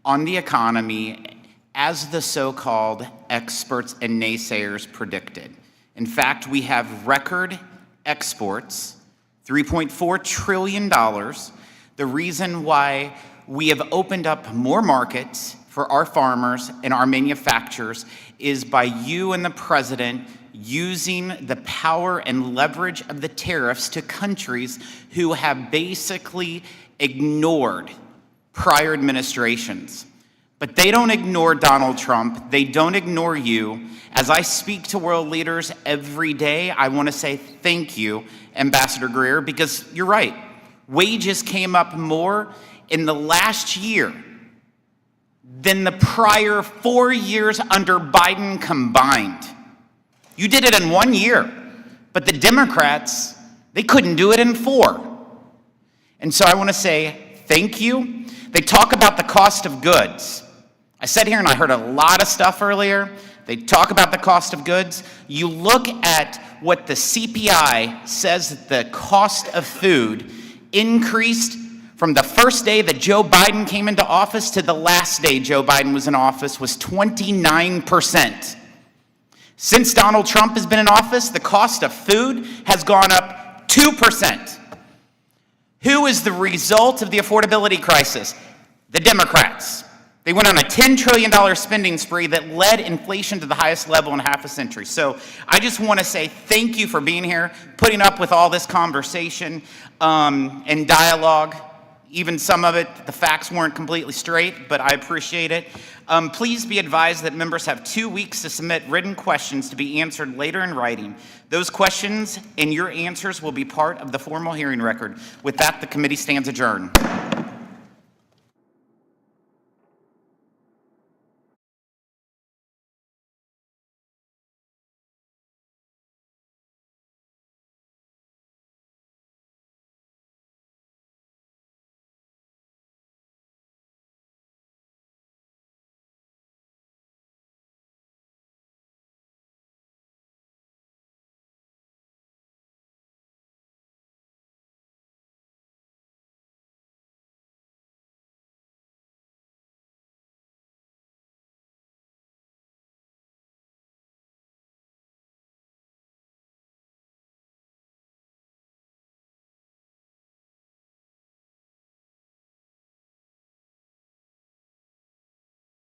on the economy as the so-called experts and naysayers predicted. In fact, we have record exports, $3.4 trillion. The reason why we have opened up more markets for our farmers and our manufacturers is by you and the president using the power and leverage of the tariffs to countries who have basically ignored prior administrations. But they don't ignore Donald Trump. They don't ignore you. As I speak to world leaders every day, I want to say thank you, Ambassador Greer, because you're right. Wages came up more in the last year than the prior 4 years under Biden combined. You did it in 1 year, but the Democrats, they couldn't do it in 4. And so I want to say thank you. They talk about the cost of goods. I sat here and I heard a lot of stuff earlier. They talk about the cost of goods. You look at what the CPI says that the cost of food increased from the first day that Joe Biden came into office to the last day Joe Biden was in office was 29%. Since Donald Trump has been in office, the cost of food has gone up 2%. Who is the result of the affordability crisis? The Democrats. They went on a $10 trillion spending spree that led inflation to the highest level in half a century. So I just want to say thank you for being here, putting up with all this conversation and dialogue. Even some of it, the facts weren't completely straight, but I appreciate it. Please be advised that members have 2 weeks to submit written questions to be answered later in writing. Those questions and your answers will be part of the formal hearing record. With that, the committee stands adjourned.